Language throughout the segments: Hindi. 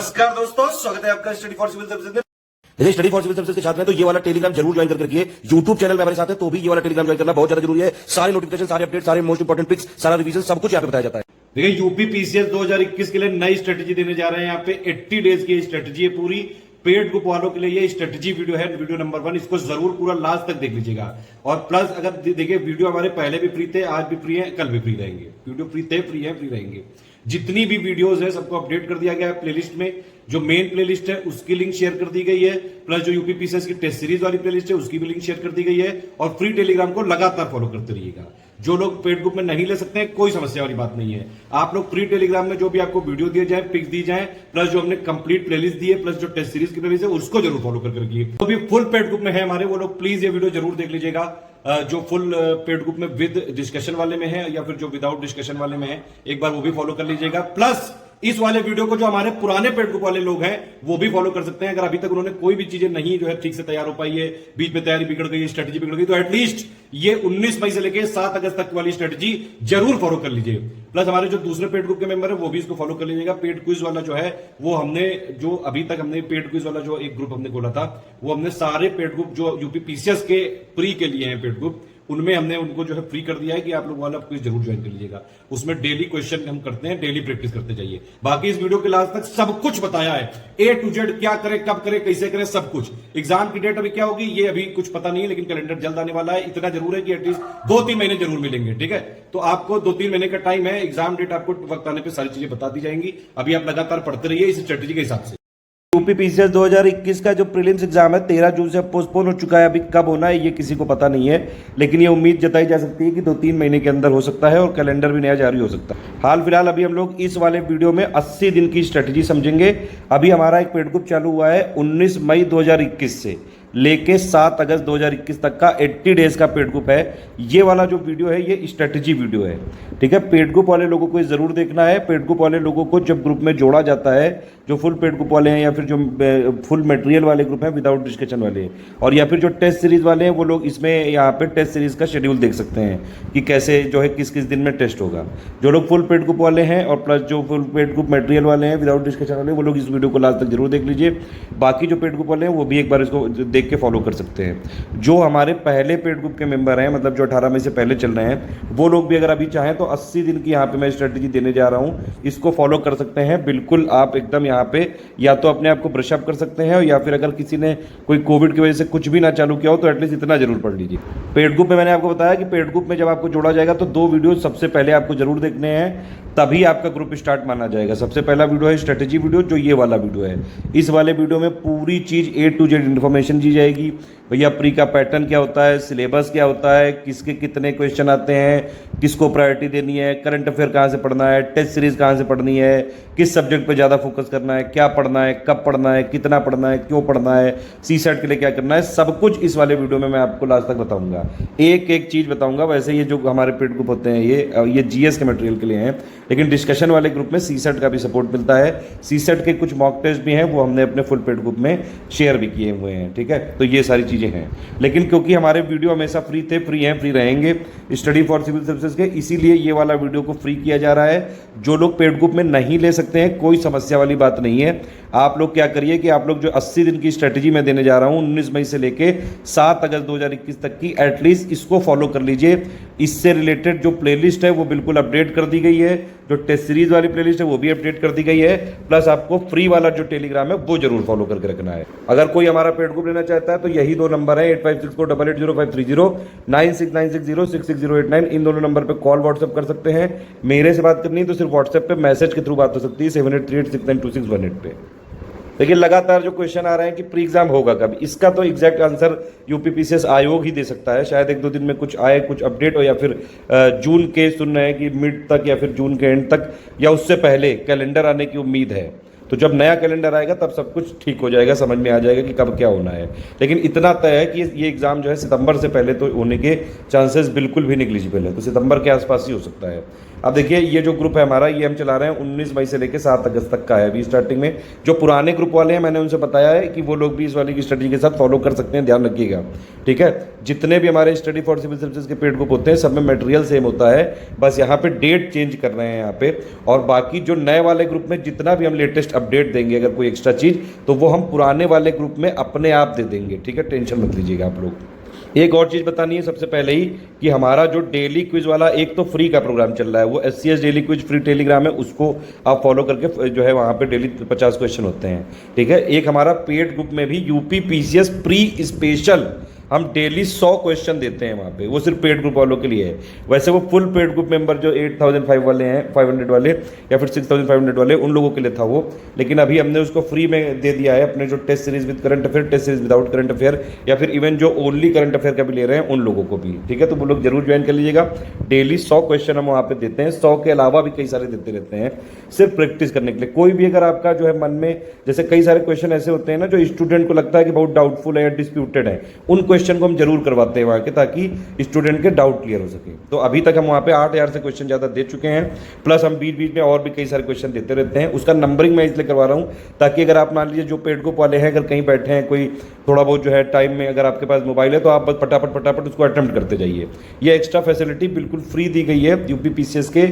नमस्कार दोस्तों, स्वागत है आपका स्टडी फॉर सिविल सर्विसेज में। जैसे स्टडी फॉर सिविल सर्विसेज के छात्र हैं तो ये वाला टेलीग्राम जरूर ज्वाइन करके रखिए। यूट्यूब चैनल में हमारे साथ है तो भी ये वाला टेलीग्राम ज्वाइन करना बहुत ज्यादा जरूरी है। सारे नोटिफिकेशन, सारे अपडेट, सारे मोस्ट इंपोर्टेंट पिक्स, सारा रिवीजन सब कुछ यहाँ पे बताया जाता है। देखिए, यूपी पीसीएस 2021 के लिए नई स्ट्रेटेजी देने जा रहे हैं। यहाँ पे 80 डेज की स्ट्रेटेजी है पूरी। पेड ग्रुप वालों के लिए ये स्ट्रेटेजी वीडियो है, वीडियो नंबर 1। इसको जरूर पूरा लास्ट तक देख लीजिएगा। और प्लस अगर देखिए, वीडियो हमारे पहले भी फ्री थे, आज भी फ्री है, कल भी फ्री रहेंगे। वीडियो फ्री थे, फ्री है, फ्री रहेंगे। जितनी भी वीडियोस है सबको अपडेट कर दिया गया है प्लेलिस्ट में। जो मेन प्लेलिस्ट है उसकी लिंक शेयर कर दी गई है, प्लस जो यूपी पीसीएस की टेस्ट सीरीज वाली प्लेलिस्ट है उसकी भी लिंक शेयर कर दी गई है। और फ्री टेलीग्राम को लगातार फॉलो करते रहिएगा। जो लोग पेड ग्रुप में नहीं ले सकते हैं, कोई समस्या वाली बात नहीं है। आप लोग फ्री टेलीग्राम में जो भी आपको वीडियो दिए जाए, पिक्स दी जाए, प्लस जो हमने कंप्लीट प्लेलिस्ट दी है, प्लस जो टेस्ट सीरीज की प्लेलिस्ट है, उसको जरूर फॉलो करके रखिए। तो भी फुल पेड ग्रुप में है हमारे, वो लोग प्लीज ये वीडियो जरूर देख लीजिएगा। जो फुल पेड ग्रुप में विद डिस्कशन वाले में है या फिर जो विदाउट डिस्कशन वाले में है, एक बार वो भी फॉलो कर लीजिएगा। प्लस इस वाले वीडियो को जो हमारे पुराने पेड ग्रुप वाले लोग हैं वो भी फॉलो कर सकते हैं। अगर अभी तक उन्होंने कोई भी चीजें नहीं जो है ठीक से तैयार हो पाई है, बीच में तैयारी बिगड़ गई, स्ट्रेटेजी बिगड़ गई, तो एटलीस्ट ये 19 मई से लेकर 7 अगस्त तक वाली स्ट्रेटेजी जरूर फॉलो कर लीजिए। प्लस हमारे जो दूसरे पेड ग्रुप के मेंबर है वो भी इसको फॉलो कर लीजिएगा। पेड क्विज वाला जो है वो हमने जो अभी तक हमने पेड क्विज वाला जो एक ग्रुप हमने खोला था, वो हमने सारे पेड ग्रुप जो यूपी पीसीएस के प्री के लिए हैं पेड ग्रुप, उनमें हमने उनको जो है फ्री कर दिया है कि आप लोग वाला क्विज जरूर ज्वाइन कर लीजिएगा। उसमें डेली क्वेश्चन हम करते हैं, डेली प्रैक्टिस करते जाइए। बाकी इस वीडियो के लास्ट तक सब कुछ बताया है, A to Z, क्या करें, कब करें, कैसे करें, सब कुछ। एग्जाम की डेट अभी क्या होगी ये अभी कुछ पता नहीं है, लेकिन कैलेंडर जल्द आने वाला है। इतना जरूर है कि एटलीस्ट 2-3 महीने जरूर मिलेंगे, ठीक है। तो आपको 2-3 महीने का टाइम है। एग्जाम डेट आपको वक्त आने पर सारी चीजें बता दी जाएंगी। अभी आप लगातार पढ़ते रहिए इस स्ट्रेटेजी के हिसाब से। यूपी पीसीएस 2021 का जो प्रीलिम्स एग्जाम है 13 जून से पोस्टपोन हो चुका है। अभी कब होना है ये किसी को पता नहीं है, लेकिन ये उम्मीद जताई जा सकती है कि 2-3 महीने के अंदर हो सकता है और कैलेंडर भी नया जारी हो सकता है। हाल फिलहाल अभी हम लोग इस वाले वीडियो में 80 दिन की स्ट्रेटेजी समझेंगे। अभी हमारा एक पेड ग्रुप चालू हुआ है 19 मई 2021 से लेके 7 अगस्त 2021 तक का 80 डेज का पेड ग्रुप है। ये वाला जो वीडियो है ये स्ट्रेटेजी वीडियो है, ठीक है। पेड ग्रुप वाले लोगों को जरूर देखना है। पेड ग्रुप वाले लोगों को जब ग्रुप में जोड़ा जाता है, जो फुल पेड ग्रुप वाले हैं या फिर जो फुल मटेरियल वाले ग्रुप हैं विदाउट डिस्कशन वाले, और या फिर जो टेस्ट सीरीज वाले हैं, वो लोग इसमें यहाँ पे टेस्ट सीरीज का शेड्यूल देख सकते हैं कि कैसे जो है किस किस दिन में टेस्ट होगा। जो लोग फुल पेड ग्रुप वाले हैं और प्लस जो फुल पेड ग्रुप मटेरियल वाले हैं विदाउट डिस्कशन वाले, वो लोग इस वीडियो को लास्ट तक जरूर देख लीजिए। बाकी जो पेड ग्रुप वाले हैं वो भी एक बार इसको देख के फॉलो कर सकते हैं। जो हमारे पहले पेड ग्रुप के मेंबर हैं, मतलब जो 18 मई से पहले चल रहे हैं, वो लोग भी अगर अभी चाहें तो 80 दिन की यहाँ पे मैं स्ट्रेटेजी देने जा रहा हूँ, इसको फॉलो कर सकते हैं। बिल्कुल आप एकदम यहाँ पे या तो अपने आप को ब्रश अप कर सकते हैं, या फिर अगर किसी ने कोई कोविड की वजह से कुछ भी ना चालू किया हो तो एटलीस्ट इतना जरूर पढ़ लीजिए। पेड ग्रुप में मैंने आपको बताया कि पेड ग्रुप में जब आपको जोड़ा जाएगा तो 2 वीडियो सबसे पहले आपको जरूर देखने हैं, तभी आपका ग्रुप स्टार्ट माना जाएगा। सबसे पहला वीडियो है स्ट्रेटेजी वीडियो, जो ये वाला वीडियो है। इस वाले वीडियो में पूरी चीज A to Z इन्फॉर्मेशन दी जाएगी। भैया प्री का पैटर्न क्या होता है, सिलेबस क्या होता है, किसके कितने क्वेश्चन आते हैं, किसको प्रायोरिटी देनी है, करंट अफेयर कहाँ से पढ़ना है, टेस्ट सीरीज कहाँ से पढ़नी है, किस सब्जेक्ट पे ज़्यादा फोकस करना है, क्या पढ़ना है, कब पढ़ना है, कितना पढ़ना है, क्यों पढ़ना है, CSET के लिए क्या करना है, सब कुछ इस वाले वीडियो में मैं आपको लास्ट तक बताऊंगा। एक एक चीज़ बताऊंगा। वैसे ये जो हमारे पेड ग्रुप होते हैं ये GS के मटेरियल के लिए हैं, लेकिन डिस्कशन वाले ग्रुप में CSET का भी सपोर्ट मिलता है। CSET के कुछ मॉक टेस्ट भी हैं, वो हमने अपने फुल पेड ग्रुप में शेयर भी किए हुए हैं, ठीक है। तो ये सारी चीज़ें हैं, लेकिन क्योंकि हमारे वीडियो हमेशा फ्री थे, फ्री हैं, फ्री रहेंगे स्टडी फॉर सिविल सर्विसेज के, इसीलिए ये वाला वीडियो को फ्री किया जा रहा है। जो लोग पेड ग्रुप में नहीं ले सकते हैं, कोई समस्या वाली बात नहीं है। आप लोग क्या करिए कि आप लोग जो 80 दिन की स्ट्रेटेजी मैं देने जा रहा हूँ 19 मई से लेके 7 अगस्त 2021 तक की, एटलीस्ट इसको फॉलो कर लीजिए। इससे रिलेटेड जो प्लेलिस्ट है वो बिल्कुल अपडेट कर दी गई है। जो टेस्ट सीरीज वाली प्लेलिस्ट है वो भी अपडेट कर दी गई है। प्लस आपको फ्री वाला जो टेलीग्राम है वो जरूर फॉलो करके रखना है। अगर कोई हमारा पेड ग्रुप लेना चाहता है तो यही 2 नंबर है, 8564880530, 9696066089। इन दोनों नंबर पे कॉल व्हाट्सएप कर सकते हैं। मेरे से बात करनी है तो सिर्फ व्हाट्सएप पे मैसेज के थ्रू बात हो सकती है 7838692618 पे। देखिए, लगातार जो क्वेश्चन आ रहे हैं कि प्री एग्जाम होगा कब, इसका तो एग्जैक्ट आंसर यूपी पीसीएस आयोग ही दे सकता है। शायद 1-2 दिन में कुछ आए, कुछ अपडेट हो, या फिर जून के सुन रहे हैं कि मिड तक या फिर जून के एंड तक या उससे पहले कैलेंडर आने की उम्मीद है। तो जब नया कैलेंडर आएगा तब सब कुछ ठीक हो जाएगा, समझ में आ जाएगा कि कब क्या होना है। लेकिन इतना तय है कि ये एग्जाम जो है सितंबर से पहले तो होने के चांसेस बिल्कुल भी निग्लिजिबल है, तो सितंबर के आसपास ही हो सकता है। अब देखिए ये जो ग्रुप है हमारा, ये हम चला रहे हैं 19 मई से लेकर 7 अगस्त तक का है अभी स्टार्टिंग में। जो पुराने ग्रुप वाले हैं मैंने उनसे बताया है कि वो लोग भी इस वाली की स्टडी के साथ फॉलो कर सकते हैं, ध्यान रखिएगा, ठीक है। जितने भी हमारे स्टडी फॉर सिविल सर्विसेज के पेड ग्रुप होते हैं सब में मटेरियल सेम होता है, बस यहाँ पे डेट चेंज कर रहे हैं यहाँ पे। और बाकी जो नए वाले ग्रुप में जितना भी हम लेटेस्ट अपडेट देंगे अगर कोई एक्स्ट्रा चीज़, तो वो हम पुराने वाले ग्रुप में अपने आप दे देंगे, ठीक है, टेंशन मत लीजिएगा आप लोग। एक और चीज़ बतानी है सबसे पहले ही कि हमारा जो डेली क्विज वाला एक तो फ्री का प्रोग्राम चल रहा है, वो SCS daily quiz free Telegram है, उसको आप फॉलो करके जो है वहाँ पे डेली 50 क्वेश्चन होते हैं, ठीक है। एक हमारा पेड ग्रुप में भी यूपी PCS प्री स्पेशल हम डेली 100 क्वेश्चन देते हैं वहाँ पे, वो सिर्फ पेड ग्रुप वालों के लिए है। वैसे वो फुल पेड ग्रुप मेंबर जो 8,500 वाले हैं, 500 वाले या फिर 6,500 वाले, उन लोगों के लिए था वो, लेकिन अभी हमने उसको फ्री में दे दिया है अपने जो test series with current affair, test series without current affair, या फिर इवन जो ओनली करंट अफेयर का भी ले रहे हैं उन लोगों को भी, ठीक है। तो वो लोग जरूर ज्वाइन कर लीजिएगा। डेली 100 क्वेश्चन हम वहाँ पे देते हैं, 100 के अलावा भी कई सारे देते रहते हैं सिर्फ प्रैक्टिस करने के लिए। कोई भी अगर आपका जो है मन में, जैसे कई सारे क्वेश्चन ऐसे होते हैं ना जो स्टूडेंट को लगता है कि बहुत डाउटफुल है या डिस्प्यूटेड है, उन क्वेश्चन को हम जरूर करवाते हैं वहाँ के, ताकि स्टूडेंट के डाउट क्लियर हो सके। तो अभी तक हम वहाँ पे 8,000 से क्वेश्चन ज़्यादा दे चुके हैं, प्लस हम बीच बीच में और भी कई सारे क्वेश्चन देते रहते हैं। उसका नंबरिंग मैं इसलिए करवा रहा हूँ ताकि अगर आप मान लीजिए जो पेड ग्रुप वाले हैं, अगर कहीं बैठे हैं कोई थोड़ा बहुत जो है टाइम में, अगर आपके पास मोबाइल है तो आप बस फटाफट उसको अटेम्प्ट करते जाइए। ये एक्स्ट्रा फैसिलिटी बिल्कुल फ्री दी गई है यूपी PCS के,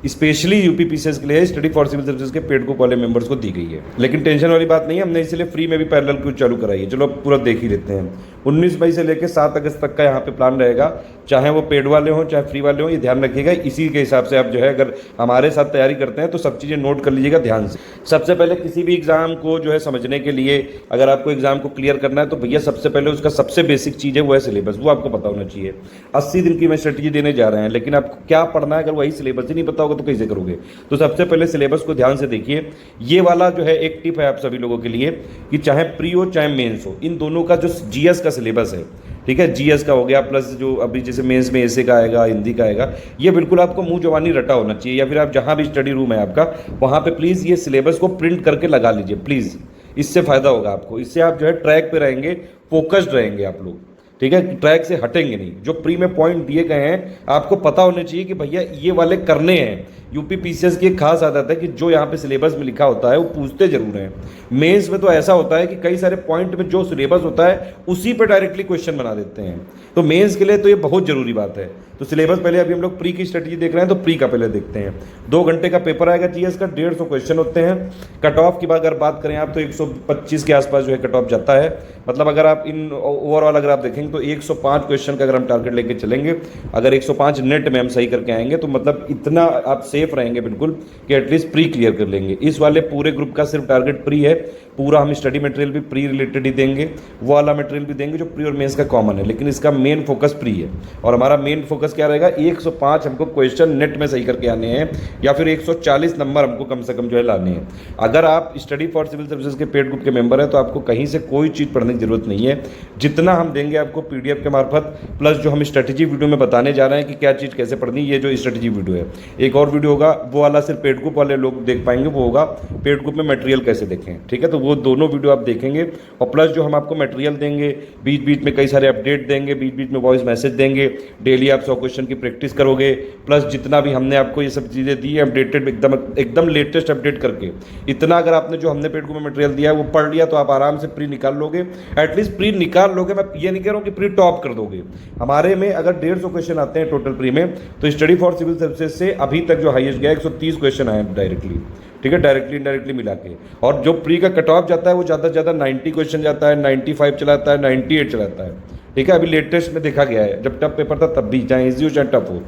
स्पेशली यूपी PCS के लिए स्टडी फॉर सिविल सर्विसेज के पेड ग्रुप वाले मेंबर्स को दी गई है। लेकिन टेंशन वाली बात नहीं है, हमने इसलिए फ्री में भी पैरेलल क्विज चालू कराई है। चलो पूरा देख ही लेते हैं। 19 मई से लेकर 7 अगस्त तक का यहाँ पे प्लान रहेगा, चाहे वो पेड वाले हों चाहे फ्री वाले हों, ये ध्यान रखिएगा। इसी के हिसाब से आप जो है अगर हमारे साथ तैयारी करते हैं तो सब चीज़ें नोट कर लीजिएगा ध्यान से। सबसे पहले किसी भी एग्जाम को जो है समझने के लिए, अगर आपको एग्जाम को क्लियर करना है तो भैया सबसे पहले उसका सबसे बेसिक चीज़ है वो है सिलेबस, वो आपको पता होना चाहिए। 80 दिन की मैं स्ट्रेटेजी देने जा रहे हैं, लेकिन आपको क्या पढ़ना है अगर वही सिलेबस ही नहीं पता होगा तो कैसे करोगे। तो सबसे पहले सिलेबस को ध्यान से देखिए। ये वाला जो है एक टिप है आप सभी लोगों के लिए कि चाहे प्री हो चाहे मेंस हो, इन दोनों का जो GS का सिलेबस है, ठीक है, GS का हो गया, प्लस जो अभी जैसे मेंस में ऐसे का आएगा, हिंदी का आएगा, ये बिल्कुल आपको मुंह जवानी रटा होना चाहिए। या फिर आप जहां भी स्टडी रूम है आपका वहां पे प्लीज़ ये सिलेबस को प्रिंट करके लगा लीजिए प्लीज़, इससे फ़ायदा होगा आपको। इससे आप जो है ट्रैक पे रहेंगे, फोकस्ड रहेंगे आप लोग, ठीक है, ट्रैक से हटेंगे नहीं। जो प्री में पॉइंट दिए गए हैं आपको पता होने चाहिए कि भैया ये वाले करने हैं। यूपी PCS की एक खास आदत है कि जो यहाँ पे सिलेबस में लिखा होता है वो पूछते जरूर हैं। मेंस में तो ऐसा होता है कि कई सारे पॉइंट में जो सिलेबस होता है उसी पे डायरेक्टली क्वेश्चन बना देते हैं। तो मेंस के लिए तो ये बहुत जरूरी बात है। तो सिलेबस पहले अभी हम लोग प्री की स्ट्रेटजी देख रहे हैं तो प्री का पहले देखते हैं। 2 घंटे का पेपर आएगा GS का, 150 क्वेश्चन होते हैं। कट ऑफ की अगर बात करें आप तो 125 के आसपास जो है कट ऑफ जाता है। मतलब अगर आप इन ओवरऑल अगर आप देखेंगे तो 105 क्वेश्चन का अगर हम टारगेट लेके चलेंगे, अगर 105 नेट में हम सही करके आएंगे तो मतलब इतना आप सेफ रहेंगे बिल्कुल कि एटलीस्ट प्री क्लियर कर लेंगे। इस वाले पूरे ग्रुप का सिर्फ टारगेट प्री है, पूरा हम स्टडी मटेरियल भी प्री रिलेटेड ही देंगे, वो वाला मटेरियल भी देंगे जो प्री और मेंस का कॉमन है, लेकिन इसका मेन फोकस प्री है। और हमारा मेन फोकस क्या रहेगा, 105 हमको क्वेश्चन नेट में सही करके आने हैं या फिर 140 नंबर हमको कम से कम जो है लाने हैं। अगर आप स्टडी फॉर सिविल सर्विसेज के पेड ग्रुप के मेंबर हैं तो आपको कहीं से कोई चीज़ पढ़ने की जरूरत नहीं है। जितना हम देंगे आपको PDF के मार्फत, प्लस जो हम स्ट्रेटेजी वीडियो में बताने जा रहे हैं कि क्या चीज़ कैसे पढ़नी, ये जो स्ट्रेटेजी वीडियो है, एक और वीडियो होगा वो वाला सिर्फ पेड ग्रुप वाले लोग देख पाएंगे, वो होगा पेड ग्रुप में मटेरियल कैसे देखें, ठीक है। तो वो दोनों वीडियो आप देखेंगे और प्लस जो हम आपको मटेरियल देंगे, बीच बीच में कई सारे अपडेट देंगे, बीच बीच में वॉइस मैसेज देंगे, डेली आप 100 क्वेश्चन की प्रैक्टिस करोगे, प्लस जितना भी हमने आपको ये सब चीज़ें दी है अपडेटेड एकदम लेटेस्ट अपडेट करके, इतना अगर आपने जो हमने पेड ग्रुप में मटेरियल दिया है वो पढ़ लिया तो आप आराम से प्री निकाल लोगे। एटलीस्ट प्री निकाल लोगे, मैं ये नहीं कह रहा हूँ कि प्री टॉप कर दोगे। हमारे में अगर 150 क्वेश्चन आते हैं टोटल प्री में, तो स्टडी फॉर सिविल सर्विसेज से अभी तक जो हाईएस्ट गया 130 क्वेश्चन आए डायरेक्टली, ठीक है, डायरेक्टली इनडायरेक्टली मिला के। और जो प्री का कट ऑफ जाता है वो ज़्यादा से ज़्यादा 90 क्वेश्चन जाता है, 95 चलाता है, 98 चलाता है, ठीक है। अभी लेटेस्ट में देखा गया है, जब टफ पेपर था तब भी, चाहे ईजी हो चाहे टफ हो,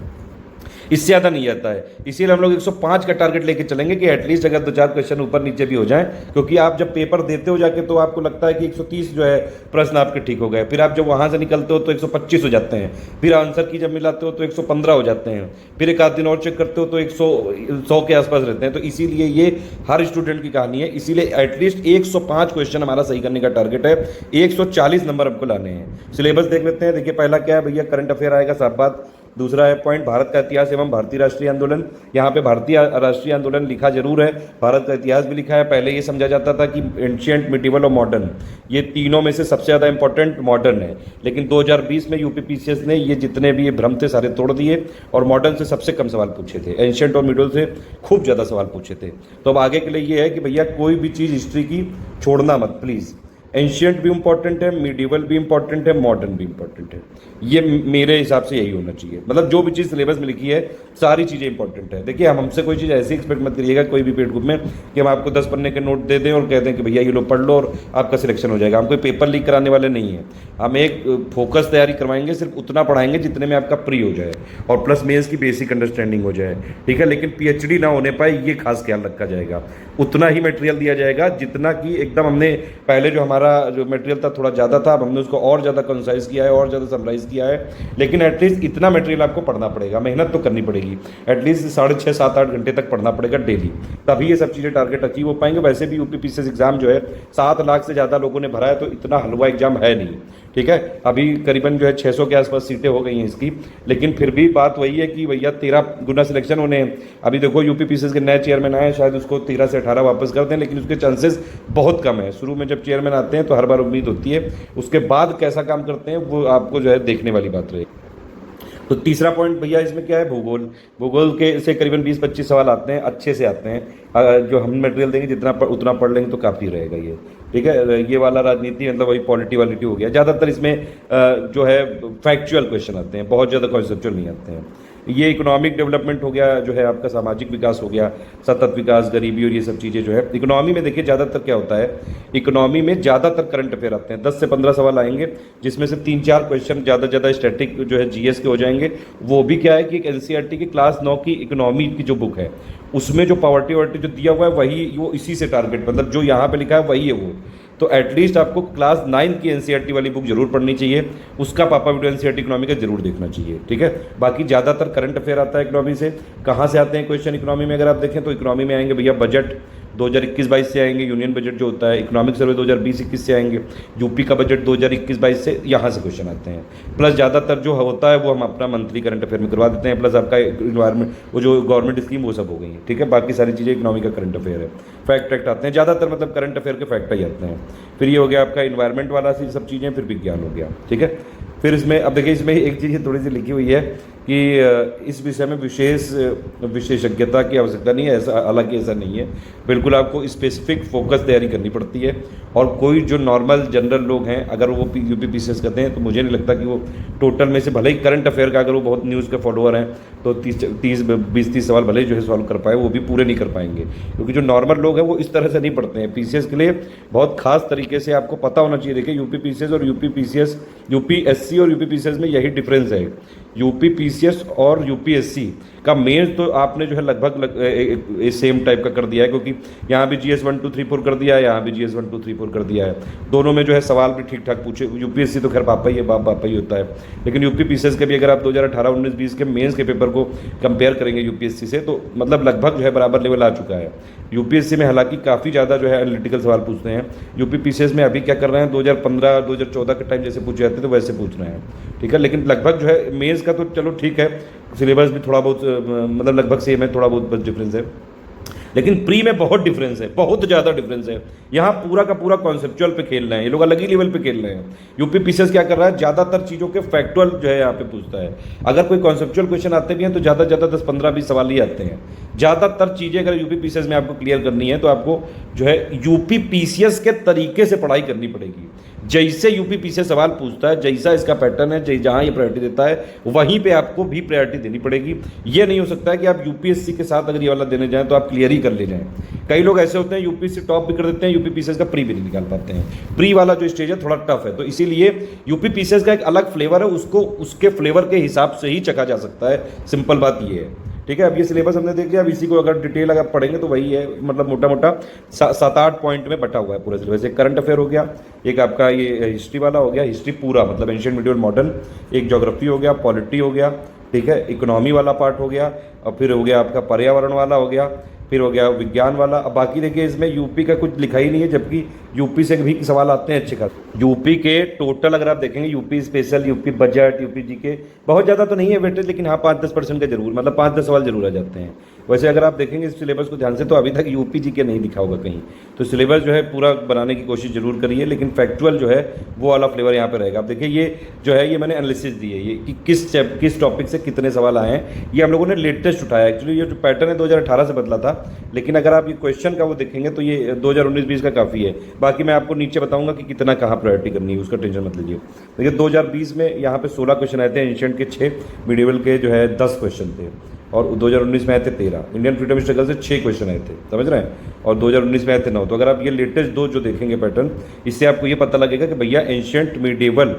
इससे ज़्यादा नहीं आता है। इसीलिए हम लोग 105 का टारगेट लेके चलेंगे कि एटलीस्ट अगर 2-4 क्वेश्चन ऊपर नीचे भी हो जाएं, क्योंकि आप जब पेपर देते हो जाके तो आपको लगता है कि 130 जो है प्रश्न आपके ठीक हो गए, फिर आप जब वहाँ से निकलते हो तो 125 हो जाते हैं, फिर आंसर की जब मिलाते हो तो 115 हो जाते हैं, फिर एक आध दिन और चेक करते हो तो 100 के आसपास रहते हैं। तो इसीलिए ये हर स्टूडेंट की कहानी है। इसीलिए एटलीस्ट 105 क्वेश्चन हमारा सही करने का टारगेट है, 140 नंबर हमको लाने हैं। सिलेबस देख लेते हैं। देखिए पहला क्या है भैया, करंट अफेयर आएगा, साफ बात। दूसरा है पॉइंट भारत का इतिहास एवं भारतीय राष्ट्रीय आंदोलन। यहाँ पे भारतीय राष्ट्रीय आंदोलन लिखा जरूर है, भारत का इतिहास भी लिखा है। पहले ये समझा जाता था कि एंशियंट, मिडिवल और मॉडर्न, ये तीनों में से सबसे ज़्यादा इंपॉर्टेंट मॉडर्न है, लेकिन 2020 में यूपी पीसीएस ने ये जितने भी ये भ्रम थे सारे तोड़ दिए और मॉडर्न से सबसे कम सवाल पूछे थे, एंशियंट और मिडिवल से खूब ज़्यादा सवाल पूछे थे। तो अब आगे के लिए ये है कि भैया कोई भी चीज़ हिस्ट्री की छोड़ना मत प्लीज़। एंशियंट भी इंपॉर्टेंट है, मिडिवल भी इंपॉर्टेंट है, मॉडर्न भी इंपॉर्टेंट है। ये मेरे हिसाब से यही होना चाहिए, मतलब जो भी चीज़ सिलेबस में लिखी है सारी चीज़ें इंपॉर्टेंट है। देखिए हम हमसे कोई चीज़ ऐसी एक्सपेक्ट मत करिएगा कोई भी पेड ग्रुप में कि हम आपको 10 पन्ने के नोट दे दें और कह दें कि भैया ये लो पढ़ लो और आपका सिलेक्शन हो जाएगा। हम कोई पेपर लीक कराने वाले नहीं हैं, हम एक फोकस तैयारी करवाएंगे, सिर्फ उतना पढ़ाएंगे जितने में आपका प्री हो जाए और प्लस मेंस की बेसिक अंडरस्टैंडिंग हो जाए, ठीक है। लेकिन पीएचडी ना होने पाए ये खास ख्याल रखा जाएगा। उतना ही मटेरियल दिया जाएगा जितना कि एकदम हमने पहले जो हमारा जो मटेरियल था थोड़ा ज़्यादा था, अब हमने उसको और ज़्यादा कंसाइज किया है और ज़्यादा समराइज किया है। लेकिन एटलीस्ट इतना मटेरियल आपको पढ़ना पड़ेगा, मेहनत तो करनी पड़ेगी, एटलीस्ट 6.5 7-8 घंटे तक पढ़ना पड़ेगा डेली, तभी ये सब चीज़ें टारगेट अचीव हो पाएंगे। वैसे भी यूपी पीसीएस एग्जाम जो है 7 लाख से ज़्यादा लोगों ने भरा है, तो इतना हलवा एग्जाम है नहीं, ठीक है। अभी करीबन जो है 600 के आसपास सीटें हो गई हैं इसकी, लेकिन फिर भी बात वही है कि भैया 13 गुना सिलेक्शन होने हैं। अभी देखो यूपी पीसीएस के नए चेयरमैन आए, शायद उसको 13 से 18 वापस कर दें, लेकिन उसके चांसेस बहुत कम है। शुरू में जब चेयरमैन आते हैं तो हर बार उम्मीद होती है, उसके बाद कैसा काम करते हैं वो आपको जो है देखने वाली बात रहेगी। तो तीसरा पॉइंट भैया इसमें क्या है, भूगोल। भूगोल के से करीबन 20-25 सवाल आते हैं, अच्छे से आते हैं। जो हम मटेरियल देंगे जितना उतना पढ़ लेंगे तो काफ़ी रहेगा ये, ठीक है। ये वाला राजनीति मतलब वही पॉलिटी वालिटी हो गया। ज़्यादातर इसमें जो है फैक्चुअल क्वेश्चन आते हैं, बहुत ज़्यादा कॉन्सेप्चुअल नहीं आते हैं। ये इकोनॉमिक डेवलपमेंट हो गया, जो है आपका सामाजिक विकास हो गया, सतत विकास, गरीबी और ये सब चीज़ें जो है। इकोनॉमी में देखिए ज़्यादातर क्या होता है, इकोनॉमी में ज़्यादातर करंट अफेयर आते हैं, 10 से 15 सवाल आएंगे, जिसमें से 3-4 क्वेश्चन ज़्यादा स्टैटिक जो है जीएस के हो जाएंगे। वो भी क्या है कि एनसीईआरटी की क्लास 9 की इकोनॉमी की जो बुक है उसमें जो पॉवर्टी वर्टी जो दिया हुआ है वही वो इसी से टारगेट, मतलब जो यहाँ पे लिखा है वही है वो। तो एटलीस्ट आपको क्लास 9 की एनसीईआरटी वाली बुक जरूर पढ़नी चाहिए, उसका पापा वीडियो एनसीईआरटी इकोनॉमी का जरूर देखना चाहिए, ठीक है। बाकी ज़्यादातर करंट अफेयर आता है इकोनॉमी से। कहाँ से आते हैं क्वेश्चन इकोनॉमी में, अगर आप देखें तो इकोनॉमी में आएंगे भैया बजट 2021-22 से आएंगे, यूनियन बजट जो होता है, इकोनॉमिक सर्वे 2020-21 से आएंगे, यूपी का बजट 2021-22 से यहाँ से क्वेश्चन आते हैं। प्लस ज़्यादातर जो होता है वो हम अपना मंथली करंट अफेयर में करवा देते हैं, प्लस आपका इन्वायरमेंट वो जो गवर्नमेंट स्कीम वो सब हो गई है, ठीक है। बाकी सारी चीज़ें इकोनॉमी का करंट अफेयर है। फैक्ट आते हैं ज़्यादातर, मतलब करंट अफेयर के फैक्ट ही आते हैं। फिर ये हो गया आपका इन्वायरमेंट वाला सब चीज़ें, फिर विज्ञान हो गया, ठीक है। फिर इसमें अब देखिए इसमें एक चीज़ थोड़ी सी लिखी हुई है कि इस विषय में विशेषज्ञता की आवश्यकता नहीं है, ऐसा हालांकि ऐसा नहीं है, बिल्कुल आपको स्पेसिफिक फोकस तैयारी करनी पड़ती है। और कोई जो नॉर्मल जनरल लोग हैं अगर वो यूपी पीसीएस करते हैं तो मुझे नहीं लगता कि वो टोटल में से, भले ही करंट अफेयर का अगर वो बहुत न्यूज़ के फॉलोअर हैं तो 20-30 सवाल भले ही जो है सॉल्व कर पाए, वो भी पूरे नहीं कर पाएंगे, क्योंकि जो नॉर्मल लोग हैं वो इस तरह से नहीं पढ़ते हैं। पीसीएस के लिए बहुत खास तरीके से आपको पता होना चाहिए। देखिए यूपी पीसीएस और यूपीएससी और यूपी पीसीएस में यही डिफरेंस है। यूपी पीसीएस और यूपीएससी का मेंस तो आपने जो है लगभग सेम टाइप का कर दिया है, क्योंकि यहाँ भी GS 1 2 3 4 कर दिया है, यहाँ भी GS 1 2 3 4 कर दिया है। दोनों में जो है सवाल भी ठीक ठाक पूछे। यूपीएससी तो खैर पापा ही है, पापा ही होता है, लेकिन यूपी पीसीएस के भी अगर आप 2018, 19, 20 के मेंस के पेपर को कंपेयर करेंगे यूपीएससी से तो मतलब लगभग जो है बराबर लेवल आ चुका है। यूपीएससी में हालांकि काफ़ी ज़्यादा जो है एनालिटिकल सवाल पूछते हैं, यूपी पीसीएस में अभी क्या कर रहे हैं 2015, 2014 के टाइम जैसे पूछे जाते थे वैसे पूछ रहे हैं, ठीक है। लेकिन लगभग जो है मेंस का तो चलो ठीक है, सिलेबस भी थोड़ा बहुत मतलब लगभग सेम है, थोड़ा बहुत बस डिफरेंस है। लेकिन प्री में बहुत डिफरेंस है, बहुत ज़्यादा डिफरेंस है। यहाँ पूरा का पूरा कॉन्सेप्चुअल पे खेल रहे हैं ये लोग, अलग ही लेवल पे खेल रहे हैं। यूपी पीसीएस क्या कर रहा है, ज़्यादातर चीज़ों के फैक्चुअल जो है यहाँ पे पूछता है। अगर कोई कॉन्सेप्चुअल क्वेश्चन आते भी हैं तो ज़्यादा 10, 15, 20 सवाल ही आते हैं। ज़्यादातर चीज़ें अगर यूपी पीसीएस में आपको क्लियर करनी है तो आपको जो है यूपी पीसीएस के तरीके से पढ़ाई करनी पड़ेगी। जैसे यूपी पीसीएस सवाल पूछता है, जैसा इसका पैटर्न है, जहाँ ये प्रायोरिटी देता है वहीं पे आपको भी प्रायोरिटी देनी पड़ेगी। ये नहीं हो सकता है कि आप यूपीएससी के साथ अगर ये वाला देने जाएं तो आप क्लियर ही कर ले जाएं। कई लोग ऐसे होते हैं यूपीएससी टॉप भी कर देते हैं, यूपी पीसीएस का प्री भी नहीं निकाल पाते हैं। प्री वाला जो स्टेज है थोड़ा टफ है, तो इसीलिए यूपी पीसीएस का एक अलग फ्लेवर है, उसको उसके फ्लेवर के हिसाब से ही चखा जा सकता है। सिंपल बात ये है, ठीक है। अब ये सिलेबस हमने देख लिया, अब इसी को अगर डिटेल अगर पढ़ेंगे तो वही है, मतलब मोटा मोटा 7-8 पॉइंट में बटा हुआ है पूरा सिलेबस। एक करंट अफेयर हो गया, एक आपका ये हिस्ट्री वाला हो गया, हिस्ट्री पूरा मतलब एंशिएंट, मिडिवल, मॉडर्न, एक ज्योग्राफी हो गया, पॉलिटी हो गया, ठीक है, इकोनॉमी वाला पार्ट हो गया, और फिर हो गया आपका पर्यावरण वाला हो गया, फिर हो गया विज्ञान वाला। अब बाकी देखिए इसमें यूपी का कुछ लिखा ही नहीं है, जबकि यूपी से भी सवाल आते हैं अच्छे खासे। यूपी के टोटल अगर आप देखेंगे, UP special, UP budget, UP GK, बहुत ज़्यादा तो नहीं है वेटेज, लेकिन हाँ 5-10% का जरूर, मतलब 5-10 सवाल जरूर आ जाते हैं। वैसे अगर आप देखेंगे इस सिलेबस को ध्यान से तो अभी तक यूपी जीके नहीं दिखा होगा कहीं। तो सिलेबस जो है पूरा बनाने की कोशिश जरूर करिए, लेकिन फैक्चुअल जो है वो वाला फ्लेवर यहाँ पे रहेगा। आप देखिए ये जो है ये मैंने एनालिसिस दी है, ये कि किस टॉपिक से कितने सवाल आए हैं, ये हम लोगों ने लेटेस्ट उठाया। एक्चुअली ये जो पैटर्न है 2018 से बदला था, लेकिन अगर आप ये क्वेश्चन का वो देखेंगे तो ये 2019-20 का काफ़ी है। बाकी मैं आपको नीचे बताऊंगा कि कितना कहाँ प्रायोरिटी करनी है, उसका टेंशन मत लीजिए। देखिए 2020 में यहाँ पे 16 क्वेश्चन आए थे, एंशिएंट के 6, मिडिवल के जो है 10 क्वेश्चन थे, और 2019 में आए थे 13। इंडियन फ्रीडम स्ट्रगल से 6 क्वेश्चन आए थे, समझ रहे हैं, और 2019 में आए थे 9। तो अगर आप ये लेटेस्ट 2 जो देखेंगे पैटर्न, इससे आपको ये पता लगेगा कि भैया एंशिएंट मिडिवल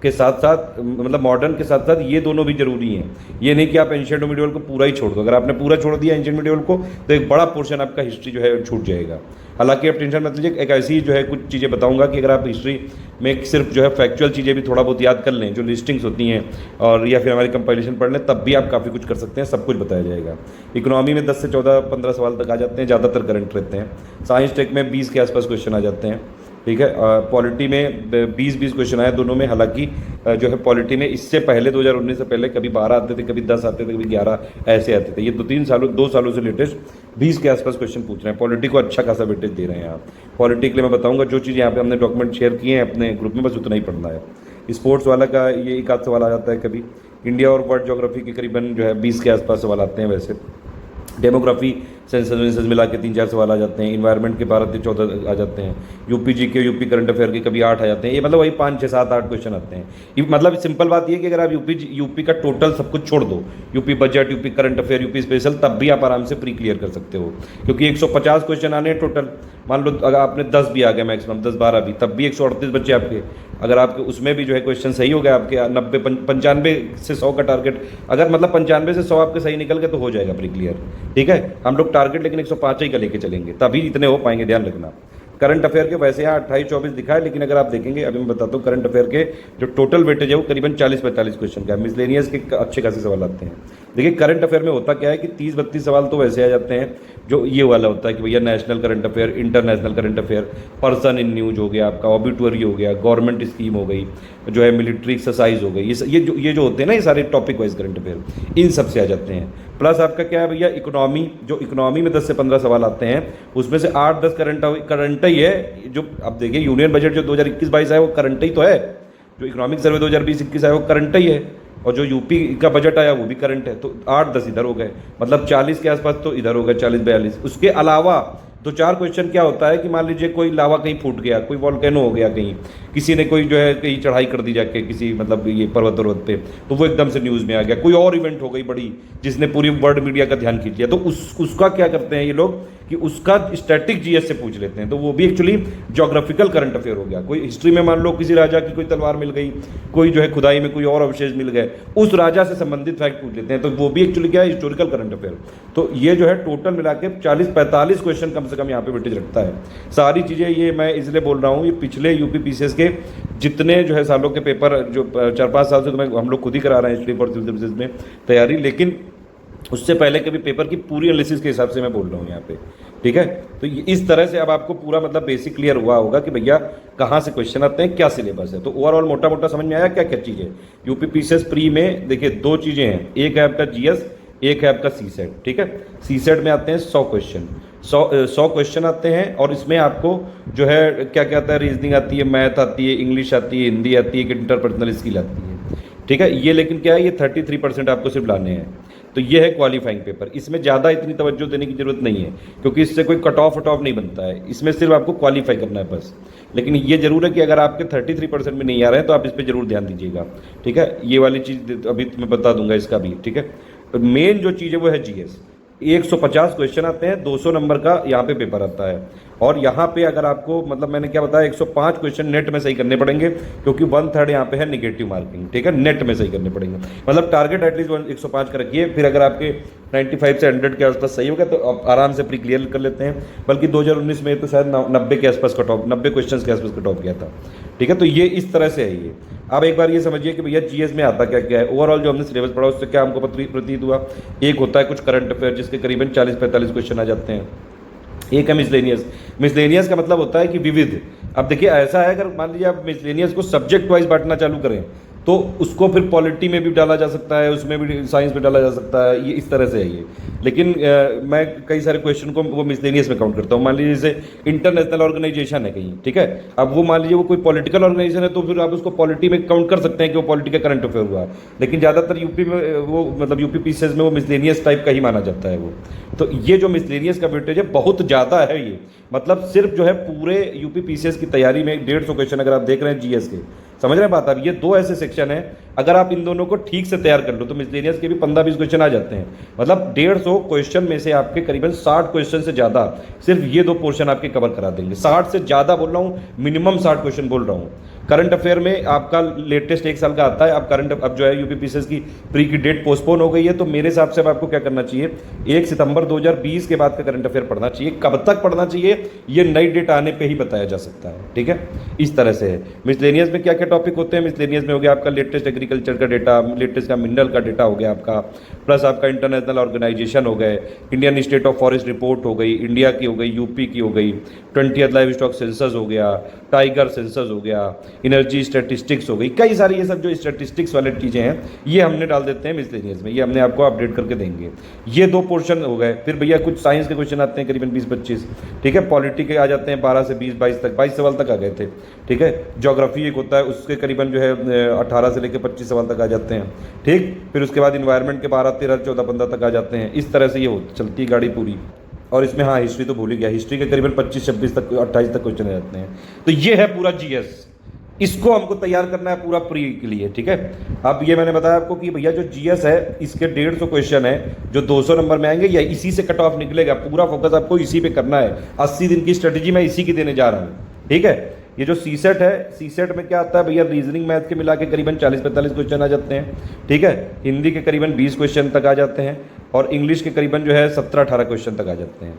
के साथ साथ, मतलब मॉडर्न के साथ साथ ये दोनों भी जरूरी हैं। ये नहीं कि आप एंशिएंट और मिडिवल को पूरा ही छोड़ दो। अगर आपने पूरा छोड़ दिया एंशिएंट मिडिवल को तो एक बड़ा पोर्शन आपका हिस्ट्री जो है छूट जाएगा। हालांकि आप टेंशन मत लीजिए, एक ऐसी जो है कुछ चीज़ें बताऊंगा कि अगर आप हिस्ट्री में सिर्फ जो है फैक्चुअल चीज़ें भी थोड़ा बहुत याद कर लें, जो लिस्टिंग्स होती हैं, और या फिर हमारी कंपाइलेशन पढ़ लें, तब भी आप काफ़ी कुछ कर सकते हैं, सब कुछ बताया जाएगा। इकोनॉमी में 10 से 14-15 सवाल तक आ जाते हैं, ज़्यादातर करंट रहते हैं। साइंस टेक में 20 के आसपास क्वेश्चन आ जाते हैं, ठीक है। पॉलिटी में 20 क्वेश्चन आए दोनों में। हालांकि जो है पॉलिटी में इससे पहले 2019 से पहले कभी 12 आते थे, कभी 10 आते थे, कभी 11 ऐसे आते थे। ये 2 सालों से लेटेस्ट 20 के आसपास क्वेश्चन पूछ रहे हैं। पॉलिटी को अच्छा खासा वेटेज दे रहे हैं आप। पॉलिटी के लिए मैं बताऊंगा, जो चीज़ यहाँ पे हमने डॉक्यूमेंट शेयर किए हैं अपने ग्रुप में, बस उतना ही पढ़ना है। स्पोर्ट्स वाला का ये एक आध सवाल आ जाता है कभी। इंडिया और वर्ल्ड ज्योग्राफी के करीबन जो है 20 के आसपास सवाल आते हैं वैसे। डेमोग्राफी सेंसस मिला के 3-4 सवाल आ जाते हैं। इन्वायरमेंट के 12 से 14 आ जाते हैं। यूपी जी के, यूपी करंट अफेयर के कभी 8 आ जाते हैं। ये मतलब वही 5, 6, 7, 8 क्वेश्चन आते हैं। ये मतलब सिंपल बात ये है कि अगर आप यूपी का टोटल सब कुछ छोड़ दो, UP budget, UP current affair, UP special, तब भी आप आराम से प्री क्लियर कर सकते हो, क्योंकि 150 क्वेश्चन आने हैं टोटल। मान लो अगर आपने 10 भी आ गया मैक्सिमम, 10-12 भी, तब भी 138 बच्चे आपके। अगर आपके उसमें भी जो है क्वेश्चन सही हो गया आपके 95 से 100 का टारगेट, अगर मतलब 95 से 100 आपके सही निकल गए तो हो जाएगा प्री क्लियर, ठीक है। हम लोग टारगेट लेकिन 105 ही का लेके चलेंगे, तभी इतने हो पाएंगे, ध्यान रखना। करंट अफेयर के वैसे यहाँ 28-24 दिखा है, लेकिन अगर आप देखेंगे, अभी मैं बताता हूँ, करंट अफेयर के जो टोटल वेटेज है वो करीबन 40-45 क्वेश्चन का है। मिसलेनियस के अच्छे खासे सवाल आते हैं। देखिए करंट अफेयर में होता क्या है कि 30-32 सवाल तो वैसे आ जाते हैं, जो ये वाला होता है कि भैया national current affair, international current affair, person in news हो गया आपका, ऑबिटुअरी हो गया, गवर्नमेंट स्कीम हो गई, जो है मिलिट्री एक्सरसाइज हो गई, ये जो होते हैं ना, ये सारे टॉपिक वाइज करंट अफेयर, इन सब से आ जाते हैं। प्लस आपका क्या है भैया, इकोनॉमी, जो इकोनॉमी में 10 से 15 सवाल आते हैं, उसमें से 8-10 करंट ही है। जो अब देखिए यूनियन बजट जो 2021-22 है वो करंट ही तो है, जो इकोनॉमिक सर्वे 2020-21 है वो करंट ही है, और जो यूपी का बजट आया वो भी करंट है। तो 8-10 इधर हो गए, मतलब 40 के आसपास तो इधर हो गए, 40-42। उसके अलावा 2-4 क्वेश्चन क्या होता है कि मान लीजिए कोई लावा कहीं फूट गया, कोई वॉल्केनो हो गया कहीं, किसी ने कोई जो है कहीं चढ़ाई कर दी जाके किसी मतलब ये पर्वत पे, तो वो एकदम से न्यूज़ में आ गया। कोई और इवेंट हो गई बड़ी जिसने पूरी वर्ल्ड मीडिया का ध्यान खींच लिया, तो उसका क्या करते हैं ये लोग कि उसका स्टैटिक जीएस से पूछ लेते हैं। तो वो भी एक्चुअली ज्योग्राफिकल करंट अफेयर हो गया। कोई हिस्ट्री में मान लो किसी राजा की कोई तलवार मिल गई, कोई जो है खुदाई में कोई और अवशेष मिल गए, उस राजा से संबंधित फैक्ट पूछ लेते हैं, तो वो भी एक्चुअली क्या है, हिस्टोरिकल करंट अफेयर। तो ये जो है टोटल मिला के 40-45 क्वेश्चन कम से कम यहाँ पे वेटेज रखता है। सारी चीज़ें ये मैं इसलिए बोल रहा हूँ, ये पिछले यूपी पीसीएस के जितने जो है सालों के पेपर, जो 4-5 साल से तो हम लोग खुद ही करा रहे हैं हिस्ट्री फॉर सिविल सर्विसेज में तैयारी, लेकिन उससे पहले के भी पेपर की पूरी एनालिसिस के हिसाब से मैं बोल रहा हूँ यहाँ पे, ठीक है। तो इस तरह से अब आपको पूरा मतलब बेसिक क्लियर हुआ होगा कि भैया कहाँ से क्वेश्चन आते हैं, क्या सिलेबस है। तो ओवरऑल मोटा मोटा समझ में आया क्या क्या चीज़ है। यूपी पीसीएस प्री में देखिए 2 चीज़ें हैं, एक है आपका जीएस, एक है आपका सीसेट, ठीक है। सीसेट में आते हैं 100 क्वेश्चन, 100 क्वेश्चन आते हैं, और इसमें आपको जो है क्या क्या आता है, रीजनिंग आती है, मैथ आती है, इंग्लिश आती है, हिंदी आती है, एक इंटरपर्सनल स्किल आती है, ठीक है। ये लेकिन क्या है, ये 33% आपको सिर्फ लाने हैं। तो ये है क्वालिफाइंग पेपर। इसमें ज़्यादा इतनी तवज्जो देने की जरूरत नहीं है, क्योंकि इससे कोई कट ऑफ नहीं बनता है। इसमें सिर्फ आपको क्वालिफाई करना है बस। लेकिन ये जरूर है कि अगर आपके 33% में नहीं आ रहे हैं तो आप इस पर जरूर ध्यान दीजिएगा, ठीक है। ये वाली चीज़ अभी मैं बता दूंगा इसका भी, ठीक है। तो मेन जो चीज़ है वो है जीएस। 150 क्वेश्चन आते हैं, 200 नंबर का यहाँ पे पेपर आता है। और यहाँ पे अगर आपको मतलब मैंने क्या बताया 105 क्वेश्चन नेट में सही करने पड़ेंगे, क्योंकि 1/3 यहाँ पे है निगेटिव मार्किंग, ठीक है, नेट में सही करने पड़ेंगे। मतलब टारगेट एटलीस्ट 105 का रखिए, फिर अगर आपके 95 से 100 के आसपास सही होगा तो आप आराम से प्री क्लियर कर लेते हैं। बल्कि 2019 में तो शायद 90 के आसपास कट ऑफ, 90 क्वेश्चन के आसपास कट ऑफ गया था, ठीक है। तो ये इस तरह से है ये। अब एक बार ये समझिए कि भैया जीएस में आता क्या क्या है। ओवरऑल जो हमने सिलेबस पढ़ा उससे क्या हमको प्रतीत हुआ, एक होता है कुछ करंट अफेयर जिसके करीबन 40-45 क्वेश्चन आ जाते हैं। एक है मिसलेनियस। मिसलेनियस का मतलब होता है कि विविध। अब देखिए ऐसा है, अगर मान लीजिए आप मिसलेनियस को सब्जेक्ट वाइज बांटना चालू करें तो उसको फिर पॉलिटी में भी डाला जा सकता है, उसमें भी साइंस में डाला जा सकता है, ये इस तरह से है ये। लेकिन मैं कई सारे क्वेश्चन को वो मिसलेनियस में काउंट करता हूँ। मान लीजिए जैसे इंटरनेशनल ऑर्गेनाइजेशन है कहीं, ठीक है, अब वो मान लीजिए वो कोई पॉलिटिकल ऑर्गेनाइजेशन है तो फिर आप उसको पॉलिटी में काउंट कर सकते हैं कि वो पॉलिटी का करंट अफेयर हुआ। लेकिन ज़्यादातर यूपी में वो मतलब यूपी पीसीएस में वो मिसलेनियस टाइप का ही माना जाता है वो। तो ये जो मिसलेनियस का वेटेज है बहुत ज़्यादा है ये। मतलब सिर्फ जो है पूरे यूपी पीसीएस की तैयारी में 150 क्वेश्चन अगर आप देख रहे हैं जीएस के, समझ रहे हैं बात आप। ये दो ऐसे सेक्शन हैं, अगर आप इन दोनों को ठीक से तैयार कर लो तो मिसलेनियस के भी 15-20 क्वेश्चन आ जाते हैं। मतलब 150 क्वेश्चन में से आपके करीबन 60 क्वेश्चन से ज़्यादा सिर्फ ये दो पोर्शन आपके कवर करा देंगे। 60 से ज़्यादा बोल रहा हूँ, मिनिमम 60 क्वेश्चन बोल रहा हूँ। करंट अफेयर में आपका लेटेस्ट 1 साल का आता है। अब जो है यूपी पीसीएस की प्री की डेट पोस्टपोन हो गई है, तो मेरे हिसाब से अब आपको क्या करना चाहिए, 1 सितंबर 2020 के बाद का करंट अफेयर पढ़ना चाहिए। कब तक पढ़ना चाहिए ये नई डेट आने पे ही बताया जा सकता है, ठीक है। इस तरह से है। मिसलेनियस में क्या क्या टॉपिक होते हैं, मिसलेनियस में हो गया आपका लेटेस्ट एग्रीकल्चर का डेटा, लेटेस्ट का मिनरल का डेटा हो गया आपका, प्लस आपका इंटरनेशनल ऑर्गेनाइजेशन हो गए, Indian state of forest report हो गई, इंडिया की हो गई, यूपी की हो गई, 20th लाइव स्टॉक सेंसस हो गया, टाइगर सेंसस हो गया, एनर्जी स्टैटिस्टिक्स हो गई, कई सारी ये सब जो स्टैटिस्टिक्स वाली चीज़ें हैं ये हमने डाल देते हैं मिसलेनियस में। ये हमने आपको अपडेट करके देंगे। ये दो पोर्शन हो गए। फिर भैया कुछ साइंस के क्वेश्चन आते हैं करीबन 20-25, ठीक है। पॉलिटी के आ जाते हैं 12 से 20-22 तक, 22 सवाल तक आ गए थे, ठीक है। ज्योग्राफी एक होता है उसके करीबन जो है 18 से लेकर 25 सवाल तक आ जाते हैं, ठीक। फिर उसके बाद इन्वायरमेंट के 12, 13, 14, 15 तक आ जाते हैं। इस तरह से ये चलती है गाड़ी पूरी। और इसमें हाँ हिस्ट्री तो भूल ही गया, हिस्ट्री के करीबन 25-26 तक 28 तक क्वेश्चन आ जाते हैं। तो ये है पूरा जीएस, इसको हमको तैयार करना है पूरा प्री के लिए, ठीक है। अब ये मैंने बताया आपको कि भैया जो जीएस है इसके 150 क्वेश्चन है जो 200 नंबर में आएंगे, या इसी से कट ऑफ निकलेगा। पूरा फोकस आपको इसी पे करना है। 80 दिन की स्ट्रेटेजी मैं इसी की देने जा रहा हूँ, ठीक है। ये जो सीसेट है, सीसेट में क्या आता है भैया, रीजनिंग मैथ के मिला के करीबन 40-45 क्वेश्चन आ जाते हैं, ठीक है। हिंदी के करीबन 20 क्वेश्चन तक आ जाते हैं, और इंग्लिश के करीबन जो है 17-18 क्वेश्चन तक आ जाते हैं।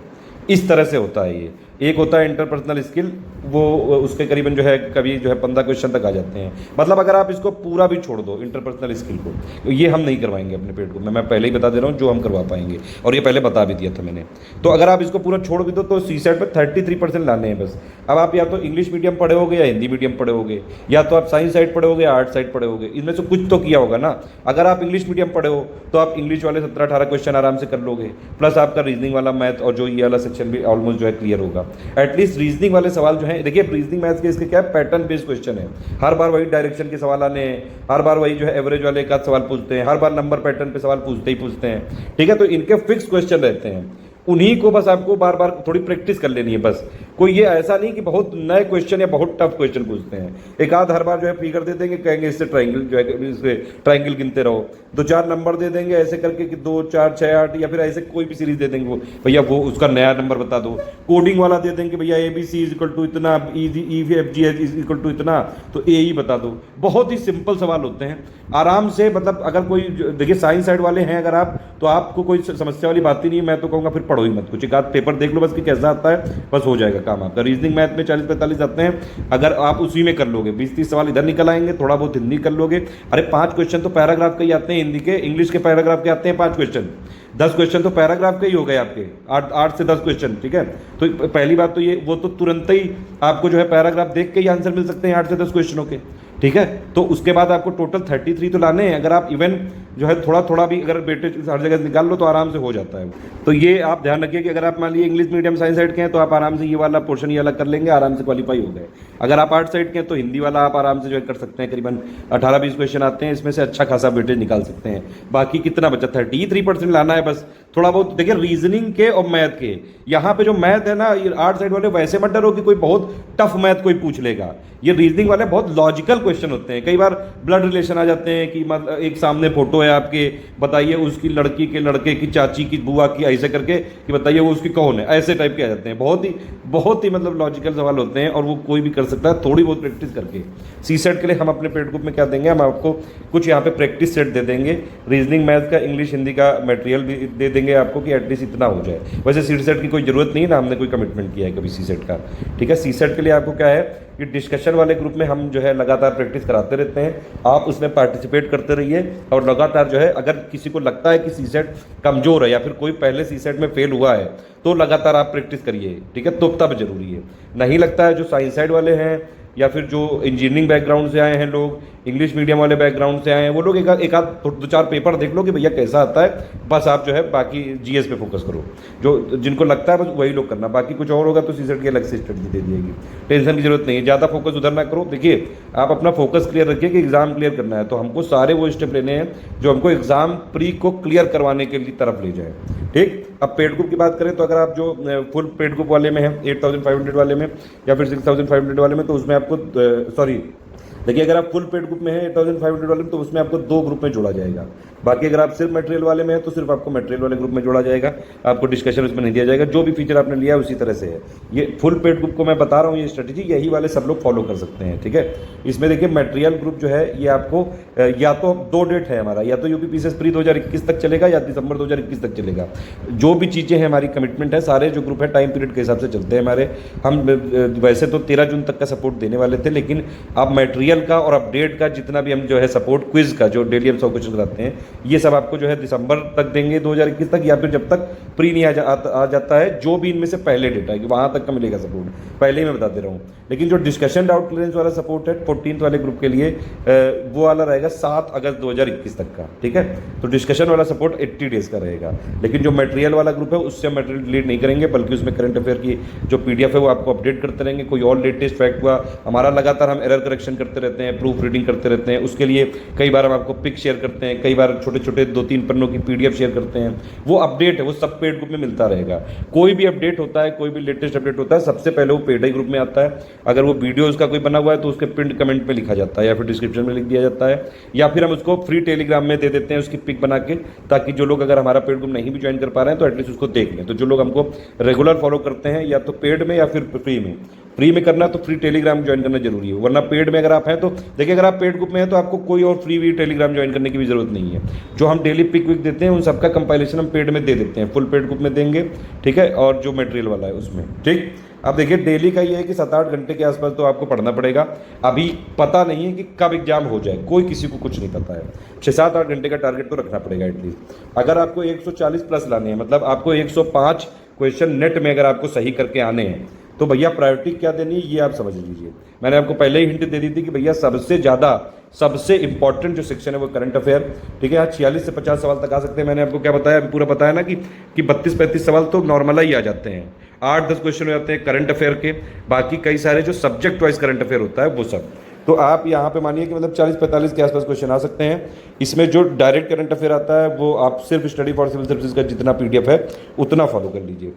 इस तरह से होता है ये। एक होता है इंटरपर्सनल स्किल, वो उसके करीबन जो है कभी जो है 15 क्वेश्चन तक आ जाते हैं। मतलब अगर आप इसको पूरा भी छोड़ दो इंटरपर्सनल स्किल को, तो ये हम नहीं करवाएंगे अपने पेट को, मैं पहले ही बता दे रहा हूँ जो हम करवा पाएंगे, और ये पहले बता भी दिया था मैंने। तो अगर आप इसको पूरा छोड़ भी दो तो सीसेट में 33% लाने हैं बस। अब आप या तो इंग्लिश मीडियम पढ़े होगे या हिंदी मीडियम पढ़े होगे, या तो आप साइंस साइड पढ़े होगे या आर्ट साइड पढ़े होगे, इनमें से कुछ तो किया होगा ना। अगर आप इंग्लिश मीडियम पढ़े हो तो आप इंग्लिश वाले 17-18 क्वेश्चन आराम से कर लोगे, प्लस आपका रीजनिंग वाला मैथ और जो ये वाला सेक्शन भी ऑलमोस्ट जो है क्लियर होगा। एटलीस्ट रीजनिंग वाले सवाल जो है, देखिए रीजनिंग मैथ्स के इसके क्या है, पैटर्न बेस्ड क्वेश्चन है। हर बार वही डायरेक्शन के सवाल आने हैं, हर बार वही जो है एवरेज वाले का सवाल पूछते हैं, हर बार नंबर पैटर्न पे सवाल पूछते हैं, ठीक है। तो इनके फिक्स क्वेश्चन रहते हैं, उन्हीं को बस आपको बार बार थोड़ी प्रैक्टिस कर लेनी है बस। कोई ये ऐसा नहीं कि बहुत नए क्वेश्चन या बहुत टफ क्वेश्चन पूछते हैं। एक आध हर बार जो है फिगर दे देंगे, कहेंगे इससे ट्रायंगल जो है इससे ट्रायंगल गिनते रहो, 2-4 नंबर दे देंगे ऐसे करके कि 2, 4, 6, 8, या फिर ऐसे कोई भी सीरीज दे देंगे, वो भैया वो उसका नया नंबर बता दो। कोडिंग वाला दे देंगे भैया ABC इज इक्वल टू इतना, EFG इज इक्वल टू इतना, तो A ही बता दो। बहुत ही सिंपल सवाल होते हैं, आराम से। मतलब अगर कोई देखिए साइंस साइड वाले हैं अगर आप, तो आपको कोई समस्या वाली बात ही नहीं है। मैं तो कहूँगा फिर पढ़ो ही मत, कुछ एक आध पेपर देख लो बस कि कैसा आता है, बस हो जाएगा काम आपका। रीजनिंग मैथ में 40-45 आते हैं, अगर आप उसी में कर लोगे 20-30 सवाल इधर निकल आएंगे, थोड़ा बहुत हिंदी कर लोगे। अरे 5 क्वेश्चन तो पैराग्राफ के ही आते हैं हिंदी के, इंग्लिश के पैराग्राफ के आते हैं 5 क्वेश्चन, 10 क्वेश्चन तो पैराग्राफ के ही हो गए आपके, 8 से 10 क्वेश्चन, ठीक है। तो पहली बात तो ये, वो तो तुरंत ही आपको जो है पैराग्राफ देख के ही आंसर मिल सकते हैं 8 से 10 क्वेश्चनों के, ठीक है। तो उसके बाद आपको टोटल 33 तो लाने हैं। अगर आप इवन जो है थोड़ा थोड़ा भी अगर बेटे हर जगह निकाल लो तो आराम से हो जाता है। तो ये आप ध्यान रखिए कि अगर आप मान लीजिए इंग्लिश मीडियम साइंस साइड के हैं तो आप आराम से ये वाला पोर्शन ये अलग कर लेंगे, आराम से क्वालिफाई हो गए। अगर आप आर्ट साइड के हैं तो हिंदी वाला आप आराम से जो है कर सकते हैं, करीबन 18-20 क्वेश्चन आते हैं, इसमें से अच्छा खासा वेटेज निकाल सकते हैं। बाकी कितना बचा, 33% लाना है बस। थोड़ा बहुत देखिए रीजनिंग के और मैथ के, यहाँ पे जो मैथ है ना, ये आर्ट साइड वाले वैसे मत डरो कि कोई बहुत टफ मैथ कोई पूछ लेगा। ये रीजनिंग वाले बहुत लॉजिकल क्वेश्चन होते हैं, कई बार ब्लड रिलेशन आ जाते हैं कि मतलब एक सामने फोटो है आपके, बताइए उसकी लड़की के लड़के की चाची की बुआ की, ऐसे करके कि बताइए वो उसकी कौन है, ऐसे टाइप के आ जाते हैं। बहुत ही मतलब लॉजिकल सवाल होते हैं और वो कोई भी कर सकता है थोड़ी बहुत प्रैक्टिस करके। सी सेट के लिए हम अपने पेड ग्रुप में क्या देंगे, हम आपको कुछ यहाँ पे प्रैक्टिस सेट दे देंगे, रीजनिंग मैथ का, इंग्लिश हिंदी का मटेरियल भी दे देंगे आपको कि एटलीस्ट इतना हो जाए। वैसे सी सेट की कोई ज़रूरत नहीं है ना, हमने कोई कमिटमेंट किया है कभी सी सेट का, ठीक है। सी सेट के लिए आपको क्या है कि डिस्कशन वाले ग्रुप में हम जो है लगातार प्रैक्टिस कराते रहते हैं, आप उसमें पार्टिसिपेट करते रहिए और लगातार जो है अगर किसी को लगता है कि सी सेट कमज़ोर है या फिर कोई पहले सी सेट में फेल हुआ है तो लगातार आप प्रैक्टिस करिए, ठीक है, तो तब जरूरी है। नहीं लगता है, जो साइंस साइड वाले हैं या फिर जो इंजीनियरिंग बैकग्राउंड से आए हैं लोग, इंग्लिश मीडियम वाले बैकग्राउंड से आए हैं, वो लोग एक आध दो चार पेपर देख लो कि भैया कैसा आता है, बस आप जो है बाकी जीएस पे फोकस करो। जो जिनको लगता है बस वही लोग करना, बाकी कुछ और होगा तो सीसेट की अलग से स्ट्रेटजी दे दिएगी, टेंशन की जरूरत नहीं है, ज़्यादा फोकस उधर ना करो। देखिए आप अपना फोकस क्लियर रखिए कि एग्जाम क्लियर करना है, तो हमको सारे वो स्टेप लेने हैं जो हमको एग्जाम प्री को क्लियर करवाने के लिए तरफ ले जाए, ठीक। अब पेड ग्रुप की बात करें तो अगर आप जो फुल पेड ग्रुप वाले में हैं 8500 वाले में या फिर 6500 वाले में, तो उसमें आपको देखिए अगर आप फुल पेड ग्रुप में हैं 8500 वाले में तो उसमें आपको 2 ग्रुप में जोड़ा जाएगा। बाकी अगर आप सिर्फ मटेरियल वाले में हैं तो सिर्फ आपको मटेरियल वाले ग्रुप में जोड़ा जाएगा, आपको डिस्कशन उसमें नहीं दिया जाएगा। जो भी फीचर आपने लिया है उसी तरह से है। ये फुल पेड ग्रुप को मैं बता रहा हूँ, ये स्ट्रेटजी यही वाले सब लोग फॉलो कर सकते हैं, ठीक है। इसमें देखिए मटेरियल ग्रुप जो है ये आपको या तो 2 डेट है हमारा, या तो यूपी पीसीएस प्री 2021 तक चलेगा या दिसंबर 2021 तक चलेगा। जो भी चीज़ें हैं हमारी कमिटमेंट है, सारे जो ग्रुप है टाइम पीरियड के हिसाब से चलते हैं हमारे। हम वैसे तो 13 जून तक का सपोर्ट देने वाले थे, लेकिन अब मटेरियल का और अपडेट का जितना भी हम जो है सपोर्ट, क्विज का जो डेली हम 100 क्वेश्चन कराते हैं, ये सब आपको जो है दिसंबर तक देंगे 2021 तक, या फिर जब तक प्री नहीं आ जाता है, जो भी इनमें से पहले डेटा है कि वहाँ तक का मिलेगा सपोर्ट, पहले ही मैं बता दे रहा हूँ। लेकिन जो डिस्कशन डाउट क्लियरेंस वाला सपोर्ट है 14th वाले ग्रुप के लिए, वो वाला रहेगा 7 अगस्त 2021 तक का, ठीक है। तो डिस्कशन वाला सपोर्ट 80 डेज का रहेगा। लेकिन जो मटेरियल वाला ग्रुप है उससे मटेरियल डिलीट नहीं करेंगे, बल्कि उसमें करंट अफेयर की जो PDF है वो आपको अपडेट करते रहेंगे। कोई और लेटेस्ट फैक्ट हुआ, हमारा लगातार हम एरर करेक्शन करते रहते हैं, प्रूफ रीडिंग करते रहते हैं, उसके लिए कई बार हम आपको पिक शेयर करते हैं, कई बार छोटे छोटे 2-3 पन्नों की PDF शेयर करते हैं। वो अपडेट है, वो सब पेड ग्रुप में मिलता रहेगा। कोई भी अपडेट होता है, कोई भी लेटेस्ट अपडेट होता है, सबसे पहले वो पेड ही ग्रुप में आता है। अगर वो वीडियो उसका कोई बना हुआ है तो उसके पिंड कमेंट में लिखा जाता है या फिर डिस्क्रिप्शन में लिख दिया जाता है, या फिर हम उसको फ्री टेलीग्राम में दे देते हैं उसकी पिक बना के, ताकि जो लोग अगर हमारा पेड ग्रुप नहीं भी ज्वाइन कर पा रहे हैं तो एटलीस्ट उसको देख लें। तो जो लोग हमको रेगुलर फॉलो करते हैं या तो पेड में या फिर फ्री में करना तो फ्री टेलीग्राम ज्वाइन करना जरूरी है, वरना पेड में अगर आप हैं तो देखिए अगर आप पेड ग्रुप में हैं तो आपको कोई और फ्री टेलीग्राम ज्वाइन करने की भी जरूरत नहीं है। जो हम डेली पिक विक देते हैं उन सबका कंपाइलेशन हम पेड में दे देते हैं, फुल पेड ग्रुप में देंगे, ठीक है, और जो मटेरियल वाला है उसमें, ठीक। अब देखिए डेली का ये है कि 7-8 घंटे के आसपास तो आपको पढ़ना पड़ेगा। अभी पता नहीं है कि कब एग्जाम हो जाए, कोई किसी को कुछ नहीं पता है। 6-7-8 घंटे का टारगेट तो रखना पड़ेगा एटलीस्ट। अगर आपको 140 प्लस लाने हैं, मतलब आपको 105 क्वेश्चन नेट में अगर आपको सही करके आने हैं, तो भैया प्रायोरिटी क्या देनी है ये आप समझ लीजिए। मैंने आपको पहले ही हिंट दे दी थी कि भैया सबसे इंपॉर्टेंट जो सेक्शन है वो करंट अफेयर, ठीक है। यहाँ 46 से 50 सवाल तक आ सकते हैं। मैंने आपको क्या बताया, अभी पूरा बताया ना कि 32-35 सवाल तो नॉर्मल ही आ जाते हैं, 8-10 क्वेश्चन हो जाते हैं करंट अफेयर के, बाकी कई सारे जो सब्जेक्ट वाइज करंट अफेयर होता है वो सब। तो आप यहाँ पे मानिए कि मतलब 40-45 के आसपास क्वेश्चन आ सकते हैं। इसमें जो डायरेक्ट करंट अफेयर आता है वो आप सिर्फ स्टडी फॉर सिविल सर्विसेज का जितना PDF है उतना फॉलो कर लीजिए।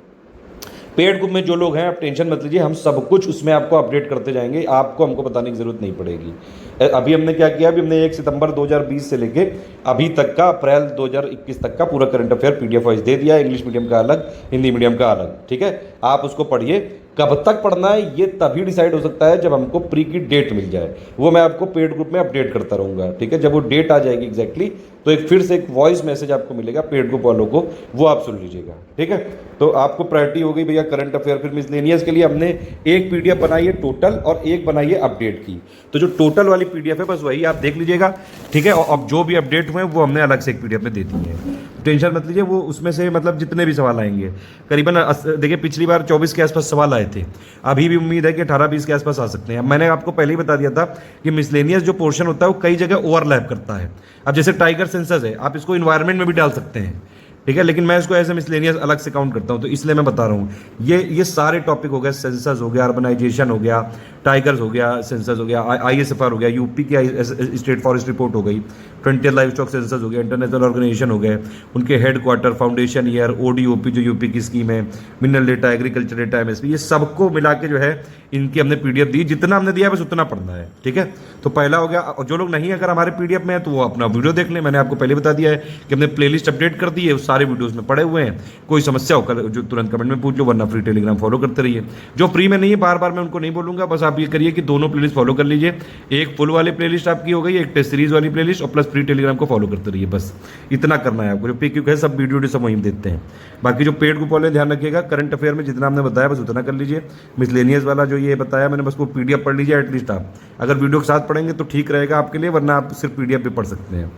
पेड ग्रुप में जो लोग हैं आप टेंशन मत लीजिए, हम सब कुछ उसमें आपको अपडेट करते जाएंगे, आपको हमको बताने की जरूरत नहीं पड़ेगी। अभी हमने क्या किया, अभी हमने 1 सितंबर 2020 से लेके अभी तक का अप्रैल 2021 तक का पूरा करंट अफेयर PDF वाइज दे दिया, इंग्लिश मीडियम का अलग, हिंदी मीडियम का अलग, ठीक है। आप उसको पढ़िए। कब तक पढ़ना है ये तभी डिसाइड हो सकता है जब हमको प्री की डेट मिल जाए, वो मैं आपको पेड ग्रुप में अपडेट करता रहूँगा, ठीक है। जब वो डेट आ जाएगी एग्जैक्टली तो एक फिर से एक वॉइस मैसेज आपको मिलेगा पेड ग्रुप वालों को, वो आप सुन लीजिएगा, ठीक है। तो आपको प्रायोरिटी हो गई भैया करंट अफेयर। फिर मिसलेनियस के लिए हमने एक PDF बनाई है टोटल और एक बनाई है अपडेट की। तो जो टोटल वाली PDF है बस वही आप देख लीजिएगा, ठीक है। और अब जो भी अपडेट हुए वो हमने अलग से एक PDF में दे दी है, टेंशन मत लीजिए। वो उसमें से मतलब जितने भी सवाल आएंगे करीबन देखिए पिछली बार 24 के आसपास सवाल आए थे, अभी भी उम्मीद है कि 18-20 के आसपास आ सकते हैं। मैंने आपको पहले ही बता दिया था कि मिसलेनियस जो पोर्शन होता है वो कई जगह ओवरलैप करता है। अब जैसे टाइगर सेंसस है, आप इसको इन्वायरमेंट में भी डाल सकते हैं, ठीक है, लेकिन मैं इसको ऐसे मिसलेनियस अलग से काउंट करता हूं, तो इसलिए मैं बता रहा हूं। ये सारे टॉपिक हो गए, सेंसस हो गया, अर्बनाइजेशन हो गया, टाइगर्स हो गया सेंसस हो गया, ISFR हो गया, यूपी की स्टेट फॉरेस्ट रिपोर्ट हो गई, 20th लाइफ स्टॉक सेंसस हो गया, इंटरनेशनल ऑर्गेनाइजेशन हो गए, उनके हेडक्वार्टर, फाउंडेशन ईयर, ODOP जो यूपी की स्कीम है, mineral data, agriculture data, MSP, ये सबको मिला के जो है इनकी हमने PDF दी। जितना हमने दिया बस उतना पढ़ना है, ठीक है। तो पहला हो गया। जो लोग नहीं अगर हमारे PDF में है तो वो अपना वीडियो देख लें। मैंने आपको पहले बता दिया है कि हमने प्लेलिस्ट अपडेट कर दी है, उस सारे वीडियोस में पड़े हुए हैं। कोई समस्या हो जो तुरंत कमेंट में पूछ लो, वरना फ्री टेलीग्राम फॉलो करते रहिए। जो फ्री में नहीं है बार बार मैं उनको नहीं बोलूंगा, बस आप ये करिए कि दोनों प्लेलिस्ट फॉलो कर लीजिए। एक फुल वाली प्लेलिस्ट आपकी हो गई, एक टेस्ट सीरीज वाली प्लेलिस्ट, और प्लस फ्री टेलीग्राम को फॉलो करते रहिए। बस इतना करना है आपको। जो PQ है सब वीडियो सब वहीं देते हैं। बाकी जो पेड ग्रुप वाले ध्यान रखिएगा, करंट अफेयर में जितना हमने बताया बस उतना कर लीजिए। मिसलेनियस वाला जो ये बताया मैंने, बस वो PDF पढ़ लीजिए एटलीस्ट। आप अगर वीडियो के साथ पढ़ेंगे तो ठीक रहेगा आपके लिए, वरना आप सिर्फ PDF भी पढ़ सकते हैं।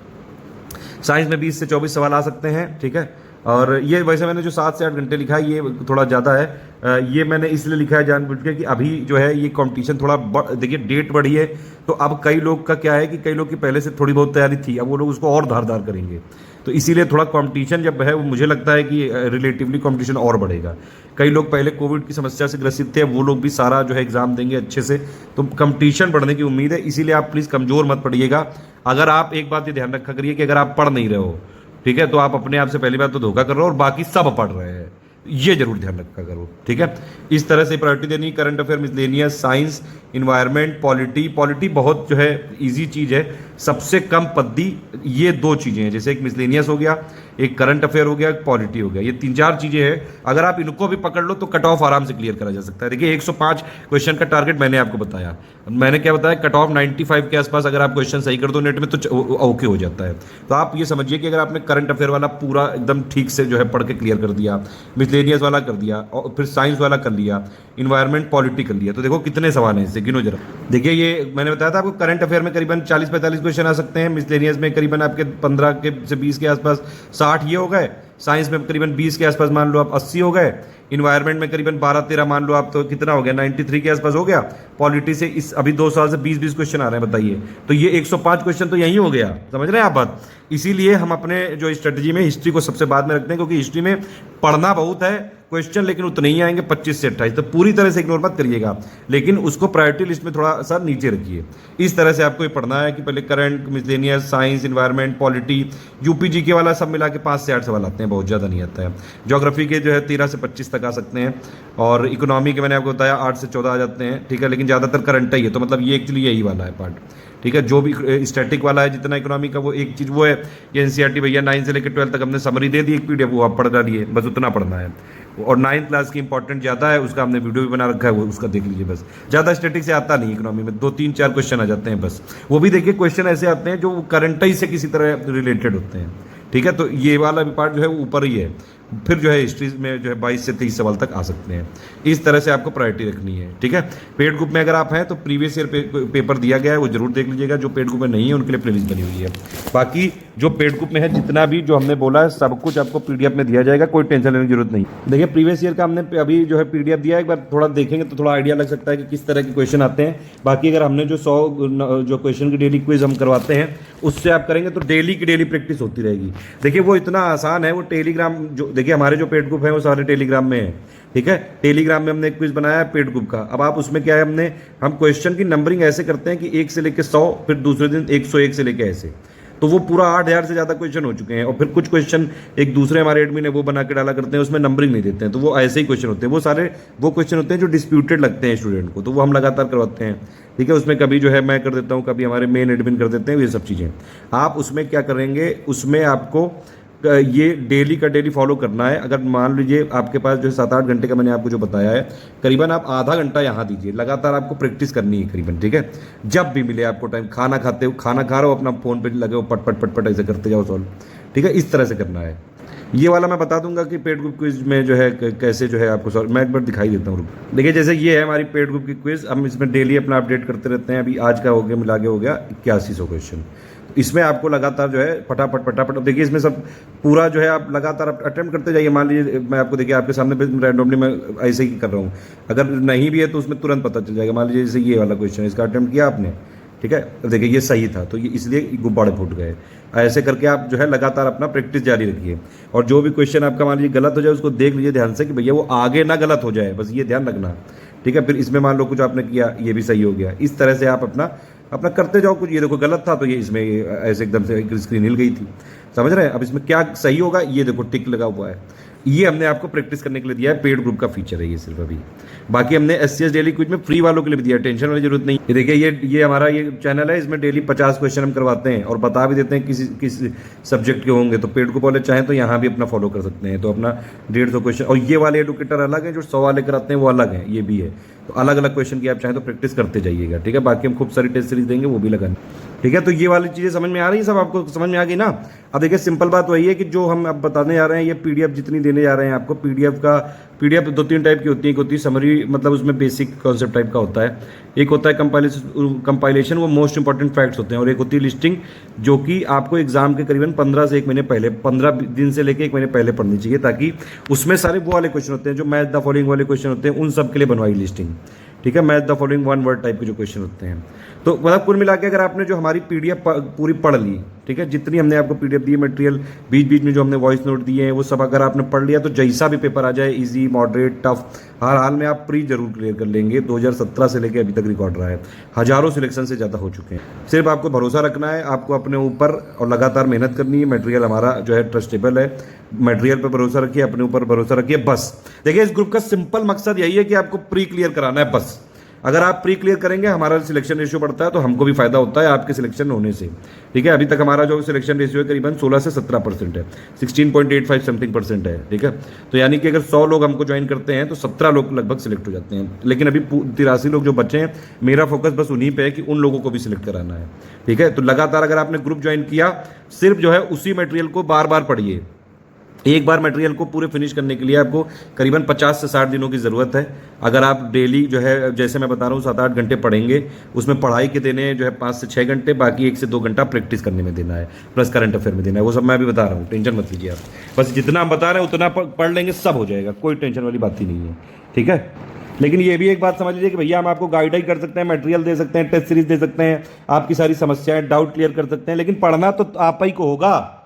साइंस में 20 से 24 सवाल आ सकते हैं, ठीक है। और ये वैसे मैंने जो 7 से 8 घंटे लिखा है ये थोड़ा ज़्यादा है। ये मैंने इसलिए लिखा है जानबूझ के कि अभी जो है ये कंपटीशन थोड़ा देखिए डेट बढ़ी है, तो अब कई लोग का क्या है कि कई लोग की पहले से थोड़ी बहुत तैयारी थी, अब वो लोग उसको और धारदार करेंगे। तो इसीलिए थोड़ा कंपटीशन जब है वो मुझे लगता है कि रिलेटिवली कंपटीशन और बढ़ेगा। कई लोग पहले कोविड की समस्या से ग्रसित थे, वो लोग भी सारा जो है एग्जाम देंगे अच्छे से, तो कंपटीशन बढ़ने की उम्मीद है। इसीलिए आप प्लीज़ कमज़ोर मत पड़िएगा। अगर आप एक बात ये ध्यान रखा करिए कि अगर आप पढ़ नहीं रहे हो, ठीक है, तो आप अपने आप से पहली बात तो धोखा कर रहे हो, और बाकी सब पढ़ रहे हैं, ये जरूर ध्यान रखा करो, ठीक है। इस तरह से प्रायोरिटी देनी। Current affair, miscellaneous, science, environment, polity बहुत जो है इजी चीज़ है, सबसे कम पद्दी ये 2 चीज़ें हैं। जैसे एक मिसलेनियस हो गया, एक करंट अफेयर हो गया, एक पॉलिटी हो गया, ये 3-4 चीज़ें हैं। अगर आप इनको भी पकड़ लो तो कट ऑफ आराम से क्लियर करा जा सकता है। देखिए 105 क्वेश्चन का टारगेट मैंने आपको बताया। मैंने क्या बताया, कट ऑफ 95 के आसपास अगर आप क्वेश्चन सही कर दो नेट में तो ओके हो जाता है। तो आप ये समझिए कि अगर आपने करंट अफेयर वाला पूरा एकदम ठीक से जो है पढ़ के क्लियर कर दिया, मिसलेनियस वाला कर दिया, और फिर साइंस वाला कर लिया, इन्वायरमेंट, पॉलिटी कर लिया, तो देखो कितने सवाल हैं इससे, गिनो जरा। देखिए ये मैंने बताया था आपको, करंट अफेयर में करीबन 40-45 क्वेश्चन आ सकते हैं, मिसलेनियस में करीबन आपके 15 से 20 के आसपास 60 ये हो गए, साइंस में करीबन 20 के आसपास मान लो आप 80 हो गए, इन्वायरमेंट में करीबन 12-13 मान लो आप, तो कितना हो गया 93 के आसपास हो गया। पॉलिटी से इस अभी 2 साल से 20-20 क्वेश्चन आ रहे हैं, बताइए, तो ये 105 क्वेश्चन तो यही हो गया। समझ रहे हैं आप बात। इसीलिए हम अपने जो स्ट्रेटजी में हिस्ट्री को सबसे बाद में रखते हैं, क्योंकि हिस्ट्री में पढ़ना बहुत है क्वेश्चन, लेकिन उतने ही आएंगे 25 से 28, तो पूरी तरह से इग्नोर मत करिएगा, लेकिन उसको प्रायोरिटी लिस्ट में थोड़ा सा नीचे रखिए। इस तरह से आपको ये पढ़ना है कि पहले current, miscellaneous, science, environment, polity, UP GK वाला सब मिला के 5 से 8 सवाल आते हैं, बहुत ज़्यादा नहीं आता है। ज्योग्राफी के जो है 13 से 25 तक आ सकते हैं, और इकोनॉमी के मैंने आपको बताया 8 से 14 आ जाते हैं, ठीक है। लेकिन ज़्यादातर करंट ही है, तो मतलब ये एक्चुअली यही वाला है पार्ट, ठीक है। जो भी स्टैटिक वाला है जितना इकोनॉमी का, वो एक चीज़ वो है, ये NCERT भैया 9 से लेकर 12 तक हमने समरी दे दी, एक PDF वो आप पढ़ डालिए, बस उतना पढ़ना है। और 9th क्लास की इंपॉर्टेंट ज़्यादा है, उसका हमने वीडियो भी बना रखा है, वो उसका देख लीजिए बस। ज़्यादा स्टैटिक से आता नहीं इकोनॉमी में, 2-3-4 क्वेश्चन आ जाते हैं बस। वो भी देखिए क्वेश्चन ऐसे आते हैं जो करंट ही से किसी तरह रिलेटेड होते हैं, ठीक है। तो ये वाला भी पार्ट जो है वो ऊपर ही है। फिर जो है हिस्ट्री में जो है 22 से 23 सवाल तक आ सकते हैं। इस तरह से आपको प्रायोरिटी रखनी है, ठीक है। पेड ग्रुप में अगर आप हैं तो प्रीवियस ईयर पेपर दिया गया है, वो जरूर देख लीजिएगा। जो पेड ग्रुप में नहीं है उनके लिए प्लेलिस्ट बनी हुई है। बाकी जो पेड ग्रुप में है जितना भी जो हमने बोला है सब कुछ आपको PDF में दिया जाएगा, कोई टेंशन लेने की जरूरत नहीं। देखिए प्रीवियस ईयर का हमने अभी जो है PDF दिया है, एक बार थोड़ा देखेंगे तो थोड़ा आइडिया लग सकता है कि किस तरह के क्वेश्चन आते हैं। बाकी अगर हमने जो 100 जो क्वेश्चन की डेली क्विज हम करवाते हैं उससे आप करेंगे तो डेली की डेली प्रैक्टिस होती रहेगी। देखिए वो इतना आसान है, वो टेलीग्राम जो देखिए हमारे जो पेड ग्रुप है वो सारे टेलीग्राम में है, ठीक है। टेलीग्राम में हमने एक क्विज बनाया है पेड ग्रुप का। अब आप उसमें क्या है, हम क्वेश्चन की नंबरिंग ऐसे करते हैं कि 1 से लेकर 100, फिर दूसरे दिन 101 से लेकर ऐसे, तो वो पूरा 8000 से ज़्यादा क्वेश्चन हो चुके हैं। और फिर कुछ क्वेश्चन एक दूसरे हमारे एडमिन है वो बना के डाला करते हैं, उसमें नंबरिंग नहीं देते हैं, तो वो ऐसे ही क्वेश्चन होते हैं। वो सारे वो क्वेश्चन होते हैं जो डिस्प्यूटेड लगते हैं स्टूडेंट को, तो वो हम लगातार करवाते हैं, ठीक है। उसमें कभी जो है मैं कर देता हूँ, कभी हमारे मेन एडमिन कर देते हैं, ये सब चीज़ें। आप उसमें क्या करेंगे, उसमें आपको ये डेली का डेली फॉलो करना है। अगर मान लीजिए आपके पास जो 7-8 घंटे का मैंने आपको जो बताया है, करीबन आप आधा घंटा यहाँ दीजिए, लगातार आपको प्रैक्टिस करनी है करीबन, ठीक है। जब भी मिले आपको टाइम, खाना खाते हो, खाना खा रहे हो, अपना फोन पे लगे हो, पट पट पट पट ऐसे करते जाओ सॉल्व, ठीक है। इस तरह से करना है। ये वाला मैं बता दूंगा कि पेड ग्रुप क्विज में जो है कैसे जो है आपको सॉल्व, मैं एक बार दिखाई देता हूँ। देखिए जैसे ये है हमारी पेड ग्रुप की क्विज, हम इसमें डेली अपना अपडेट करते रहते हैं। अभी आज का हो गया, मिला के हो गया 8100 क्वेश्चन। इसमें आपको लगातार जो है फटाफट फटाफट, देखिए इसमें सब पूरा जो है आप लगातार अटेम्प्ट करते जाइए। मान लीजिए मैं आपको देखिए आपके सामने रैंडमली मैं ऐसे ही कर रहा हूँ, अगर नहीं भी है तो उसमें तुरंत पता चल जाएगा। मान लीजिए जैसे ये वाला क्वेश्चन, इसका अटेम्प्ट किया आपने, ठीक है, तो देखिए ये सही था, तो ये इसलिए गुब्बारे फूट गए। ऐसे करके आप जो है लगातार अपना प्रैक्टिस जारी रखिए। और जो भी क्वेश्चन आपका मान लीजिए गलत हो जाए उसको देख लीजिए ध्यान से कि भैया वो आगे ना गलत हो जाए, बस ये ध्यान रखना, ठीक है। फिर इसमें मान लो कुछ आपने किया, ये भी सही हो गया। इस तरह से आप अपना अपना करते जाओ। कुछ ये देखो गलत था तो ये इसमें ऐसे एकदम से स्क्रीन हिल गई थी, समझ रहे हैं। अब इसमें क्या सही होगा, ये देखो टिक लगा हुआ है। ये हमने आपको प्रैक्टिस करने के लिए दिया है, पेड ग्रुप का फीचर है ये सिर्फ अभी। बाकी हमने SCS डेली क्विज में फ्री वालों के लिए भी दिया है, टेंशन वाली जरूरत नहीं। ये देखिए ये हमारा ये चैनल है, इसमें डेली 50 क्वेश्चन हम करवाते हैं और बता भी देते हैं किस सब्जेक्ट के होंगे। तो पेड ग्रुप वाले चाहें तो यहाँ भी अपना फॉलो कर सकते हैं। तो अपना 150 क्वेश्चन, और ये वाले एडुकेटर अलग हैं, जो 100 वाले कराते हैं वो अलग हैं, ये भी है। तो अलग अलग क्वेश्चन की आप चाहें तो प्रैक्टिस करते जाइएगा, ठीक है। बाकी हम खूब सारी टेस्ट सीरीज देंगे, वो भी लगाएंगे, ठीक है। तो ये वाली चीज़ें समझ में आ रही है, सब आपको समझ में आ गई ना। अब देखिए सिंपल बात वही है कि जो हम अब बताने जा रहे हैं, ये PDF जितनी देने जा रहे हैं आपको, PDF 2-3 टाइप की होती है। एक होती है समरी, मतलब उसमें बेसिक कॉन्सेप्ट टाइप का होता है। एक होता है कंपाइलेशन, वो मोस्ट इंपॉर्टेंट फैक्ट्स होते हैं। और एक होती है लिस्टिंग, जो कि आपको एग्जाम के करीबन 15 से 1 महीने पहले, 15 दिन से लेकर 1 महीने पहले पढ़नी चाहिए, ताकि उसमें सारे वो वाले क्वेश्चन होते हैं जो मैच द फॉलोइंग वाले क्वेश्चन होते हैं, उन सब के लिए बनवाई लिस्टिंग, ठीक है। Match the following 1 word type के जो क्वेश्चन होते हैं। तो मतलब कुल मिला के अगर आपने जो हमारी PDF पूरी पढ़ ली, ठीक है, जितनी हमने आपको PDF दी है, मटेरियल बीच बीच में जो हमने वॉइस नोट दिए हैं, वो सब अगर आपने पढ़ लिया, तो जैसा भी पेपर आ जाए, इजी, मॉडरेट, टफ, हर हाल में आप प्री जरूर क्लियर कर लेंगे। 2017 से लेकर अभी तक रिकॉर्ड रहा है, हजारों सिलेक्शन से ज़्यादा हो चुके हैं। सिर्फ आपको भरोसा रखना है, आपको अपने ऊपर, और लगातार मेहनत करनी है। मटेरियल हमारा जो है ट्रस्टेबल है, मटेरियल पर भरोसा रखिए, अपने ऊपर भरोसा रखिए, बस। देखिए इस ग्रुप का सिंपल मकसद यही है कि आपको प्री क्लियर कराना है, बस। अगर आप प्री क्लियर करेंगे, हमारा सिलेक्शन रेशियो बढ़ता है, तो हमको भी फायदा होता है आपके सिलेक्शन होने से, ठीक है। अभी तक हमारा जो सिलेक्शन रेशियो है करीबन 16 से 17% है, 16.85 समथिंग % है, ठीक है। तो यानी कि अगर 100 लोग हमको ज्वाइन करते हैं तो 17 लोग लगभग सिलेक्ट हो जाते हैं। लेकिन अभी 83 लोग जो बचे हैं, मेरा फोकस बस उन्हीं पे है कि उन लोगों को भी सिलेक्ट कराना है, ठीक है। तो लगातार अगर आपने ग्रुप ज्वाइन किया, सिर्फ जो है उसी मटेरियल को बार बार पढ़िए। एक बार मटेरियल को पूरे फिनिश करने के लिए आपको करीबन 50 से 60 दिनों की ज़रूरत है। अगर आप डेली जो है, जैसे मैं बता रहा हूँ, 7-8 घंटे पढ़ेंगे, उसमें पढ़ाई के देने हैं जो है 5 से 6 घंटे, बाकी 1 से 2 घंटा प्रैक्टिस करने में देना है, प्लस करंट अफेयर में देना है। वो सब मैं भी बता रहा हूँ, टेंशन मत लीजिए आप। बस जितना हम बता रहे हैं उतना पढ़ लेंगे, सब हो जाएगा, कोई टेंशन वाली बात ही नहीं है, ठीक है। लेकिन ये भी एक बात समझ लीजिए कि भैया हम आपको गाइड ही कर सकते हैं, मटेरियल दे सकते हैं, टेस्ट सीरीज दे सकते हैं, आपकी सारी समस्याएं, डाउट क्लियर कर सकते हैं, लेकिन पढ़ना तो आप ही को होगा।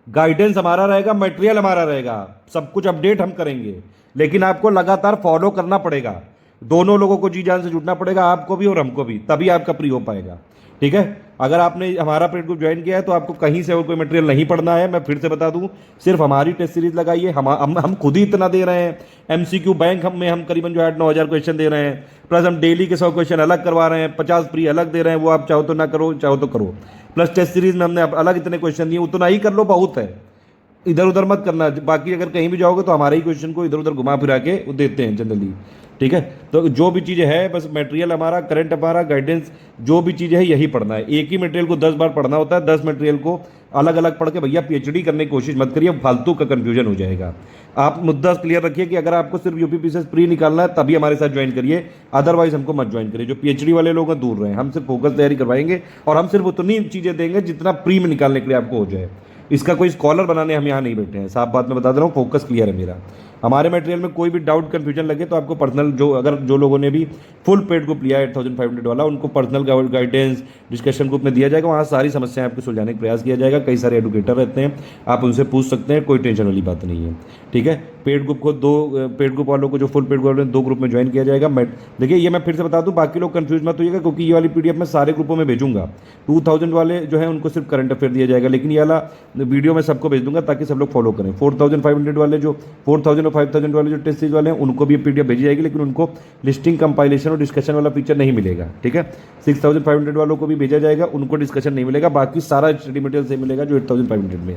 गाइडेंस हमारा रहेगा, मटेरियल हमारा रहेगा, सब कुछ अपडेट हम करेंगे, लेकिन आपको लगातार फॉलो करना पड़ेगा। दोनों लोगों को जी जान से जुटना पड़ेगा, आपको भी और हमको भी, तभी आपका प्री हो पाएगा, ठीक है। अगर आपने हमारा पेड ग्रुप ज्वाइन किया है तो आपको कहीं से और कोई मटेरियल नहीं पढ़ना है। मैं फिर से बता दूं, सिर्फ हमारी टेस्ट सीरीज लगाइए। हम खुद ही इतना दे रहे हैं। MCQ बैंक हम करीबन जो 8-9 हज़ार क्वेश्चन दे रहे हैं, प्लस हम डेली के 100 क्वेश्चन अलग करवा रहे हैं, 50 प्री अलग दे रहे हैं। वो आप चाहो तो ना करो, चाहो तो करो। प्लस टेस्ट सीरीज में हमने अलग इतने क्वेश्चन दिए, उतना ही कर लो, बहुत है। इधर उधर मत करना। बाकी अगर कहीं भी जाओगे तो हमारे ही क्वेश्चन को इधर उधर घुमा फिरा के वो देते हैं जनरली, ठीक है। तो जो भी चीज़ें है, बस मटेरियल हमारा, करंट हमारा, गाइडेंस, जो भी चीज़ें है यही पढ़ना है। एक ही मटेरियल को 10 बार पढ़ना होता है, 10 मटेरियल को अलग अलग पढ़ के भैया PhD करने की कोशिश मत करिए, फालतू का कन्फ्यूजन हो जाएगा। आप मुद्दा क्लियर रखिए कि अगर आपको सिर्फ UPPCS प्री निकालना है तभी हमारे साथ ज्वाइन करिए, अदरवाइज हमको मत ज्वाइन करिए। जो PhD वाले लोग हैं दूर रहे, हम सिर्फ फोकस तैयारी करवाएंगे और हम सिर्फ उतनी चीज़ें देंगे जितना प्री में निकालने के लिए आपको हो जाए। इसका कोई स्कॉलर बनाने हम यहाँ नहीं बैठे हैं, साफ बात मैं बता दे रहा हूँ, फोकस क्लियर है मेरा। हमारे मटेरियल में कोई भी डाउट कन्फ्यूजन लगे तो आपको पर्सनल, जो लोगों ने भी फुल पेड ग्रुप लिया है 8500 वाला, उनको पर्सनल गाइडेंस डिस्कशन ग्रुप में दिया जाएगा। वहाँ सारी समस्याएं आपको सुलझाने का प्रयास किया जाएगा। कई सारे एडुकेटर रहते हैं, आप उनसे पूछ सकते हैं, कोई टेंशन वाली बात नहीं है, ठीक है। पेड ग्रुप वालों को, जो फुल पेड ग्रुप 2 ग्रुप में ज्वाइन किया जाएगा। देखिए ये मैं फिर से बता दूं, बाकी लोग कंफ्यूज मत होइएगा, क्योंकि ये वाली PDF मैं सारे ग्रुपों में भेजूंगा। 2000 वाले जो है उनको सिर्फ करंट अफेयर दिया जाएगा, लेकिन ये वाला वीडियो मैं सबको भेज दूंगा ताकि सब लोग फॉलो करें। 4500 वाले, जो 4000 और 5000 वाले जो टेस्ट सीरीज वाले हैं, उनको भी PDF भेजी जाएगी, लेकिन उनको लिस्टिंग, कंपाइलेशन और डिस्कशन वाला फीचर नहीं मिलेगा, ठीक है। 6500 वालों को भी भेजा जाएगा, उनको डिस्कशन नहीं मिलेगा, बाकी सारा स्टडी मटेरियल से मिलेगा जो 8500 में,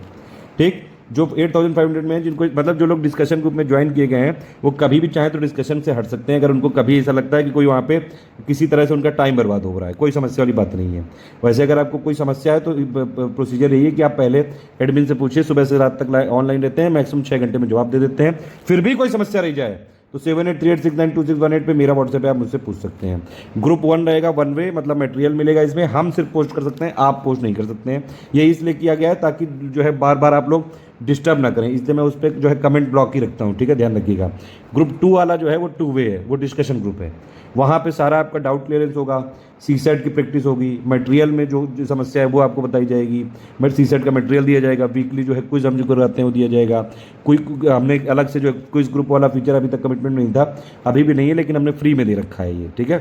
ठीक। जो 8500 में, जिनको मतलब जो लोग डिस्कशन ग्रुप में ज्वाइन किए गए हैं, वो कभी भी चाहे तो डिस्कशन से हट सकते हैं। अगर उनको कभी ऐसा लगता है कि कोई वहाँ पे किसी तरह से उनका टाइम बर्बाद हो रहा है, कोई समस्या वाली बात नहीं है। वैसे अगर आपको कोई समस्या है तो प्रोसीजर यही है कि आप पहले एडमिन से पूछिए, सुबह से रात तक ऑनलाइन रहते हैं, मैक्सिमम 6 घंटे में जवाब दे देते हैं। फिर भी कोई समस्या रह जाए तो 7838692618 पे मेरा व्हाट्सएप है, आप मुझसे पूछ सकते हैं। ग्रुप 1 रहेगा, 1 वे, मतलब मटेरियल मिलेगा इसमें, हम सिर्फ पोस्ट कर सकते हैं, आप पोस्ट नहीं कर सकते हैं। ये इसलिए किया गया है ताकि जो है बार बार आप लोग डिस्टर्ब ना करें, इसलिए मैं उस पर जो है कमेंट ब्लॉक ही रखता हूँ, ठीक है, ध्यान रखिएगा। ग्रुप 2 वाला जो है वो 2 वे है, वो डिस्कशन ग्रुप है, वहाँ पे सारा आपका डाउट क्लियरेंस होगा, सीसेट की प्रैक्टिस होगी, मटेरियल में जो समस्या है वो आपको बताई जाएगी, सीसेट का मटेरियल दिया जाएगा, वीकली जो है क्विज हम जो करवाते हैं वो दिया जाएगा। कोई हमने अलग से जो है क्विज ग्रुप वाला फीचर अभी तक कमिटमेंट नहीं था, अभी भी नहीं है, लेकिन हमने फ्री में दे रखा है ये, ठीक है।